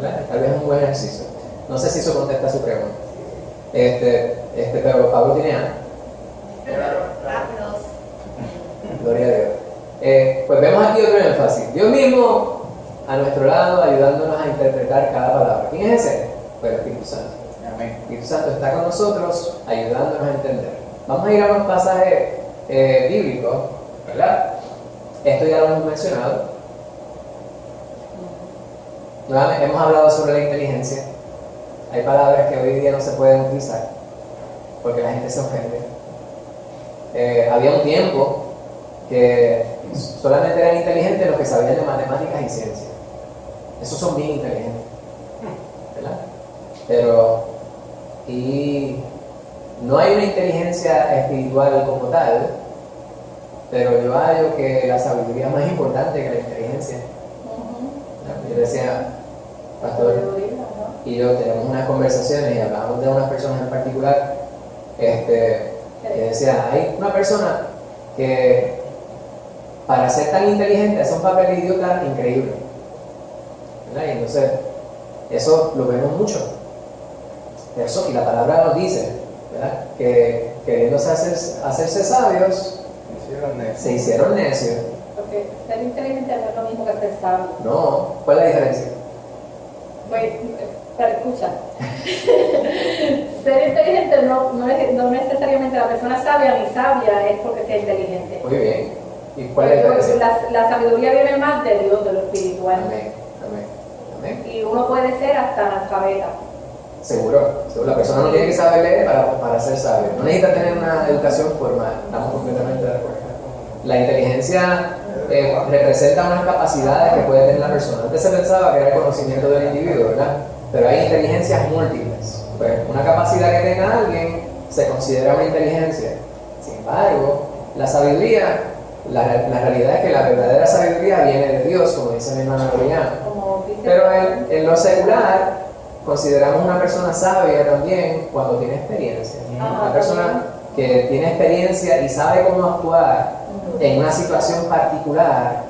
¿verdad? Tal vez es un buen ejercicio. No sé si eso contesta su pregunta. Pero Pablo tiene A. Gloria a Dios. Pues vemos aquí otro énfasis. Dios mismo a nuestro lado, ayudándonos a interpretar cada palabra. ¿Quién es ese? Pues el Espíritu Santo. Amén. El Espíritu Santo está con nosotros, ayudándonos a entender. Vamos a ir a un pasaje bíblico, ¿verdad? Esto ya lo hemos mencionado. Nuevamente, hemos hablado sobre la inteligencia. Hay palabras que hoy día no se pueden utilizar porque la gente se ofende. Había un tiempo que solamente eran inteligentes los que sabían de matemáticas y ciencia. Esos son bien inteligentes, ¿verdad? Y no hay una inteligencia espiritual como tal, pero yo hallo que la sabiduría es más importante que la inteligencia. Yo decía, pastor, y yo tenemos unas conversaciones y hablamos de unas personas en particular, que decía, hay una persona que para ser tan inteligente hace un papel de idiota increíble, ¿verdad? Y entonces eso lo vemos mucho. Eso, y la palabra nos dice, ¿verdad? Que queriéndose hacerse sabios, se hicieron necios. Porque ser inteligente no es lo mismo que ser sabio. No, ¿cuál es la diferencia? Pues, pero escucha. Ser inteligente no necesariamente la persona sabia ni sabia es porque sea inteligente. Muy bien. ¿Y cuál es la diferencia? La sabiduría viene más de Dios, de lo espiritual. Amén, amén, amén. Y uno puede ser hasta analfabeta. Seguro. La persona no tiene que saber leer para ser sabio. No necesita tener una educación formal. Estamos completamente de acuerdo. La inteligencia representa unas capacidades que puede tener la persona. Antes se pensaba que era el conocimiento del individuo, ¿verdad? Pero hay inteligencias múltiples. Pues una capacidad que tenga alguien se considera una inteligencia. Sin embargo, la sabiduría, la realidad es que la verdadera sabiduría viene de Dios, como dice mi hermana Loriana. Pero en lo secular, consideramos una persona sabia también cuando tiene experiencia. Una persona que tiene experiencia y sabe cómo actuar en una situación particular,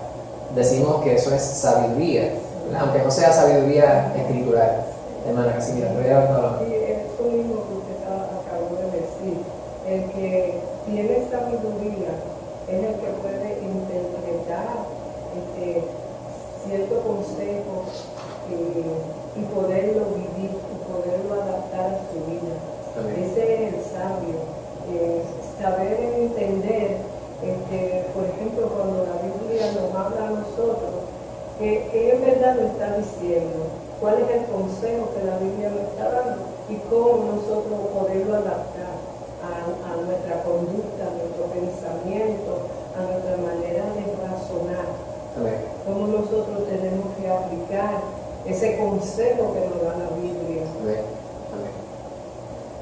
decimos que eso es sabiduría, ¿verdad? Aunque no sea sabiduría escritural. Hermana Casimira, te voy a dar una palabra. Sí, eso mismo que usted acabó de decir. El que tiene sabiduría es el que puede interpretar cierto consejo y poderlo vivir y poderlo adaptar a su vida. Amén. Ese es el sabio, saber entender, por ejemplo, cuando la Biblia nos habla a nosotros, que en verdad nos está diciendo cuál es el consejo que la Biblia nos está dando y cómo nosotros poderlo adaptar a nuestra conducta, a nuestro pensamiento, a nuestra manera de razonar. Amén. Cómo nosotros tenemos que aplicar ese consejo que nos da la Biblia. Amén. Amén.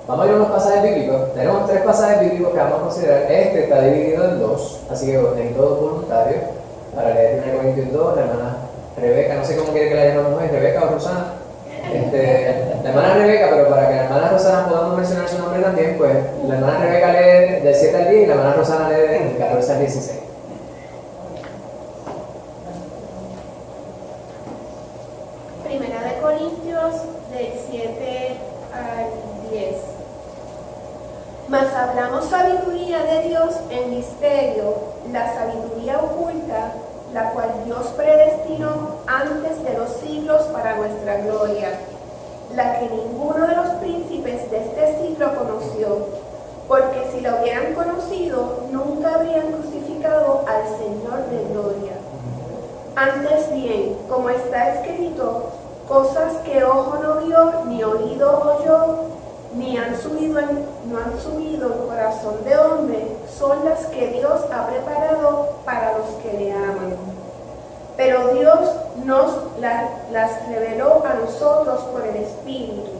Vamos a ir a unos pasajes bíblicos. Tenemos 3 pasajes bíblicos que vamos a considerar. Este está dividido en 2, así que necesito 2 voluntarios para leer 1 Corintios 2. La hermana Rebeca, no sé cómo quiere que la llamemos hoy, Rebeca o Rosana. La hermana Rebeca, pero para que la hermana Rosana podamos mencionar su nombre también, pues la hermana Rebeca lee del 7 al 10 y la hermana Rosana lee del 14 al 16. Primera de Corintios, del 7 al 10. Mas hablamos sabiduría de Dios en misterio, la sabiduría oculta, la cual Dios predestinó antes de los siglos para nuestra gloria, la que ninguno de los príncipes de este siglo conoció, porque si la hubieran conocido, nunca habrían crucificado al Señor de gloria. Antes bien, como está escrito, cosas que ojo no vio, ni oído oyó, ni no han subido el corazón de hombre, son las que Dios ha preparado para los que le aman. Pero Dios nos las reveló a nosotros por el Espíritu,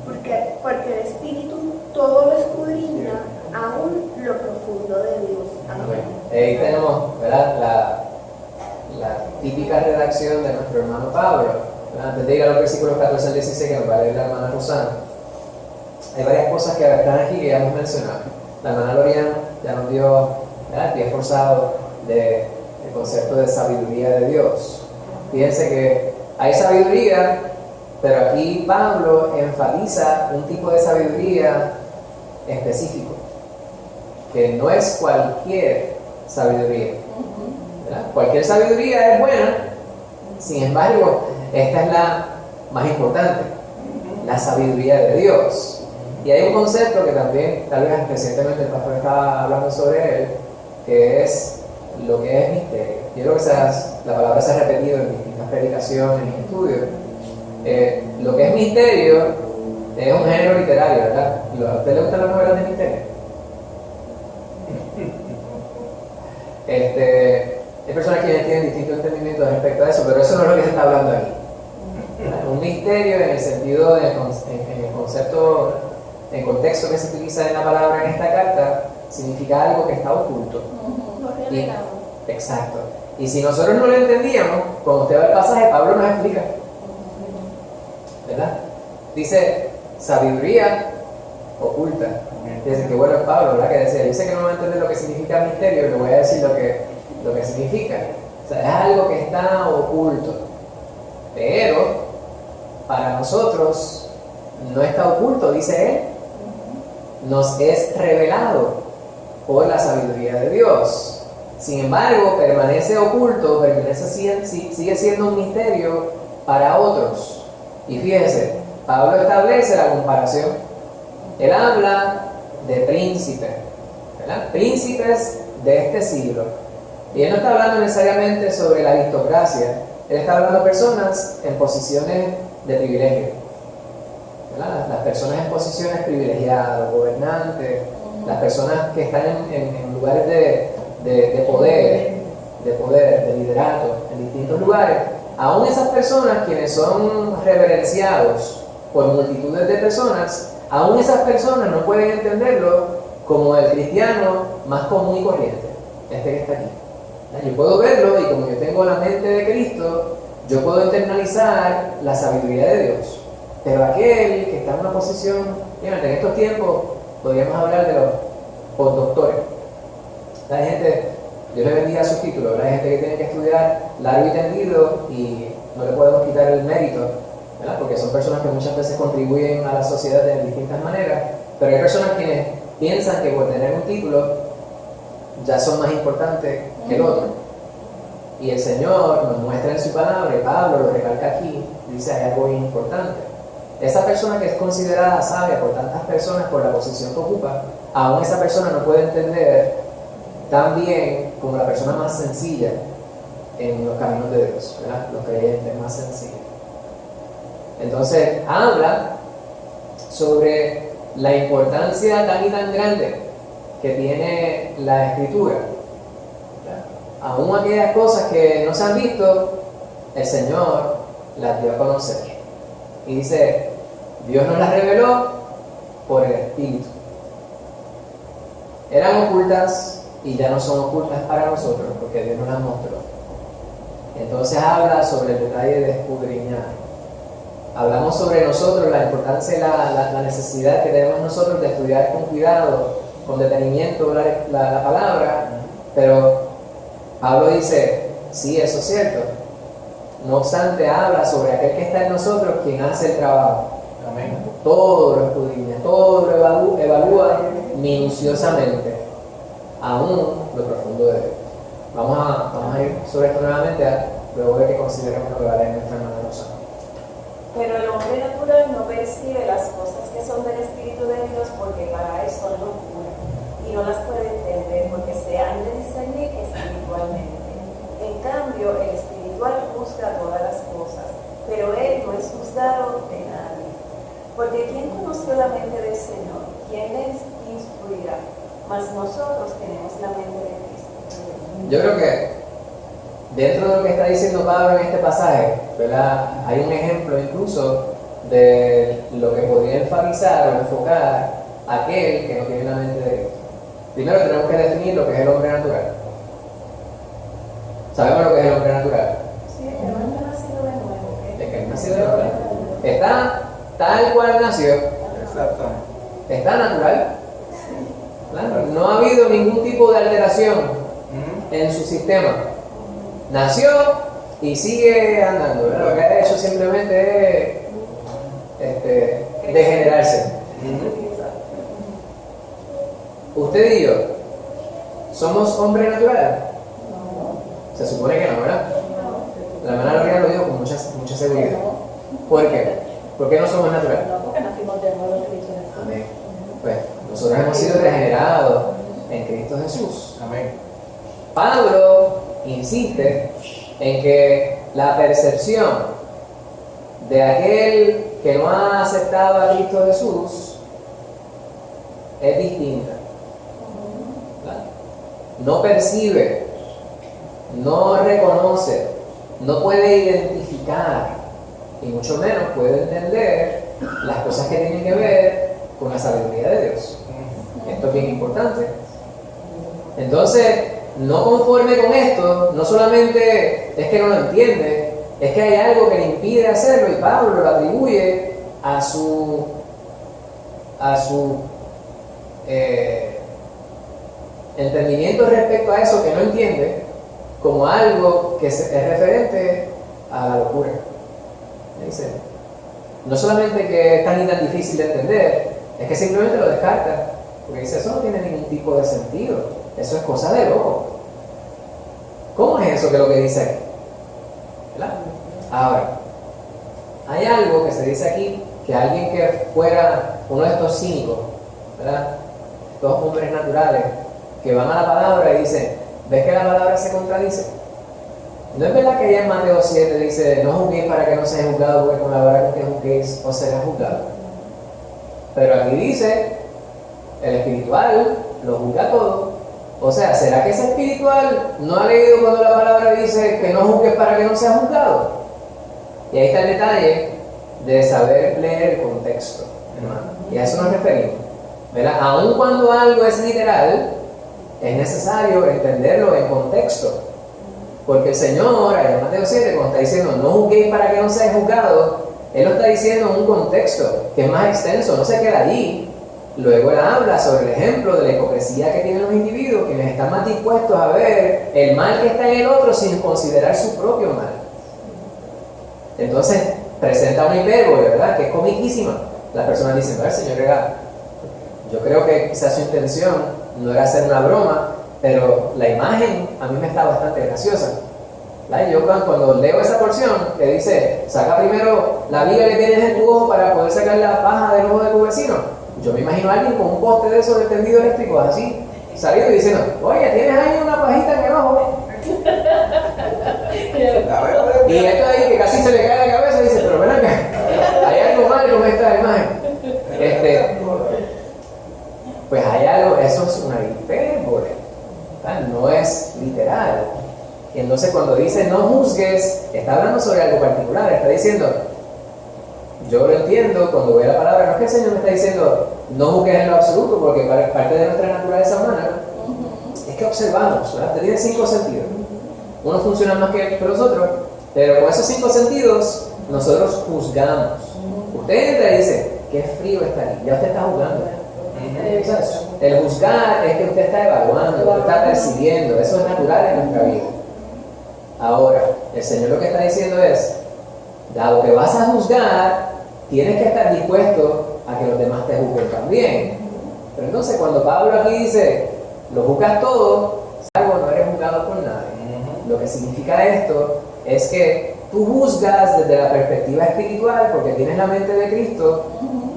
porque el Espíritu todo lo escudriña, aún lo profundo de Dios. Amén. Ahí tenemos, ¿verdad?, la típica redacción de nuestro hermano Pablo. Antes de ir a los versículos 14 al 16 que nos va a leer la hermana Rosana, hay varias cosas que están aquí que ya hemos mencionado. La hermana Loriana ya nos dio, ¿verdad?, el pie forzado del concepto de sabiduría de Dios. Fíjense que hay sabiduría, pero aquí Pablo enfatiza un tipo de sabiduría específico, que no es cualquier sabiduría. ¿Verdad? Cualquier sabiduría es buena, sin embargo, esta es la más importante, la sabiduría de Dios. Y hay un concepto que también, tal vez recientemente el pastor estaba hablando sobre él, que es lo que es misterio. Yo creo que la palabra se ha repetido en distintas predicaciones y estudios. Lo que es misterio es un género literario, ¿verdad? ¿A usted le gustan las novelas de misterio? Hay personas que tienen distintos entendimientos respecto a eso, pero eso no es lo que se está hablando aquí. Un misterio en el sentido, en el concepto, en el contexto que se utiliza en la palabra en esta carta, significa algo que está oculto. No revelado. Exacto. Y si nosotros no lo entendíamos, cuando usted va al pasaje, Pablo nos explica. ¿Verdad? Dice, sabiduría oculta. Dice que bueno es Pablo, ¿verdad? Que decía, yo sé que no va a entender lo que significa misterio, y le voy a decir lo que significa. O sea, es algo que está oculto. Pero, para nosotros, no está oculto, dice él. Nos es revelado por la sabiduría de Dios. Sin embargo, permanece oculto, sigue siendo un misterio para otros. Y fíjense, Pablo establece la comparación. Él habla de príncipes, ¿verdad? Príncipes de este siglo. Y él no está hablando necesariamente sobre la aristocracia, él está hablando de personas en posiciones de privilegio, ¿verdad? Las personas en posiciones privilegiadas, gobernantes, las personas que están en lugares de poder, de liderato, en distintos lugares. Aún esas personas quienes son reverenciados por multitudes de personas, aún esas personas no pueden entenderlo como el cristiano más común y corriente, este que está aquí. Yo puedo verlo y como yo tengo la mente de Cristo, yo puedo internalizar la sabiduría de Dios. Pero aquel que está en una posición, fíjate, en estos tiempos podríamos hablar de los postdoctores. Hay gente, Dios le bendiga sus títulos, hay gente que tiene que estudiar largo y tendido y no le podemos quitar el mérito, ¿verdad? Porque son personas que muchas veces contribuyen a la sociedad de distintas maneras, pero hay personas quienes piensan que por tener un título ya son más importantes que el otro. Y el Señor nos muestra en su palabra, y Pablo lo recalca aquí, dice hay algo bien importante. Esa persona que es considerada sabia por tantas personas por la posición que ocupa, aún esa persona no puede entender tan bien como la persona más sencilla en los caminos de Dios, ¿verdad? Los creyentes más sencillos. Entonces, habla sobre la importancia tan y tan grande que tiene la Escritura. Aún aquellas cosas que no se han visto, el Señor las dio a conocer. Y dice, Dios nos las reveló por el Espíritu. Eran ocultas y ya no son ocultas para nosotros porque Dios nos las mostró. Entonces habla sobre el detalle de escudriñar. Hablamos sobre nosotros, la importancia y la necesidad que tenemos nosotros de estudiar con cuidado, con detenimiento la palabra, pero Pablo dice, sí, eso es cierto. No obstante, habla sobre aquel que está en nosotros, quien hace el trabajo. Amén. Todo lo escudriña, todo lo evalúa minuciosamente, aún lo profundo de Dios. Vamos a ir sobre esto nuevamente, luego de que consideremos lo que va a leer nuestra hermana Rosa. Pero el hombre natural no percibe las cosas que son del Espíritu de Dios porque para él son locura y no las puede entender porque se han de discernir espiritualmente. En cambio, el espiritual juzga todas las cosas, pero él no es juzgado de nadie. Porque ¿quién conoció la mente del Señor? ¿Quién le instruirá? Mas nosotros tenemos la mente de Cristo. Yo creo que dentro de lo que está diciendo Pablo en este pasaje, ¿verdad? Hay un ejemplo incluso de lo que podría enfatizar o enfocar a aquel que no tiene la mente de Cristo. Primero tenemos que definir lo que es el hombre natural. ¿Sabemos lo que es el hombre natural? Sí, el que no ha nacido de nuevo. El que no ha nacido de nuevo. Está tal cual nació. Exactamente. Está natural. Claro, no ha habido ningún tipo de alteración en su sistema. Nació y sigue andando, ¿verdad? Lo que ha hecho simplemente es degenerarse. Usted y yo, ¿somos hombre natural? Se supone que no, ¿verdad? La hermana Lorena lo dijo con mucha seguridad. ¿Por qué? ¿Por qué no somos naturales? No, porque nacimos de nuevo en Cristo. Amén. Pues nosotros hemos sido regenerados en Cristo Jesús. Amén. Pablo insiste en que la percepción de aquel que no ha aceptado a Cristo Jesús es distinta. ¿Verdad? No percibe, no reconoce, no puede identificar y mucho menos puede entender las cosas que tienen que ver con la sabiduría de Dios. Esto es bien importante. Entonces, no conforme con esto, no solamente es que no lo entiende, es que hay algo que le impide hacerlo y Pablo lo atribuye a su entendimiento respecto a eso que no entiende como algo que es referente a la locura. Dice, no solamente que es tan y tan difícil de entender, es que simplemente lo descarta, porque dice, eso no tiene ningún tipo de sentido, eso es cosa de loco. ¿Cómo es eso que lo que dice aquí? ¿Verdad? Ahora, hay algo que se dice aquí, que alguien que fuera uno de estos cínicos, ¿verdad? Estos hombres naturales, que van a la palabra y dicen, ¿ves que la palabra se contradice? No es verdad que allá en Mateo 7 dice, no juzguéis para que no seáis juzgados, porque con la verdad con que juzguéis os será juzgado. Pero aquí dice, el espiritual lo juzga todo. O sea, ¿será que ese espiritual no ha leído cuando la palabra dice que no juzgues para que no seas juzgado? Y ahí está el detalle de saber leer el contexto, hermano. Y a eso nos referimos. ¿Verdad? Aun cuando algo es literal, es necesario entenderlo en contexto. Porque el Señor, allá en Mateo 7, cuando está diciendo no juzguéis para que no seáis juzgados, Él lo está diciendo en un contexto que es más extenso, no se queda allí. Luego Él habla sobre el ejemplo de la hipocresía que tienen los individuos, quienes están más dispuestos a ver el mal que está en el otro sin considerar su propio mal. Entonces, presenta una hipérbole, ¿verdad? Que es comiquísima. Las personas dicen, no, el Señor era... Yo creo que quizás su intención no era hacer una broma, pero la imagen a mí me está bastante graciosa. ¿verdad? Yo cuando leo esa porción que dice, saca primero la viga que tienes en tu ojo para poder sacar la paja del ojo de tu vecino, yo me imagino a alguien con un poste de esos de tendido eléctrico así, saliendo y diciendo, oye, tienes ahí una pajita en el ojo. Y esto ahí que casi se le cae la cabeza y dice, pero ven acá, hay algo mal con esta imagen. Pues hay algo, eso es una hipérbole, ¿verdad? No es literal. Y entonces cuando dice no juzgues, está hablando sobre algo particular, está diciendo, yo lo entiendo cuando veo la palabra, no es que el Señor me está diciendo no juzgues en lo absoluto, porque parte de nuestra naturaleza humana es que observamos, ¿verdad? Usted tiene 5 sentidos. Unos funcionan más que los otros, pero con esos 5 sentidos nosotros juzgamos. Usted entra y dice, qué frío está aquí, ya usted está juzgando. Entonces, el juzgar es que usted está evaluando, usted está percibiendo, eso es natural en nuestra vida. Ahora, el Señor lo que está diciendo es, dado que vas a juzgar, tienes que estar dispuesto a que los demás te juzguen también. Pero entonces cuando Pablo aquí dice, lo juzgas todo, salvo no eres juzgado por nadie. Lo que significa esto es que tú juzgas desde la perspectiva espiritual porque tienes la mente de Cristo,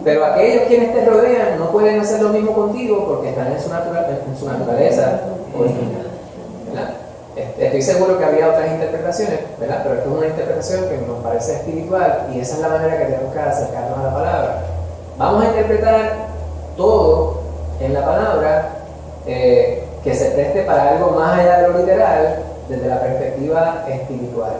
pero aquellos quienes te rodean no pueden hacer lo mismo contigo porque están en su naturaleza original, ¿verdad? Estoy seguro que había otras interpretaciones, ¿verdad? Pero esto es una interpretación que nos parece espiritual y esa es la manera que tenemos que acercarnos a la palabra. Vamos a interpretar todo en la palabra que se preste para algo más allá de lo literal desde la perspectiva espiritual.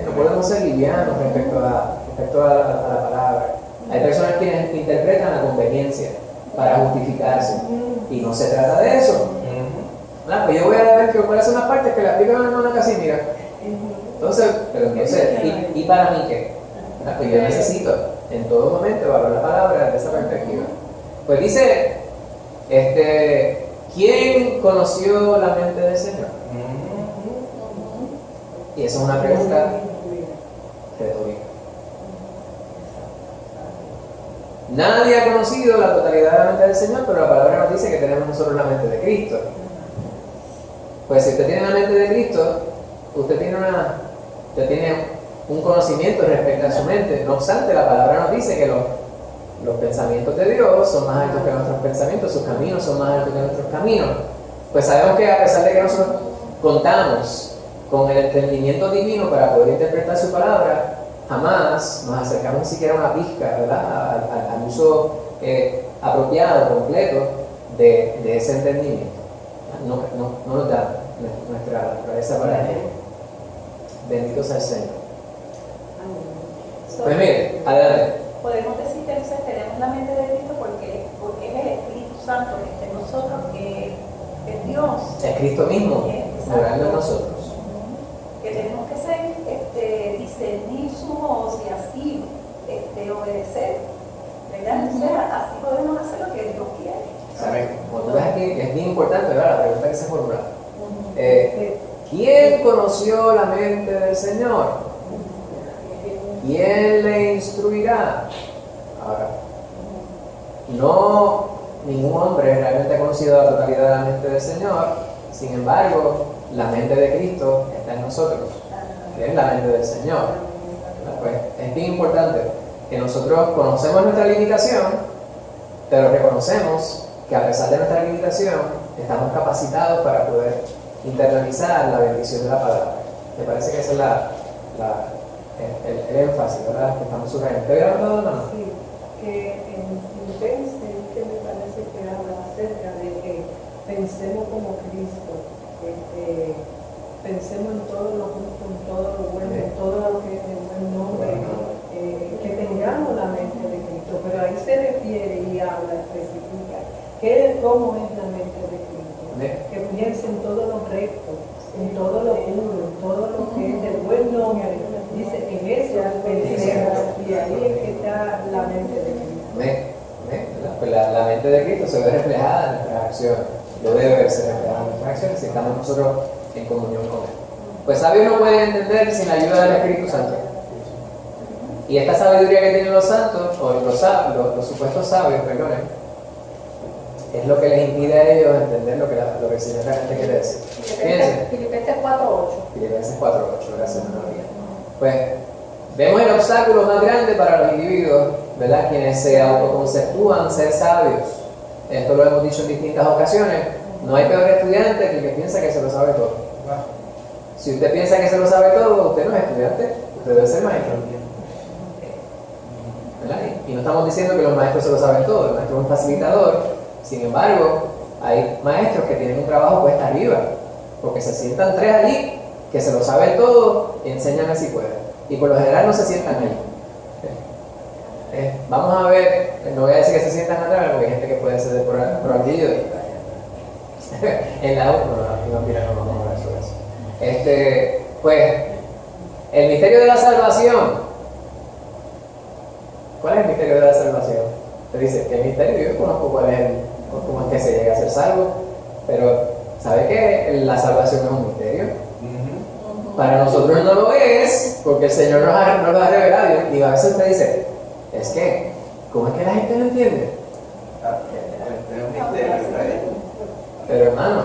No podemos ser livianos respecto a la palabra. Hay personas que interpretan la conveniencia para justificarse y no se trata de eso. Pues yo voy a ver cuáles son las partes que le aplican a la hermana Casimira. Entonces, ¿y para mí qué? Pues yo necesito en todo momento evaluar la palabra desde esa perspectiva. Pues dice, ¿quién conoció la mente del Señor? Y esa es una pregunta retórica. Nadie ha conocido la totalidad de la mente del Señor, pero la palabra nos dice que tenemos nosotros la mente de Cristo. Pues si usted tiene la mente de Cristo, usted tiene un conocimiento respecto a su mente. No obstante, la palabra nos dice que los pensamientos de Dios son más altos que nuestros pensamientos, sus caminos son más altos que nuestros caminos. Pues sabemos que a pesar de que nosotros contamos con el entendimiento divino para poder interpretar su palabra, jamás nos acercamos ni siquiera a una pizca, ¿verdad? Al uso apropiado, completo de ese entendimiento. No nos da nuestra naturaleza para ello. Bendito sea el Señor. Pues mire, adelante. Podemos decir que entonces tenemos la mente de Cristo porque es el Espíritu Santo que está en nosotros, que es Dios. Es Cristo mismo morando en nosotros. Que tenemos que discernir su voz y así obedecer, ¿verdad? O sea, así podemos hacer lo que Dios quiere. Como tú ves aquí, es bien importante, ¿verdad? La pregunta que se formula. ¿Quién conoció la mente del Señor? ¿Quién le instruirá? Ahora, no ningún hombre realmente ha conocido la totalidad de la mente del Señor, sin embargo, la mente de Cristo está en nosotros, que es la mente del Señor. Pues es bien importante que nosotros conocemos nuestra limitación, pero reconocemos que a pesar de nuestra limitación, estamos capacitados para poder internalizar la bendición de la palabra. Me parece que ese es el énfasis, ¿verdad? Que estamos subrayando. ¿Te hubiera hablado, no? Sí, que en Filipenses, que me parece que habla acerca de que pensemos como Cristo, pensemos en todo lo justo, en todo lo bueno, en todo lo que es de buen nombre, que tengamos la mente de Cristo, pero ahí se refiere y habla, especifica, cómo es la mente de Cristo, que piense en todo lo recto, en todo lo puro, en todo lo que es de buen nombre, dice, en eso pensemos, y ahí es que está la mente de Cristo. La mente de Cristo se ve reflejada en nuestras acciones, lo debe verse reflejada en nuestras acciones si estamos nosotros en comunión con Él. Pues sabios no pueden entender sin la ayuda del Espíritu Santo. Y esta sabiduría que tienen los santos, o los supuestos sabios, perdonen, es lo que les impide a ellos entender lo que el Señor realmente quiere decir. Fíjense. Filipenses 4:8. Filipenses 4:8, gracias María. Pues vemos el obstáculo más grande para los individuos, ¿verdad? Quienes se autoconceptúan ser sabios. Esto lo hemos dicho en distintas ocasiones. No hay peor estudiante que el que piensa que se lo sabe todo. Si usted piensa que se lo sabe todo, usted no es estudiante, usted debe ser maestro. ¿Verdad? Y no estamos diciendo que los maestros se lo saben todo, el maestro es un facilitador. Sin embargo, hay maestros que tienen un trabajo cuesta arriba, porque se sientan 3 allí que se lo saben todo y enseñan así pueden. Y por lo general no se sientan allí. Vamos a ver, no voy a decir que se sientan atrás, porque hay gente que puede ceder por aquello. En la no vamos a hablar sobre eso. Pues, el misterio de la salvación. ¿Cuál es el misterio de la salvación? Te dice, ¿qué misterio? Yo conozco cómo es que se llega a ser salvo, pero ¿sabe que la salvación es un misterio? Para nosotros no lo es, porque el Señor nos lo ha revelado. Y a veces usted dice, es que, ¿cómo es que la gente no entiende? Es un misterio para ellos. Pero hermano,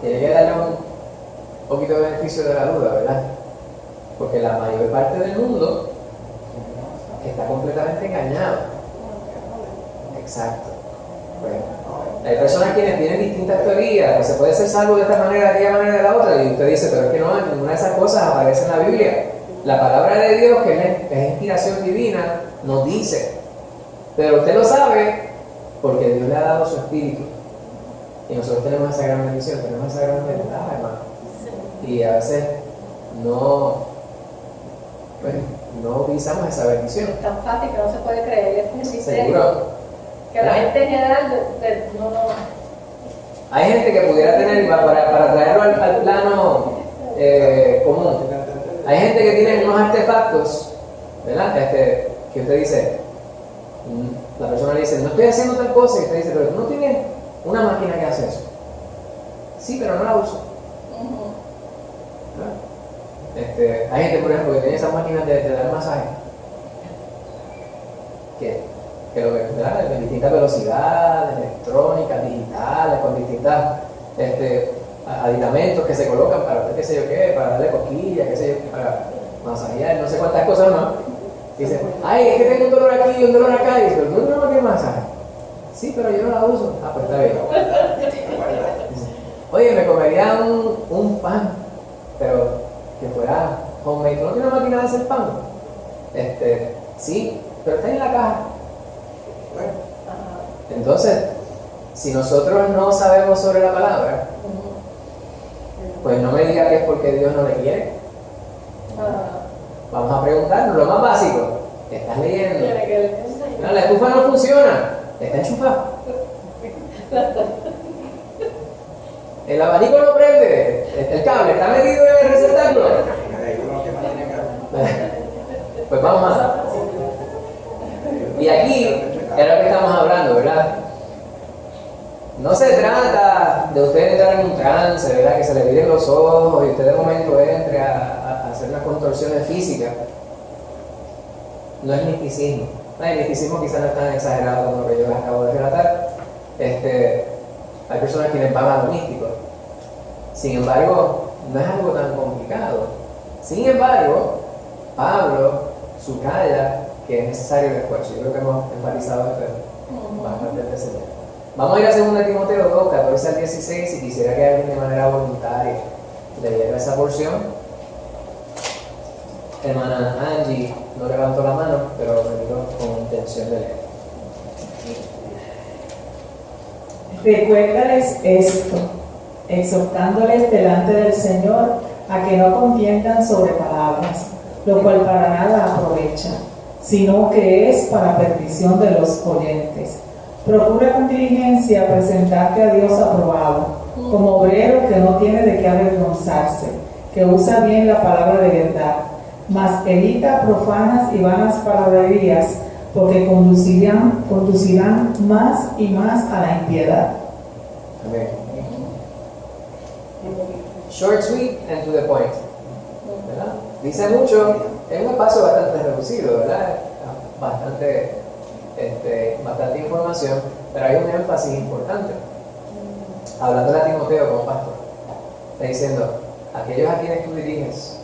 tiene que darle un poquito de beneficio de la duda, ¿verdad? Porque la mayor parte del mundo está completamente engañado. Exacto. Bueno, hay personas quienes tienen distintas teorías, que se puede ser salvo de esta manera, de aquella manera, de la otra, y usted dice, pero es que no, ninguna de esas cosas aparece en la Biblia. La palabra de Dios, que es inspiración divina, nos dice, pero usted lo sabe porque Dios le ha dado su espíritu. Y nosotros tenemos esa gran bendición, tenemos esa gran ventaja, hermano. Y a veces no utilizamos esa bendición. Es tan fácil que no se puede creer, es un misterio. Seguro. Que la gente en general no. Hay gente que pudiera tener, para traerlo al plano común, hay gente que tiene unos artefactos, ¿verdad? Que usted dice, la persona le dice, no estoy haciendo tal cosa, y usted dice, pero tú no tienes una máquina que hace eso. Sí, pero no la uso. ¿Verdad? Hay gente, por ejemplo, que tiene esas máquinas de dar masaje, que lo que, ¿verdad? De distintas velocidades, electrónicas, digitales, con distintas aditamentos que se colocan para qué sé yo qué, para darle cosquillas, qué sé yo, para masajear, no sé cuántas cosas más. Dice, ay, es que tengo un dolor aquí y un dolor acá, y dice, pero tú no me quieres masaje. Sí, pero yo no la uso. Ah, pues está bien. Dice, oye, me comería un pan, pero que fuera homemade. ¿Tú no tienes una máquina de hacer pan? Sí, pero está en la caja. Entonces, si nosotros no sabemos sobre la palabra, pues no me diga que es porque Dios no le quiere. Vamos a preguntarnos lo más básico. ¿Estás leyendo? No, la estufa no funciona. ¿Está enchufada? El abanico no prende. El cable está metido en el receptáculo. Pues vamos a... Y aquí es lo que estamos hablando, ¿verdad? No se trata de usted entrar en un trance, ¿verdad? Que se le miren los ojos y usted de momento entre a hacer unas contorsiones físicas. No es misticismo. El misticismo quizás no es tan exagerado como lo que yo les acabo de relatar. Hay personas que van a lo místico. Sin embargo, no es algo tan complicado. Sin embargo, Pablo subraya que es necesario el esfuerzo. Yo creo que hemos enfatizado esto bastante veces. Vamos a ir a 2 Timoteo 2, 14 al 16, y quisiera que alguien de manera voluntaria leyera esa porción. Hermana Angie no levantó la mano, pero me dijo con intención de leer. Recuérdales esto, exhortándoles delante del Señor a que no contiendan sobre palabras, lo cual para nada aprovecha, sino que es para perdición de los oyentes. Procura con diligencia presentarte a Dios aprobado, como obrero que no tiene de qué avergonzarse, que usa bien la palabra de verdad, mas evita profanas y vanas palabrerías, porque conducirán más y más a la impiedad. Amén. Short, sweet and to the point. ¿Verdad? Dice mucho, es un espacio bastante reducido, ¿verdad? Bastante bastante información, pero hay un énfasis importante. Hablando a Timoteo como pastor, está diciendo, aquellos a quienes tú diriges,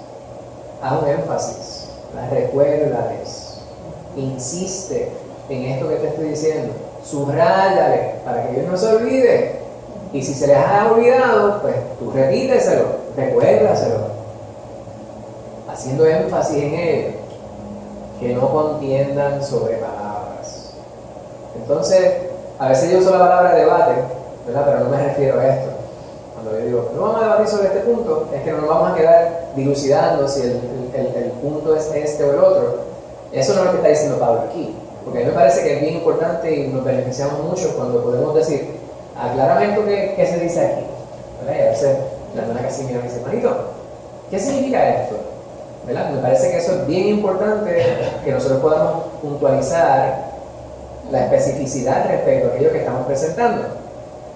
haz un énfasis, recuérdales, insiste en esto que te estoy diciendo, subráyale para que ellos no se olviden. Y si se les ha olvidado, pues tú repíteselo, recuérdaselo, haciendo énfasis en ello, que no contiendan sobre palabras. Entonces, a veces yo uso la palabra debate, ¿verdad? Pero no me refiero a esto. Cuando yo digo, no vamos a debatir sobre este punto, es que no nos vamos a quedar dilucidando si el punto es este o el otro. Eso no es lo que está diciendo Pablo aquí, porque a mí me parece que es bien importante y nos beneficiamos mucho cuando podemos decir, claramente qué se dice aquí, ¿verdad? Y a veces la hermana Casimira me dice, manito, ¿qué significa esto? ¿Verdad? Me parece que eso es bien importante, que nosotros podamos puntualizar la especificidad respecto a aquello que estamos presentando.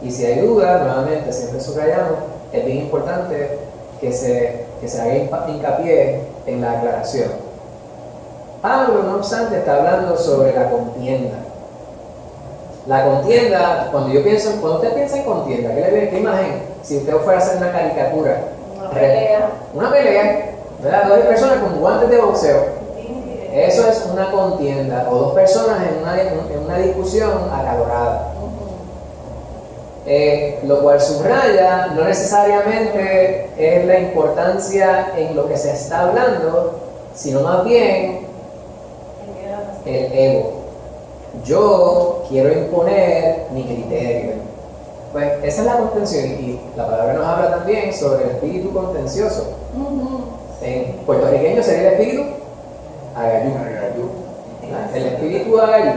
Y si hay duda, nuevamente, siempre subrayamos, es bien importante que se haga hincapié en la aclaración. Pablo, no obstante, está hablando sobre la contienda. La contienda, cuando usted piensa en contienda, ¿qué imagen? Si usted fuera a hacer una caricatura. Una pelea, ¿verdad? Dos personas con guantes de boxeo. Eso es una contienda, o dos personas en una discusión acalorada. Lo cual subraya no necesariamente es la importancia en lo que se está hablando, sino más bien el ego. Yo quiero imponer mi criterio. Pues esa es la contención, y la palabra nos habla también sobre el espíritu contencioso. En puertorriqueño sería el espíritu agayú. El espíritu agayú.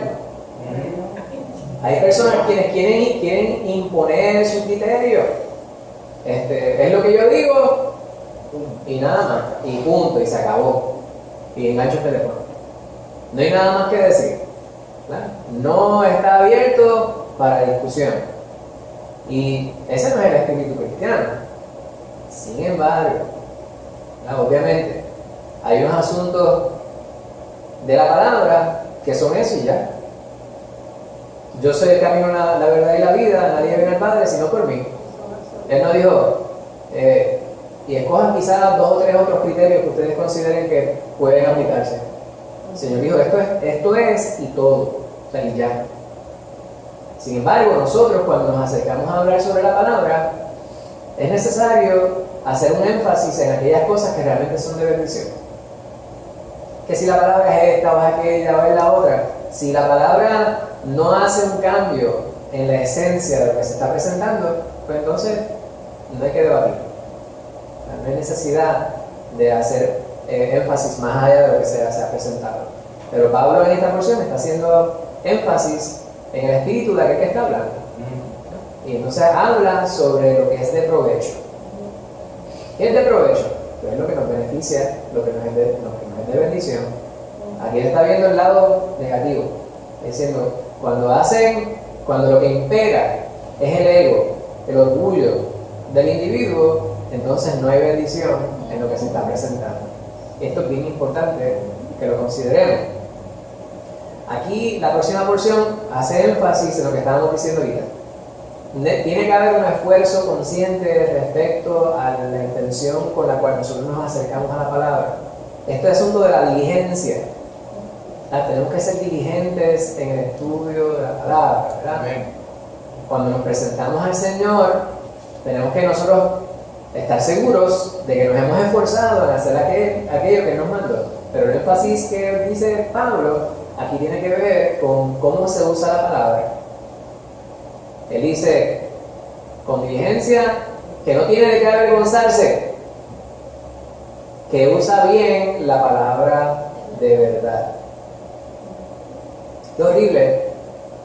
Hay personas quienes quieren imponer su criterio. Es lo que yo digo y nada más, y punto, y se acabó. Y engancho el teléfono. No hay nada más que decir. ¿Verdad? No está abierto para discusión. Y ese no es el espíritu cristiano. Sin embargo, obviamente, hay unos asuntos de la palabra que son eso y ya. Yo soy el camino, la verdad y la vida, nadie viene al Padre sino por mí. Él no dijo, y escojan quizás 2 o 3 otros criterios que ustedes consideren que pueden aplicarse. El Señor dijo, esto es y todo, o sea, y ya. Sin embargo, nosotros cuando nos acercamos a hablar sobre la palabra, es necesario hacer un énfasis en aquellas cosas que realmente son de bendición. Que si la palabra es esta o es aquella o es la otra, si la palabra no hace un cambio en la esencia de lo que se está presentando, pues entonces no hay que debatir. No hay necesidad de hacer énfasis más allá de lo que se ha presentado. Pero Pablo en esta porción está haciendo énfasis en el espíritu de aquel que está hablando. Y entonces habla sobre lo que es de provecho. ¿Qué es de provecho? Pues es lo que nos beneficia, lo que nos es de bendición. Aquí él está viendo el lado negativo, diciendo, cuando lo que impera es el ego, el orgullo del individuo, entonces no hay bendición en lo que se está presentando. Esto es bien importante que lo consideremos. Aquí la próxima porción hace énfasis en lo que estábamos diciendo ahorita. Tiene que haber un esfuerzo consciente respecto a la intención con la cual nosotros nos acercamos a la palabra. Este asunto de la diligencia. Tenemos que ser diligentes en el estudio de la palabra, ¿verdad? Cuando nos presentamos al Señor, tenemos que nosotros estar seguros de que nos hemos esforzado en hacer aquello que nos mandó. Pero el énfasis que dice Pablo aquí tiene que ver con cómo se usa la palabra. Él dice, con diligencia, que no tiene de qué avergonzarse, que usa bien la palabra de verdad. Qué horrible,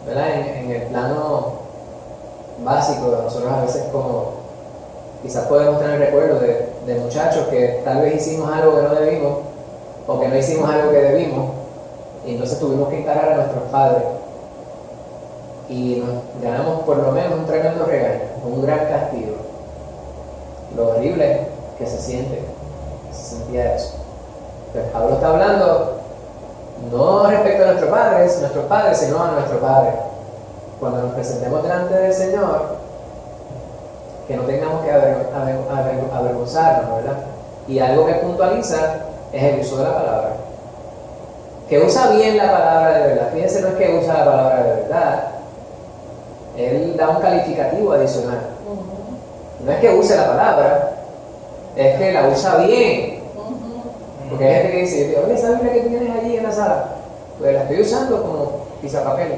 ¿verdad? En el plano básico, nosotros a veces como quizás podemos tener recuerdos de muchachos que tal vez hicimos algo que no debimos, o que no hicimos algo que debimos, y entonces tuvimos que encarar a nuestros padres. Y nos ganamos por lo menos un tremendo regaño, un gran castigo. Lo horrible que se sentía eso. Pues Pablo está hablando no respecto a nuestros padres, sino a nuestro Padre. Cuando nos presentemos delante del Señor, que no tengamos que avergonzarnos, ¿verdad? Y algo que puntualiza es el uso de la palabra. Que usa bien la palabra de verdad. Fíjense, no es que usa la palabra de verdad. Él da un calificativo adicional. No es que use la palabra, es que la usa bien. Porque hay gente que dice, oye, esa Biblia que tienes allí en la sala, pues la estoy usando como pisapapel.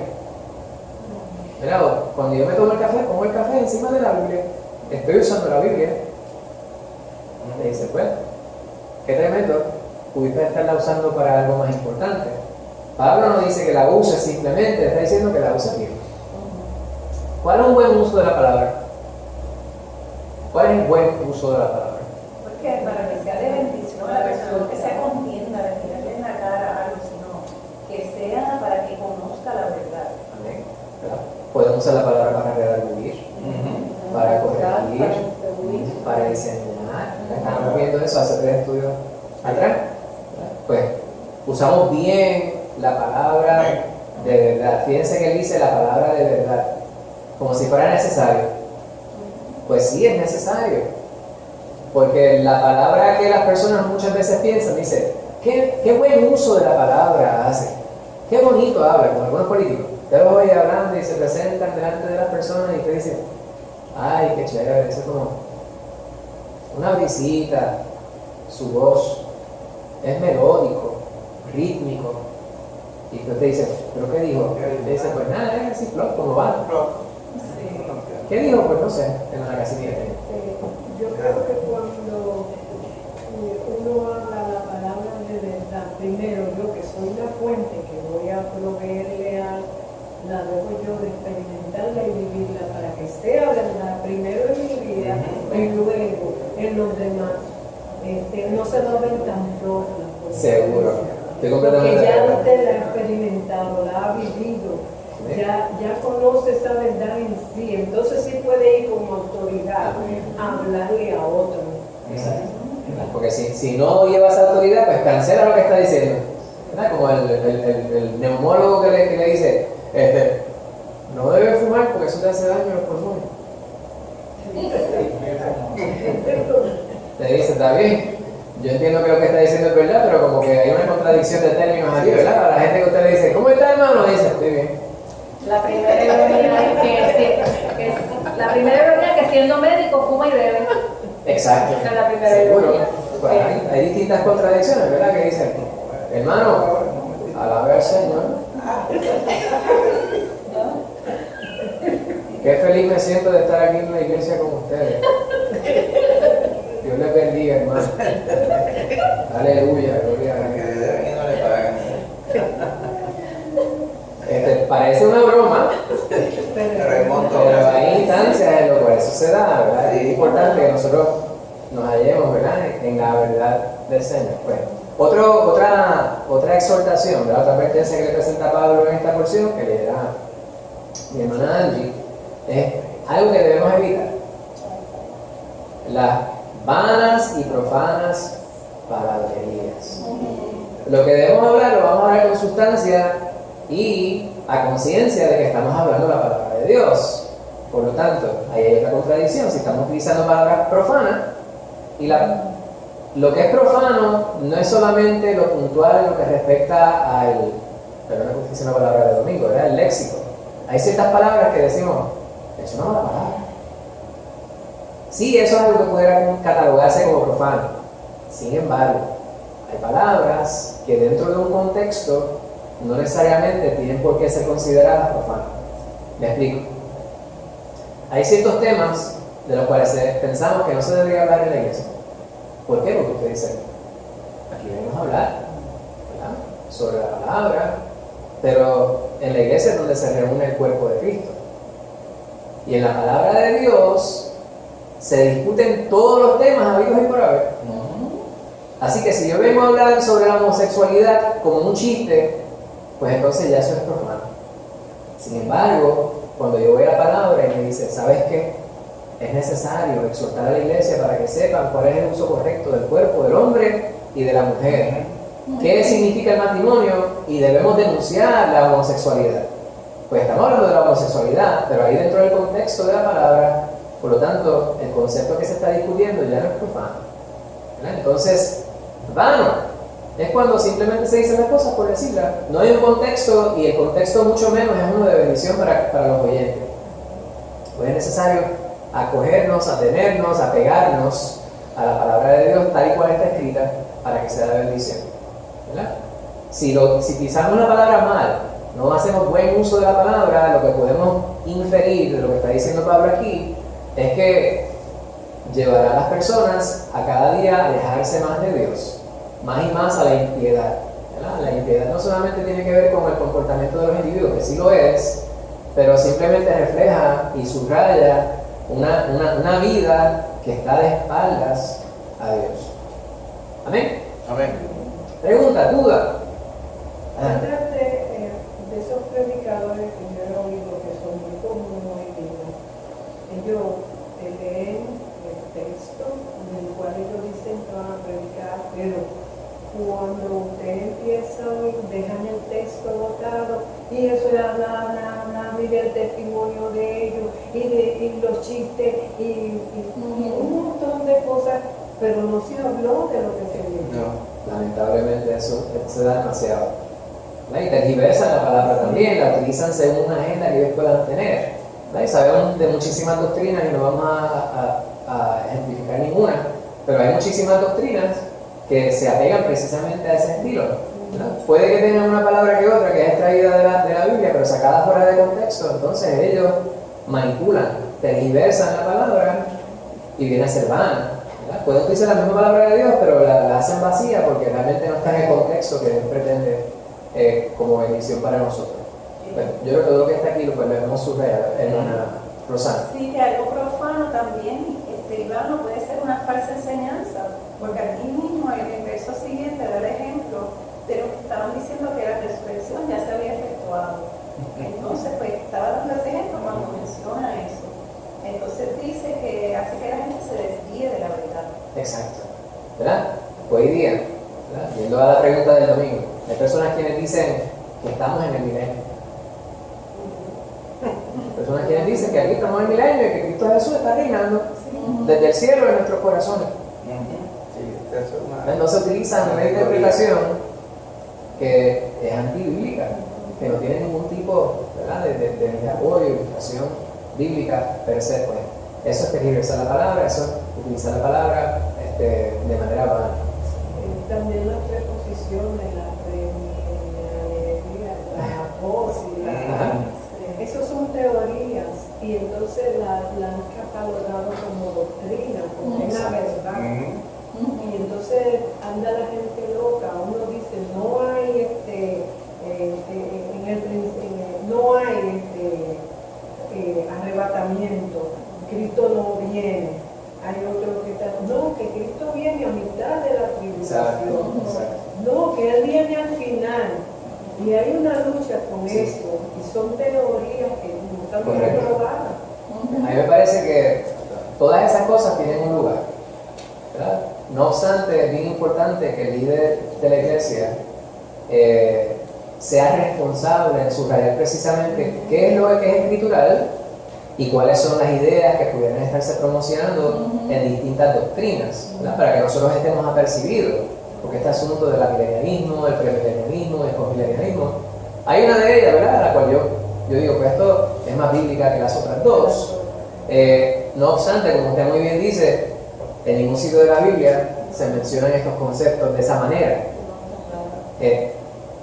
Mira, cuando yo me tomo el café, pongo el café encima de la Biblia. Estoy usando la Biblia. Y dice, pues, qué tremendo, pudiste estarla usando para algo más importante. Pablo no dice que la use simplemente, está diciendo que la use bien. ¿Cuál es un buen uso de la palabra? ¿Cuál es el buen uso de la palabra? Porque para que sea de bendición a la persona, que sea contienda, de tirarle en la cara algo, sino que sea para que conozca la verdad. Amén. ¿Verdad? Podemos usar la palabra para redarguir, para corregir, para enseñar. Estamos viendo eso hace 3 estudios atrás. Pues usamos bien la palabra de verdad. Fíjense que él dice la palabra de verdad, como si fuera necesario. Pues sí, es necesario. Porque la palabra que las personas muchas veces piensan, dice, qué buen uso de la palabra hace. Qué bonito habla, como algunos políticos. Te los oye hablando y se presentan delante de las personas y te dicen, ay, qué chévere, eso es como una brisita, su voz es melódico, rítmico. Y tú te dices, ¿pero qué dijo? Y te dice, pues nada, es así, flop, como va. ¿Qué dijo? Pues no sé, en la casilla. Yo creo que cuando uno habla la palabra de verdad, primero yo que soy la fuente que voy a proveerle la debo yo de experimentarla y vivirla para que sea verdad, primero en mi vida y luego en los demás. No se doblen tan flojas. Seguro. Porque ya usted la ha experimentado, la ha vivido. Ya conoce esa verdad en sí, entonces sí puede ir como autoridad a hablarle a otro. Porque si no lleva esa autoridad, pues cancela lo que está diciendo. ¿Verdad? Como el neumólogo que le dice, no debe fumar porque eso te hace daño a los pulmones. Le dice, está bien, yo entiendo que lo que está diciendo es verdad, pero como que hay una contradicción de términos aquí, ¿verdad? Para la gente que usted le dice, ¿cómo está, hermano? Dice, estoy bien. La primera ironía que siendo médico fuma y bebe. Exacto. Esa es la primera Seguro. ironía. Pues hay distintas contradicciones, ¿verdad? Que dicen, hermano, alabe al Señor. Qué feliz me siento de estar aquí en la iglesia con ustedes. Dios les bendiga, hermano. Aleluya, gloria a Dios. Que deben y no le pagan. Parece una broma, pero hay instancias en las cuales eso se da, ¿verdad? Y es importante que nosotros nos hallemos, ¿verdad?, en la verdad del Señor. Pues, otra exhortación, ¿verdad?, otra advertencia que le presenta Pablo en esta porción, que le da mi hermana Angie, es algo que debemos evitar: las vanas y profanas palabrerías. Lo que debemos hablar, lo vamos a hablar con sustancia y a conciencia de que estamos hablando la palabra de Dios. Por lo tanto, ahí hay otra contradicción. Si estamos utilizando palabras profanas, y lo que es profano no es solamente lo puntual en lo que respecta al, perdón, que utilicé una palabra de domingo, ¿verdad?, el léxico. Hay ciertas palabras que decimos, eso no es una palabra. Sí, eso es algo que pudiera catalogarse como profano. Sin embargo, hay palabras que dentro de un contexto no necesariamente tienen por qué ser consideradas profanas. Me explico. Hay ciertos temas de los cuales pensamos que no se debería hablar en la iglesia. ¿Por qué? Porque usted dice, aquí venimos a hablar, ¿verdad?, sobre la palabra, pero en la iglesia es donde se reúne el cuerpo de Cristo. Y en la palabra de Dios se discuten todos los temas habidos y por haber. Así que si yo vengo a hablar sobre la homosexualidad como un chiste, pues entonces ya eso es profano. Sin embargo, cuando yo veo la palabra y me dice, ¿sabes qué? Es necesario exhortar a la iglesia para que sepan cuál es el uso correcto del cuerpo del hombre y de la mujer. ¿Qué significa el matrimonio? y debemos denunciar la homosexualidad. Pues estamos hablando de la homosexualidad, pero ahí dentro del contexto de la palabra, por lo tanto, el concepto que se está discutiendo ya no es profano, ¿verdad? Entonces, vano es cuando simplemente se dicen las cosas por decirlas. No hay un contexto, y el contexto mucho menos es uno de bendición para los oyentes. Pues es necesario acogernos, atenernos, apegarnos a la palabra de Dios tal y cual está escrita para que sea de bendición, ¿verdad? Si utilizamos la palabra mal, no hacemos buen uso de la palabra, lo que podemos inferir de lo que está diciendo Pablo aquí es que llevará a las personas a cada día a alejarse más de Dios, más y más a la impiedad, ¿verdad? La impiedad no solamente tiene que ver con el comportamiento de los individuos, que sí lo es, pero simplemente refleja y subraya una vida que está de espaldas a Dios. ¿Amén? Amén. Pregunta, duda. Muchas de esos predicadores que yo he oído que son muy comunes hoy día, ellos leen el texto en el cual ellos dicen que van a predicar, pero cuando usted empieza y dejan el texto botado y eso ya habla y del testimonio de ellos y los chistes y un montón de cosas, pero no se habló de lo que se dijo. No, lamentablemente eso se da demasiado. ¿Verdad? Y tergiversan la palabra también, la utilizan según una agenda que ellos puedan tener. ¿Verdad? Y sabemos de muchísimas doctrinas y no vamos a ejemplificar ninguna, pero hay muchísimas doctrinas que se apegan precisamente a ese estilo, ¿verdad? Puede que tengan una palabra que otra que es extraída de la Biblia, pero sacada fuera de contexto, entonces ellos manipulan, tergiversan la palabra y viene a ser vana. Pueden utilizar la misma palabra de Dios, pero la hacen vacía porque realmente no está en el contexto que Dios pretende como bendición para nosotros. Bueno, yo creo que todo lo que está aquí lo hemos subrayado, hermana Rosana. Sí, que algo profano también, derivado puede ser una falsa enseñanza, porque aquí mismo en el verso siguiente da el ejemplo de lo que estaban diciendo que la resurrección ya se había efectuado. Entonces, pues estaba dando ese ejemplo cuando menciona eso. Entonces dice que hace que la gente se desvíe de la verdad. Exacto, ¿verdad? Hoy día, ¿verdad? Yendo a la pregunta del domingo, hay personas quienes dicen que estamos en el milenio. Hay personas quienes dicen que aquí estamos en el milenio y que Cristo Jesús está reinando desde el cielo en nuestros corazones. Entonces utilizan una interpretación que es antibíblica, que no tiene ningún tipo, ¿verdad? de apoyo, ilustración bíblica per se, pues. Eso es tergiversar la palabra, eso es utilizar la palabra de manera vana. También las preposiciones, la premia, la voz, esos son teorías y entonces la han catalogado como doctrina, como es la verdad. Y entonces anda la gente loca, uno dice no hay no hay arrebatamiento, Cristo no viene. Hay otro que está, no, que Cristo viene a mitad de la tribulación, no, que Él viene al final. Y hay una lucha con eso, y son teorías que no están bien probadas. A mí me parece que todas esas cosas tienen un lugar, ¿verdad? No obstante, es bien importante que el líder de la iglesia sea responsable en subrayar precisamente qué es lo que es escritural y cuáles son las ideas que pudieran estarse promocionando en distintas doctrinas, ¿verdad? Para que nosotros estemos apercibidos, porque este asunto del amilenialismo, el premilenialismo, el posmilenialismo, hay una de ellas, ¿verdad? La cual yo digo, pues esto es más bíblica que las otras dos. No obstante, como usted muy bien dice, en ningún sitio de la Biblia se mencionan estos conceptos de esa manera.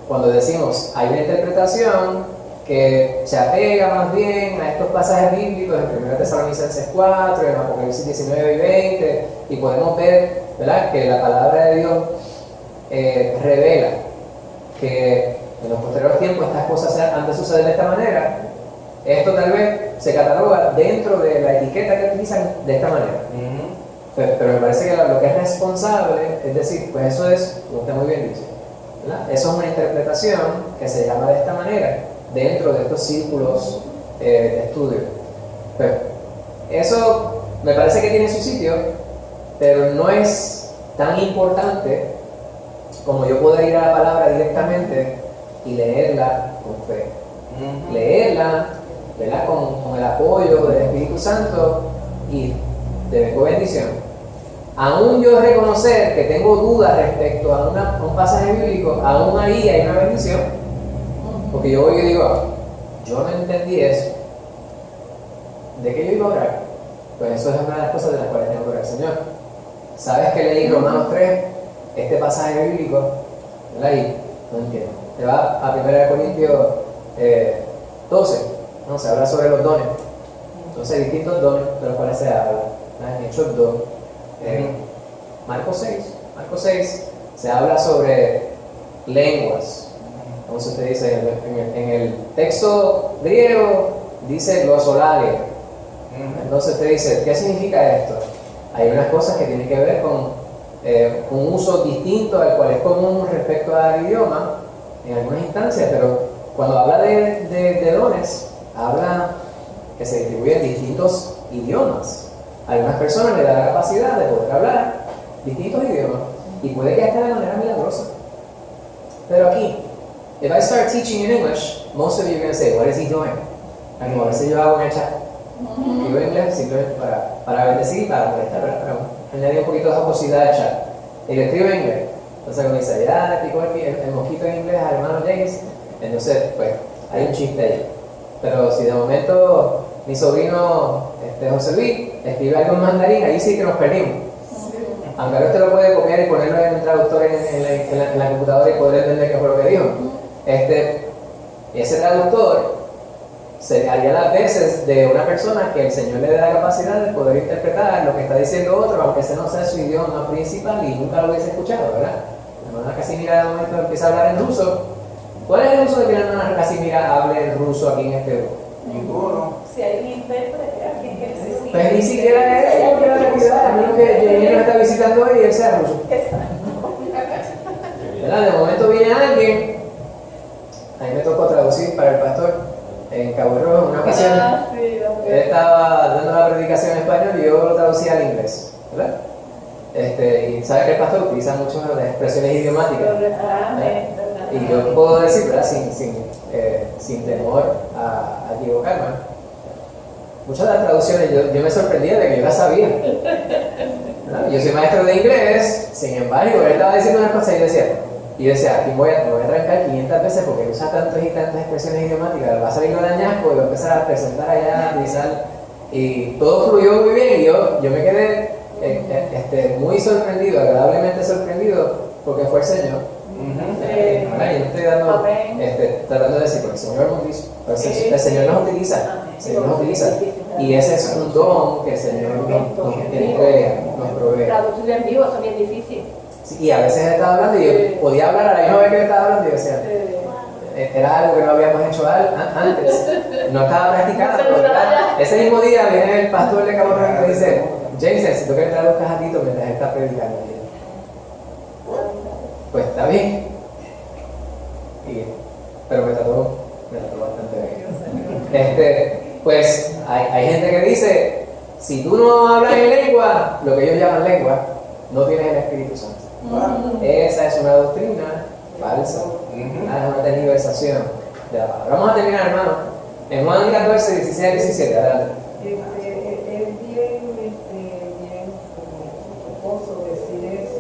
Cuando decimos hay una interpretación que se apega más bien a estos pasajes bíblicos en 1 Tesalonicenses 4, en Apocalipsis 19 y 20, y podemos ver, ¿verdad?, que la palabra de Dios revela que en los posteriores tiempos estas cosas han de suceder de esta manera. Esto tal vez se cataloga dentro de la etiqueta que utilizan de esta manera. Pero me parece que lo que es responsable, es decir, pues eso es, como usted muy bien dice, ¿verdad? Eso es una interpretación que se llama de esta manera dentro de estos círculos de estudio. Pero eso me parece que tiene su sitio, pero no es tan importante como yo poder ir a la palabra directamente y leerla con fe. Leerla, ¿verdad? Con el apoyo del Espíritu Santo y de vengo bendición. Aún yo reconocer que tengo dudas respecto a un pasaje bíblico, aún ahí hay una bendición. Porque yo voy y digo, yo no entendí eso. ¿De qué yo iba a orar? Pues eso es una de las cosas de las cuales tengo que orar, Señor. ¿Sabes que leí Romanos 3? Este pasaje bíblico, ¿verdad? Y no entiendo. Te va a 1 Corintios 12, ¿no? Se habla sobre los dones. Entonces, distintos dones de los cuales se habla. En Hechos 2. Marcos 6 se habla sobre lenguas. Como se dice en el texto griego, dice glosolalia. Entonces te dice, ¿qué significa esto? Hay unas cosas que tienen que ver con un uso distinto al cual es común respecto al idioma en algunas instancias, pero cuando habla de dones, habla que se distribuyen distintos idiomas. A algunas personas le da la capacidad de poder hablar distintos idiomas y puede que hasta de manera milagrosa. Pero aquí, if I start teaching in English, most of you are going to say, what is he doing? Como a veces yo hago en el chat. Digo inglés simplemente para bendecir y para molestar, para añadir un poquito de jocosidad al chat. Y le escribo en inglés. Entonces cuando dice, ya le picó el mosquito en inglés al hermano James, entonces pues hay un chiste ahí. Pero si de momento mi sobrino José Luis escribe algo en mandarín, ahí sí que nos perdimos. Aunque ahora usted lo puede copiar y ponerlo en un traductor en la computadora y poder entender qué fue lo que dijo. Ese traductor se haría las veces de una persona que el Señor le da la capacidad de poder interpretar lo que está diciendo otro, aunque ese no sea su idioma principal y nunca lo hubiese escuchado, ¿verdad? La hermana Casimira de momento empieza a hablar en ruso. ¿Cuál es el uso de que la hermana Casimira hable en ruso aquí en este grupo? Ninguno. Si hay un intérprete, alguien que necesita. Pues ni siquiera es porque la realidad, a mí que Jenny nos está visitando hoy y él sea ruso. ¿Verdad? De momento viene alguien, a mí me tocó traducir para el pastor en Cabo Rojo en una ocasión. Él estaba dando la predicación en español y yo lo traducía al inglés, ¿verdad? Y sabe que el pastor utiliza muchas de las expresiones idiomáticas. Y yo puedo decir, ¿verdad? Sin temor a equivocarme. Muchas de las traducciones yo me sorprendía de que yo las sabía. ¿Verdad? Yo soy maestro de inglés, sin embargo, él estaba diciendo unas cosas y yo decía, aquí me voy a trancar 500 veces porque usa tantas y tantas expresiones idiomáticas, va a salir lo de añasco y va a empezar a presentar allá, a utilizar, y todo fluyó muy bien y yo me quedé muy sorprendido, agradablemente sorprendido, porque fue el Señor. Yo estoy tratando de decir, porque el Señor nos utiliza, el Señor nos utiliza, y ese es un don que el Señor nos entrega, nos provee. Traducir en vivo son bien difíciles. Sí, y a veces él estaba hablando y yo podía hablar a la misma vez que él estaba hablando y yo decía, era algo que no habíamos hecho antes, no estaba practicando. Ese mismo día viene el pastor de Cabo Rojo y dice, James, necesito que traduzcas a Tito mientras él está predicando. Pues está bien, pero me trató bastante bien. Pues hay gente que dice, si tú no hablas en lengua, lo que ellos llaman lengua, no tienes el Espíritu Santo. Esa es una doctrina falsa, es una tergiversación de la palabra. Vamos a terminar, hermano, en Juan 14, 16 a 17, adelante. Es bien jocoso decir eso,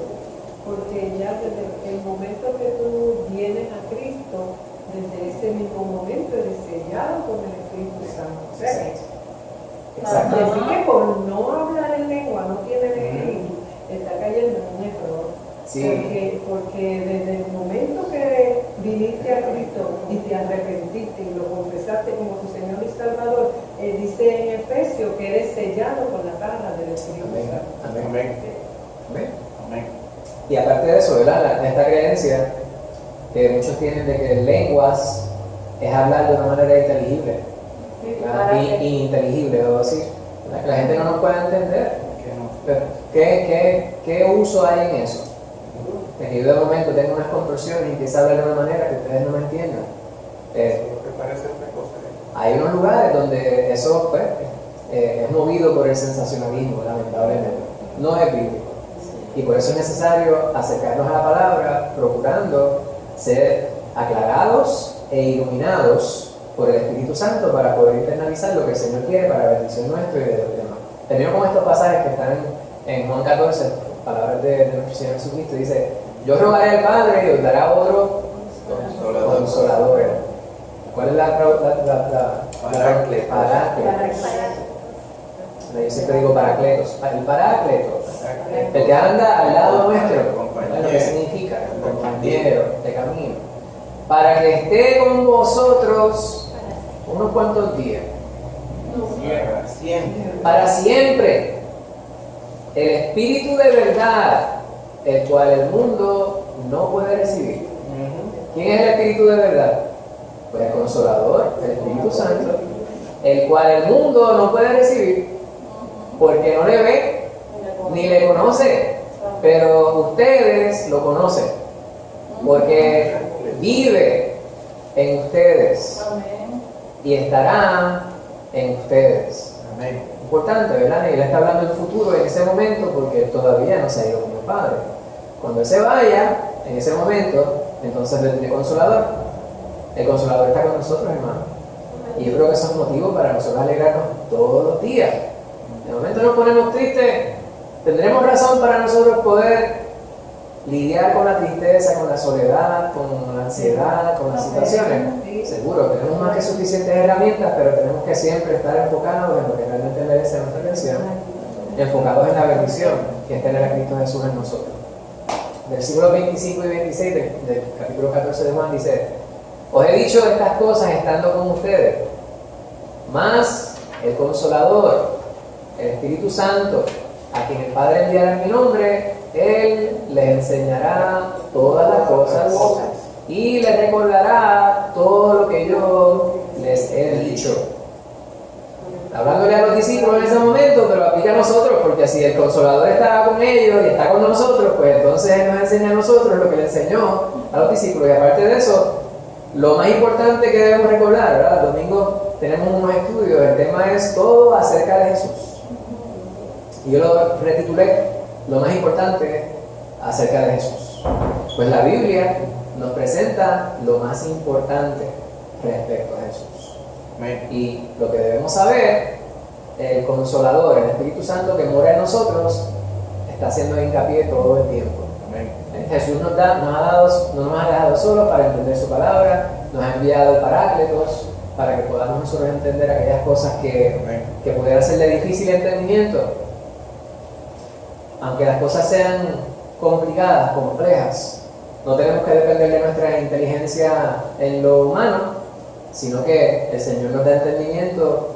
porque ya desde el momento que tú vienes a Cristo, desde ese mismo momento eres sellado con el Espíritu Santo. Exacto. Y así que por no hablar en lengua, no tiene el Espíritu, está cayendo en un error. Sí. Porque desde el momento que viniste a Cristo y te arrepentiste y lo confesaste como tu Señor y Salvador, dice en Efesios que eres sellado con la carga del Espíritu Santo. Amén. Y aparte de eso, ¿verdad? Esta creencia que muchos tienen de que lenguas es hablar de una manera inteligible. Ininteligible, debo decir. Que la gente no nos puede entender. Pero, ¿qué uso hay en eso? Que yo de momento tengo unas contorsiones y empiezo a hablar de una manera que ustedes no me entiendan. Hay unos lugares donde eso pues, es movido por el sensacionalismo, lamentablemente. No es bíblico. Y por eso es necesario acercarnos a la palabra, procurando ser aclarados e iluminados por el Espíritu Santo para poder internalizar lo que el Señor quiere para la bendición nuestra y de los demás. Termino con estos pasajes que están en Juan 14, palabras de nuestro Señor Jesucristo. Dice: yo rogaré al Padre y os dará otro consolador. ¿Cuál es la Parácletos. Yo siempre digo paracletos. El parácletos, el que anda al lado nuestro, lo que significa compañero de camino, para que esté con vosotros unos cuantos días, para siempre, el Espíritu de verdad, el cual el mundo no puede recibir. ¿Quién es el Espíritu de verdad? Pues el Consolador, el Espíritu Santo, el cual el mundo no puede recibir porque no le ve ni le conoce, pero ustedes lo conocen porque vive en ustedes y estará en ustedes. Amén. Importante, ¿verdad? Y él está hablando del futuro en ese momento porque él todavía no se ha ido con el Padre. Cuando él se vaya, en ese momento, entonces vendrá el Consolador. El Consolador está con nosotros, hermano. Y yo creo que eso es motivo para nosotros alegrarnos todos los días. De momento nos ponemos tristes, tendremos razón para nosotros poder lidiar con la tristeza, con la soledad, con la ansiedad, con las situaciones. Seguro, tenemos más que suficientes herramientas, pero tenemos que siempre estar enfocados en lo que realmente merece nuestra atención, enfocados en la bendición que es tener a Cristo Jesús en nosotros. Versículos 25 y 26 del capítulo 14 de Juan dice: os he dicho estas cosas estando con ustedes, mas el Consolador, el Espíritu Santo, a quien el Padre enviará en mi nombre, Él les enseñará todas las cosas y les recordará todo lo que yo les he dicho. Hablándole a los discípulos en ese momento, pero aplica a nosotros, porque si el Consolador estaba con ellos y está con nosotros, pues entonces Él nos enseña a nosotros lo que le enseñó a los discípulos. Y aparte de eso, lo más importante que debemos recordar, ¿verdad? El domingo tenemos unos estudios, el tema es todo acerca de Jesús. Y yo lo retitulé: lo más importante acerca de Jesús. Pues la Biblia nos presenta lo más importante respecto a Jesús. Y lo que debemos saber, el Consolador, el Espíritu Santo que mora en nosotros, está haciendo hincapié todo el tiempo. Jesús no nos ha dejado solos para entender su palabra, nos ha enviado el Parácletos para que podamos nosotros entender aquellas cosas que pudieran ser de difícil entendimiento. Aunque las cosas sean complicadas, complejas, no tenemos que depender de nuestra inteligencia en lo humano, sino que el Señor nos da entendimiento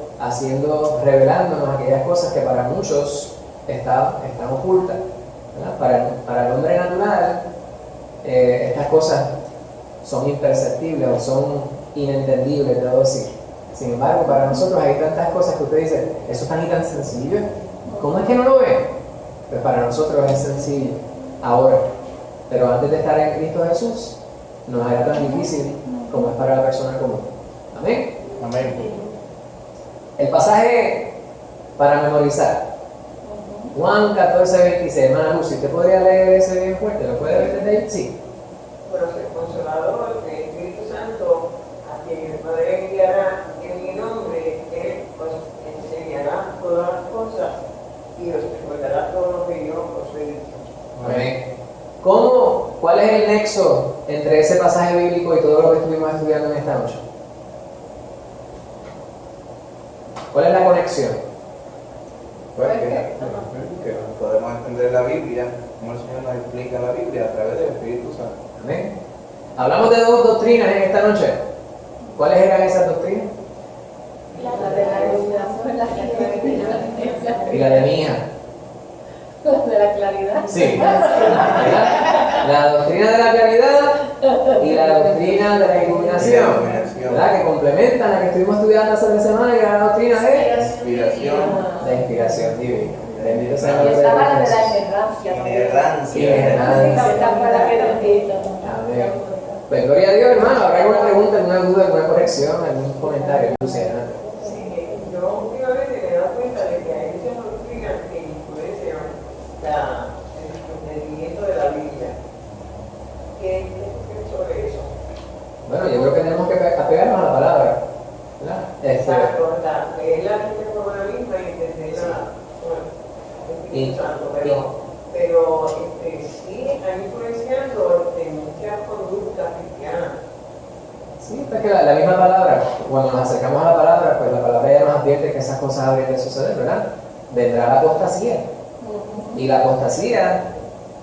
revelándonos aquellas cosas que para muchos están ocultas. Para el hombre natural, estas cosas son imperceptibles o son inentendibles, debo decir. Sin embargo, para nosotros hay tantas cosas que usted dice: eso es tan y tan sencillo, ¿cómo es que no lo ven? Pues para nosotros es sencillo ahora, pero antes de estar en Cristo Jesús no era tan difícil como es para la persona común. Amén. Amén. El pasaje para memorizar: Juan 14, 26. Hermana Lucy, ¿usted podría leer ese bien fuerte? ¿Lo puede ver desde ahí? Sí. Pero el Consolador, el Espíritu Santo, a quien el Padre enviará en mi nombre, Él os enseñará todas las cosas y os recordará todo lo que yo os he dicho. Amén. ¿Cuál es el nexo entre ese pasaje bíblico y todo lo que estuvimos estudiando en esta noche? ¿Cuál es la conexión? Pues que podemos entender la Biblia, como el Señor nos explica la Biblia a través del Espíritu Santo. Amén. Hablamos de dos doctrinas en esta noche. ¿Cuáles eran esas doctrinas? La de la iluminación, Y la de mi hija. la de la claridad. Sí. ¿Verdad? La doctrina de la claridad y la doctrina de la iluminación, ¿verdad? Que complementan la que estuvimos estudiando hace 3 semanas, y la doctrina de Inspiración. la inspiración divina. Bendito sea el Y nombre de estaba la de Dios. la inerrancia. Amén. Pues gloria a Dios, hermano. ¿Habrá alguna pregunta, alguna duda, alguna corrección, algún comentario? Luciana. Yo últimamente me he dado cuenta de que hay muchas doctrinas que influencian el entendimiento de la Biblia. ¿Qué es sobre eso? ¿verdad? Exacto, leer la Biblia con una misma y entenderla con el Espíritu Santo, pero sí están influenciando muchas conductas cristianas. Sí, porque la misma palabra, cuando nos acercamos a la palabra, pues la palabra ya nos advierte que esas cosas habrían de suceder, ¿verdad? Vendrá la apostasía. Y la apostasía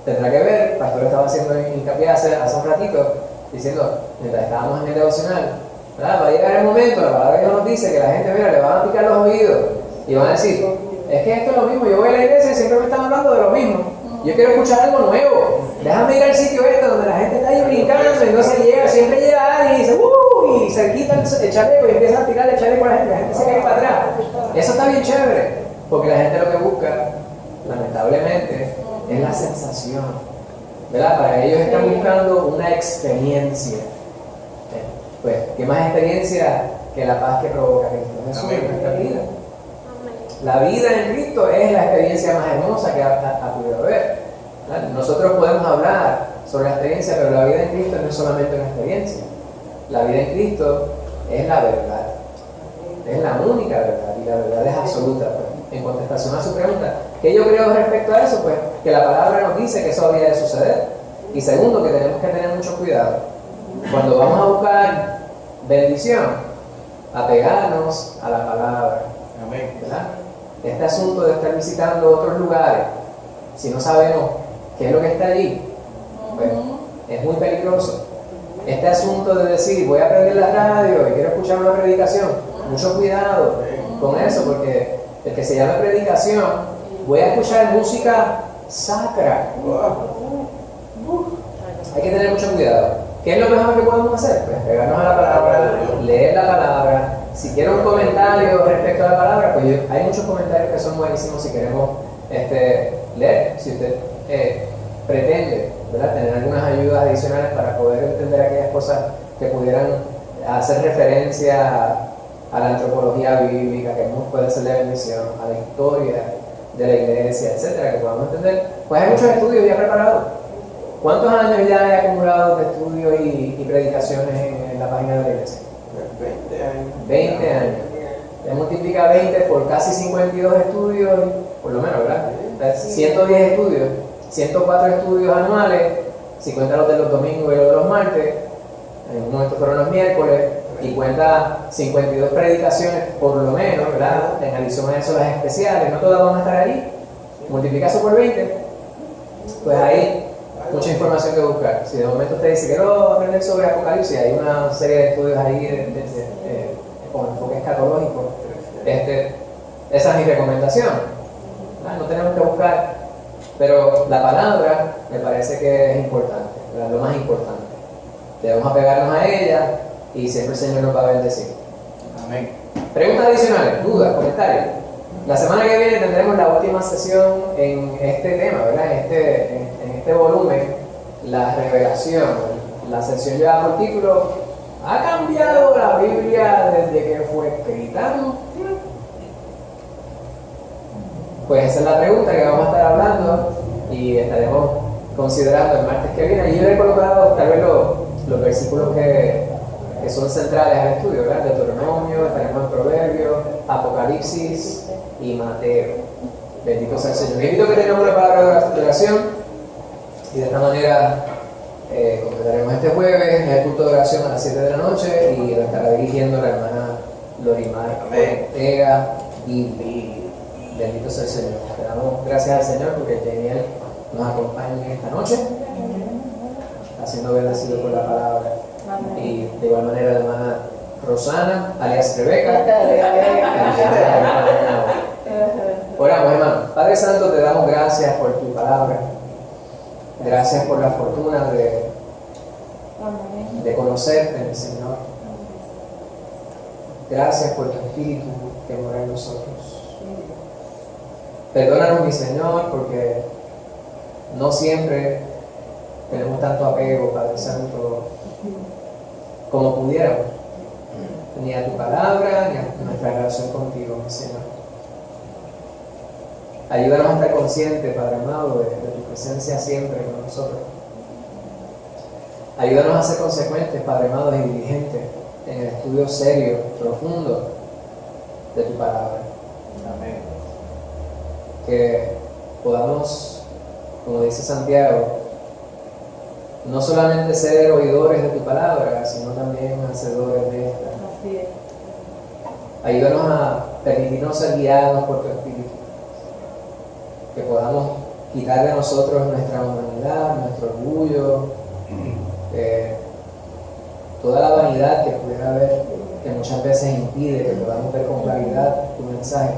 tendrá que ver, el pastor estaba haciendo hincapié hace un ratito, diciendo, mientras estábamos en el devocional, ¿verdad? Va a llegar el momento, la palabra de Dios nos dice que la gente, mira, le van a picar los oídos y van a decir, es que esto es lo mismo, yo voy a la iglesia y siempre me están hablando de lo mismo. Yo quiero escuchar algo nuevo. Déjame ir al sitio este donde la gente está ahí brincando y no se llega, siempre llega alguien y dice, y se quita el chaleco y empieza a tirar el chaleco a la gente se cae para atrás. Eso está bien chévere, porque la gente lo que busca, lamentablemente, es la sensación, ¿verdad? Para ellos están buscando una experiencia. Pues, ¿qué más experiencia que la paz que provoca Cristo Jesús en nuestra vida? La vida en Cristo es la experiencia más hermosa que ha podido haber. ¿Verdad? Nosotros podemos hablar sobre la experiencia, pero la vida en Cristo no es solamente una experiencia. La vida en Cristo es la verdad. Es la única verdad y la verdad es absoluta. Pues, en contestación a su pregunta, ¿qué yo creo respecto a eso? Pues que la palabra nos dice que eso habría de suceder. Y segundo, que tenemos que tener mucho cuidado. Cuando vamos a buscar bendición, apegarnos a la palabra. ¿Verdad? Este asunto de estar visitando otros lugares, si no sabemos qué es lo que está allí, pues es muy peligroso. Este asunto de decir, voy a prender la radio y quiero escuchar una predicación, mucho cuidado con eso, porque el que se llama predicación, voy a escuchar música sacra. Hay que tener mucho cuidado. ¿Qué es lo mejor que podemos hacer? Pues pegarnos a la palabra, leer la palabra. Si quiere un comentario respecto a la palabra, pues hay muchos comentarios que son buenísimos si queremos leer. Si usted pretende, ¿verdad?, tener algunas ayudas adicionales para poder entender aquellas cosas que pudieran hacer referencia a la antropología bíblica, que puede ser de bendición, a la historia de la iglesia, etcétera, que podamos entender, pues hay muchos estudios ya preparados. ¿Cuántos años ya he acumulado de estudios y predicaciones en la página de la iglesia? 20 años. 20 años. Se multiplica 20 por casi 52 estudios, por lo menos, ¿verdad? 110 estudios, 104 estudios anuales, si cuenta los de los domingos y los de los martes, en un momento fueron los miércoles, y cuenta 52 predicaciones por lo menos, ¿verdad? En adición a eso las especiales, no todas van a estar ahí. Multiplica eso por 20, pues ahí mucha información que buscar. Si de momento usted dice quiero aprender sobre Apocalipsis, hay una serie de estudios ahí con enfoque escatológico. Esa es mi recomendación. No tenemos que buscar, pero la palabra me parece que es importante, ¿verdad? Lo más importante. Debemos apegarnos a ella y siempre el Señor nos va a bendecir. Amén. Preguntas adicionales, dudas, comentarios. La semana que viene tendremos la última sesión en este tema, ¿verdad? En este volumen, la revelación. La sesión lleva por título ¿Ha cambiado la Biblia desde que fue escrita? Pues esa es la pregunta que vamos a estar hablando y estaremos considerando el martes que viene. Y yo he colocado tal vez los versículos que son centrales al estudio, ¿verdad? Deuteronomio, estaremos en Proverbios, Apocalipsis y Mateo. Bendito sea el Señor. Les invito a que tengamos una palabra de oración y de esta manera completaremos este jueves el culto de oración a las 7 de la noche y lo estará dirigiendo la hermana Lorimar Ortega y bendito sea el Señor. Le damos gracias al Señor porque Daniel nos acompaña esta noche, haciendo bendecido por la palabra. Y de igual manera la hermana Rosana, alias Rebeca. Oramos, hermano. Padre Santo, te damos gracias por tu palabra. Gracias por la fortuna de conocerte, Señor. Gracias por tu Espíritu que mora en nosotros. Perdónanos, mi Señor, porque no siempre tenemos tanto apego, Padre Santo, como pudiéramos, ni a tu palabra, ni a nuestra relación contigo, mi Señor. Ayúdanos a estar conscientes, Padre amado, de tu presencia siempre con nosotros. Ayúdanos a ser consecuentes, Padre amado, y diligentes en el estudio serio, profundo de tu palabra. Amén. Que podamos, como dice Santiago, no solamente ser oidores de tu palabra, sino también hacedores de esta. Así es. Ayúdanos a permitirnos ser guiados por tu Espíritu. Que podamos quitar de nosotros nuestra humanidad, nuestro orgullo, toda la vanidad que pudiera haber, que muchas veces impide que podamos ver con claridad tu mensaje,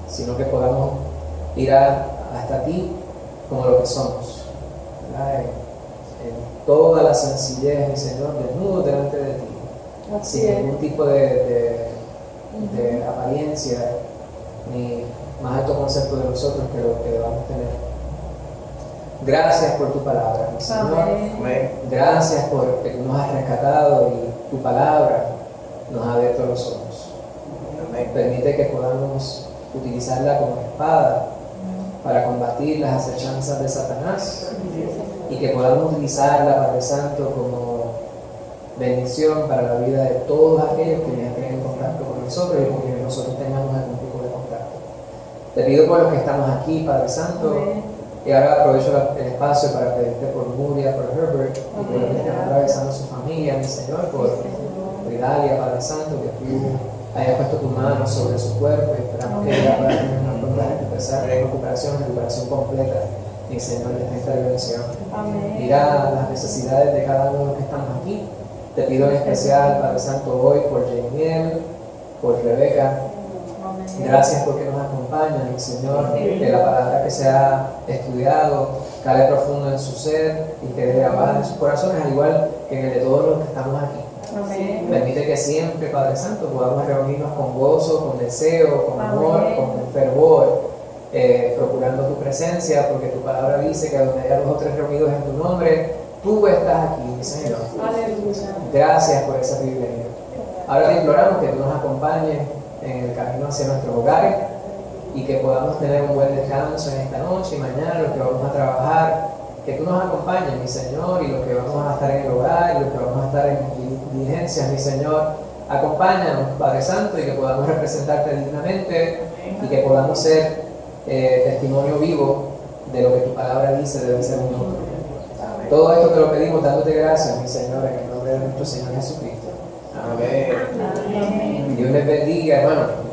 sino que podamos ir hasta ti como lo que somos, ¿verdad? En toda la sencillez, mi Señor, desnudos delante de ti, Así sin es. ningún tipo de apariencia ni más alto concepto de nosotros que lo que debamos tener. Gracias por tu palabra, mi Señor. Amén. Amén. Gracias porque tú nos has rescatado y tu palabra nos ha abierto los ojos. Amén. Permite que podamos utilizarla como espada para combatir las acechanzas de Satanás y que podamos utilizarla, Padre Santo, como bendición para la vida de todos aquellos que entren en contacto con nosotros y con quienes nosotros tengamos algún tipo de contacto. Te pido por los que estamos aquí, Padre Santo, y ahora aprovecho el espacio para pedirte por Nuria, por Herbert, y por los que están atravesando su familia, mi Señor, por Idalia, Padre Santo, que tú hayas puesto tu mano sobre su cuerpo y esperamos que ella pueda tener una pronta recuperación completa, mi Señor, de esta intervención. Mira las necesidades de cada uno de los que estamos aquí. Te pido en especial, Padre Santo, hoy por Jeniel, por Rebeca. Gracias porque nos acompañan, mi Señor, que la palabra que se ha estudiado cale profundo en su ser y quede grabada en sus corazones, al igual que en el de todos los que estamos aquí. Permite que siempre, Padre Santo, podamos reunirnos con gozo, con deseo, con amor, con fervor, procurando tu presencia, porque tu palabra dice que donde haya 2 o 3 reunidos en tu nombre, tú estás aquí, mi Señor. Gracias por ese privilegio. Ahora te imploramos que tú nos acompañes en el camino hacia nuestros hogares y que podamos tener un buen descanso en esta noche y mañana, los que vamos a trabajar, que tú nos acompañes, mi Señor, y los que vamos a estar en el hogar, y los que vamos a estar en diligencias, mi Señor, acompáñanos, Padre Santo, y que podamos representarte dignamente y que podamos ser testimonio vivo de lo que tu palabra dice debe ser un hombre. Todo esto te lo pedimos dándote gracias, mi Señor, en el nombre de nuestro Señor Jesucristo. Amén. Dios les bendiga, hermano.